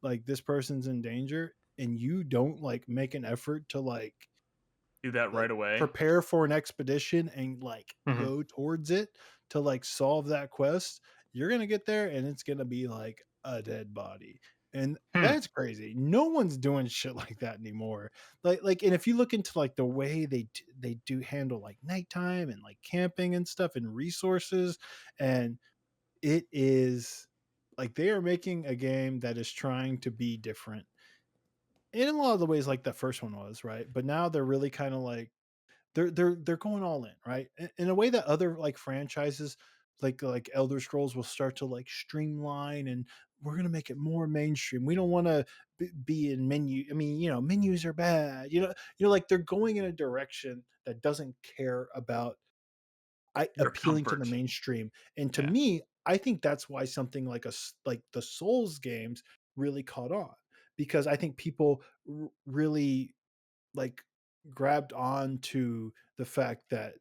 like this person's in danger, and you don't like make an effort to like do that right away, prepare for an expedition and like go towards it to like solve that quest, you're gonna get there and it's gonna be like a dead body. And that's crazy. No one's doing shit like that anymore. Like and if you look into like the way they do handle like nighttime and like camping and stuff and resources, and it is like they are making a game that is trying to be different in a lot of the ways like the first one was, right? But now they're really kind of like they're going all in, right? In a way that other like franchises like Elder Scrolls will start to like streamline, and we're going to make it more mainstream. We don't want to be in menu. I mean, menus are bad. Like they're going in a direction that doesn't care about appealing to the mainstream. And to me, I think that's why something like like the Souls games really caught on, because I think people really like grabbed on to the fact that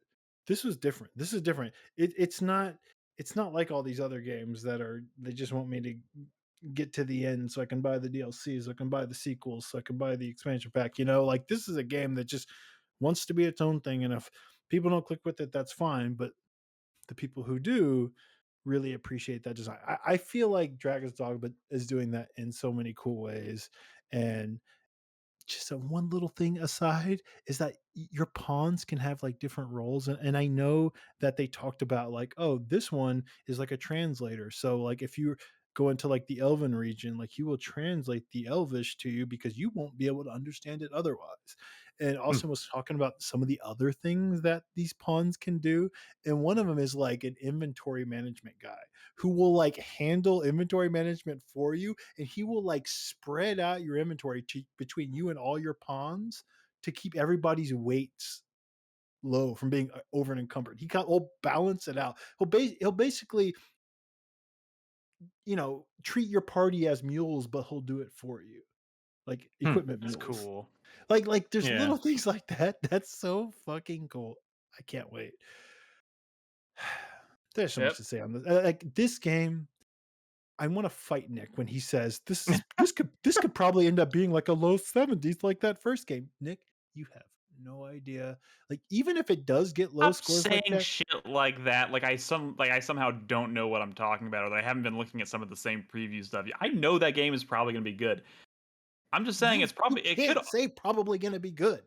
this was different. This is different. It's not like all these other games that they just want me to get to the end so I can buy the DLCs, so I can buy the sequels, so I can buy the expansion pack. Like this is a game that just wants to be its own thing, and if people don't click with it, that's fine. But the people who do really appreciate that design. I feel like Dragon's Dogma is doing that in so many cool ways. And just a one little thing aside is that your pawns can have like different roles, and I know that they talked about like, oh, this one is like a translator, so like if you go into like the Elven region, like he will translate the Elvish to you because you won't be able to understand it otherwise. And also was talking about some of the other things that these pawns can do, and one of them is like an inventory management guy who will like handle inventory management for you, and he will like spread out your inventory between you and all your pawns to keep everybody's weights low from being over encumbered. He'll balance it out. He'll basically treat your party as mules, but he'll do it for you, like equipment mules. That's cool. Like there's little things like that. That's so fucking cool. I can't wait. There's so much to say on this. Like this game, I want to fight Nick when he says this could probably end up being like a low 70s like that first game. Nick, you have no idea. Like even if it does get low scores saying like that, shit like that, like I somehow don't know what I'm talking about, or that I haven't been looking at some of the same preview stuff. I know that game is probably going to be good. I'm just saying it's probably you can't say probably going to be good.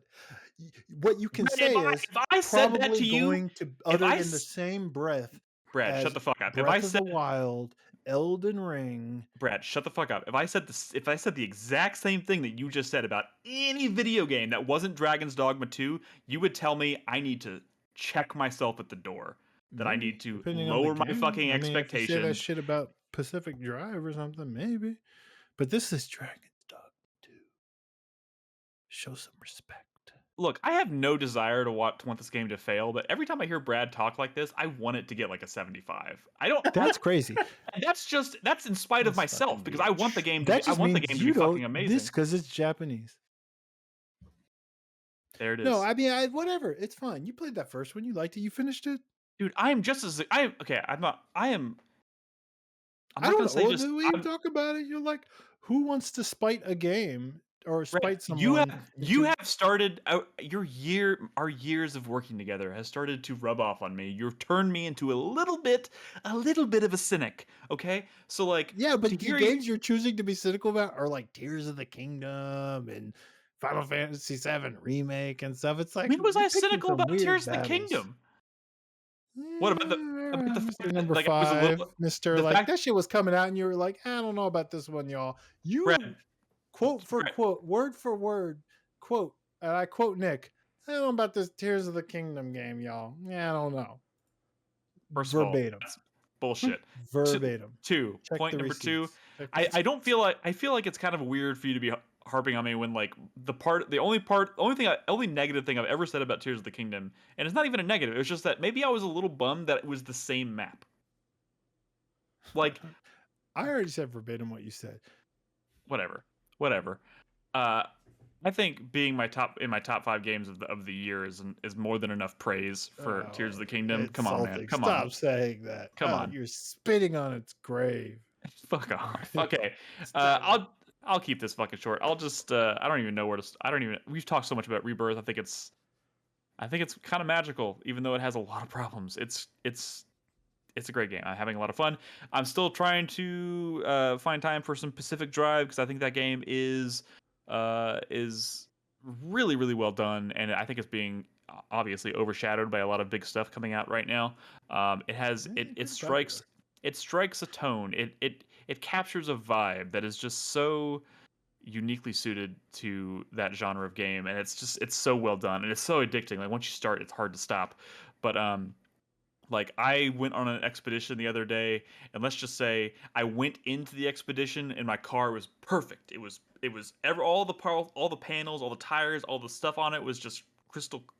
What you can say is if I said that to you, going to utter in the same breath. Brad, shut the fuck up. Breath of the Wild, Elden Ring. Brad, shut the fuck up. If I said the exact same thing that you just said about any video game that wasn't Dragon's Dogma 2, you would tell me I need to check myself at the door. That I need to lower my fucking expectations. If you say that shit about Pacific Drive or something, maybe. But this is Dragon's Dogma 2. Show some respect. Look, I have no desire to want this game to fail, but every time I hear Brad talk like this, I want it to get like a 75. I don't. That's crazy. That's in spite of myself because I want the game to. I want the game to be fucking amazing. This because it's Japanese. There it is. No, I mean, whatever. It's fine. You played that first one. You liked it. You finished it, dude. I am just as I am. Okay, I'm not. I am. I don't know. The way you talk about it, you're like, who wants to spite a game? Or spite someone. You have started our years of working together has started to rub off on me. You've turned me into a little bit of a cynic. Okay, so like but the games you're choosing to be cynical about are like Tears of the Kingdom and Final Fantasy VII Remake and stuff. It's like, when was I cynical about Tears of the Kingdom? What about the Mr. Number 5, Mr. Like that shit was coming out and you were like, I don't know about this one, y'all. Quote for quote, word for word, quote, and I quote Nick, I don't know about this Tears of the Kingdom game, y'all. Yeah, I don't know. Verbatim. That's bullshit. Verbatim. Point number 2. I don't feel like it's kind of weird for you to be harping on me when like the only negative thing I've ever said about Tears of the Kingdom, and it's not even a negative, it was just that maybe I was a little bummed that it was the same map. Like I already said verbatim what you said. Whatever. I think being my top 5 games of the year is more than enough praise for Tears of the Kingdom. Come on, man. Stop saying that. Come on. You're spitting on its grave. Fuck off. Okay. I'll keep this fucking short. I'll just I don't even know where to. We've talked so much about Rebirth. I think it's kind of magical, even though it has a lot of problems. It's a great game. I'm having a lot of fun. I'm still trying to find time for some Pacific Drive because I think that game is really, really well done, and I think it's being obviously overshadowed by a lot of big stuff coming out right now. It strikes a tone. It captures a vibe that is just so uniquely suited to that genre of game, and it's so well done and it's so addicting. Like once you start, it's hard to stop. But like I went on an expedition the other day, and let's just say I went into the expedition and my car was perfect. It was all the panels, all the tires, all the stuff on it was just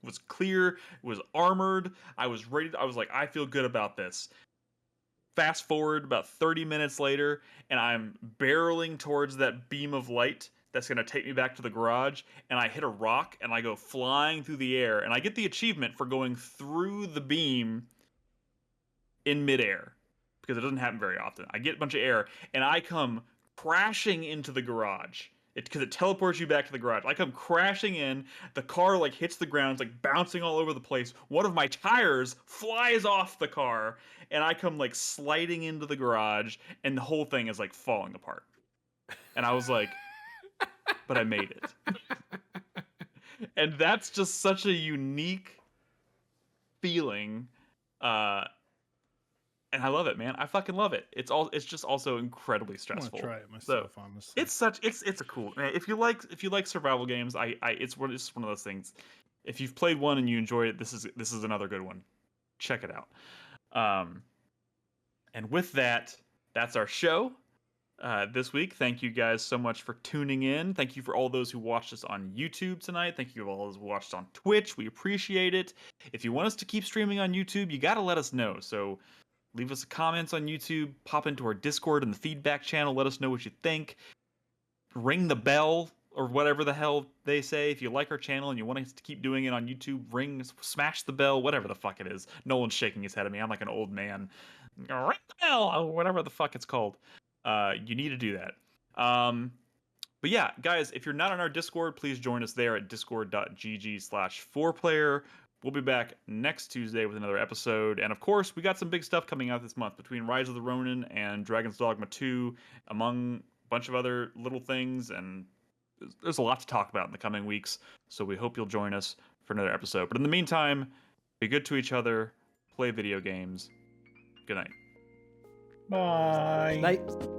was clear. It was armored. I was ready. I was like, I feel good about this. Fast forward about 30 minutes later, and I'm barreling towards that beam of light that's going to take me back to the garage, and I hit a rock and I go flying through the air, and I get the achievement for going through the beam in midair because it doesn't happen very often. I get a bunch of air and I come crashing into the garage because it teleports you back to the garage. I come crashing in, the car like hits the ground, it's like bouncing all over the place. One of my tires flies off the car and I come like sliding into the garage and the whole thing is like falling apart. And I was like, but I made it. And that's just such a unique feeling. And I love it, man. I fucking love it. It's just also incredibly stressful. I want to try it myself, honestly. It's a cool, man. If you like survival games, it's one of those things. If you've played one and you enjoy it, this is another good one. Check it out. And with that, that's our show this week. Thank you guys so much for tuning in. Thank you for all those who watched us on YouTube tonight. Thank you to all those who watched on Twitch. We appreciate it. If you want us to keep streaming on YouTube, you got to let us know. So leave us comments on YouTube, pop into our Discord and the feedback channel, let us know what you think. Ring the bell or whatever the hell they say. If you like our channel and you want us to keep doing it on YouTube, smash the bell, whatever the fuck it is. Nolan's shaking his head at me. I'm like an old man. Ring the bell, or whatever the fuck it's called. You need to do that. But yeah, guys, if you're not on our Discord, please join us there at discord.gg/4player. We'll be back next Tuesday with another episode. And of course, we got some big stuff coming out this month between Rise of the Ronin and Dragon's Dogma 2, among a bunch of other little things. And there's a lot to talk about in the coming weeks. So we hope you'll join us for another episode. But in the meantime, be good to each other, play video games. Good night. Bye. Night.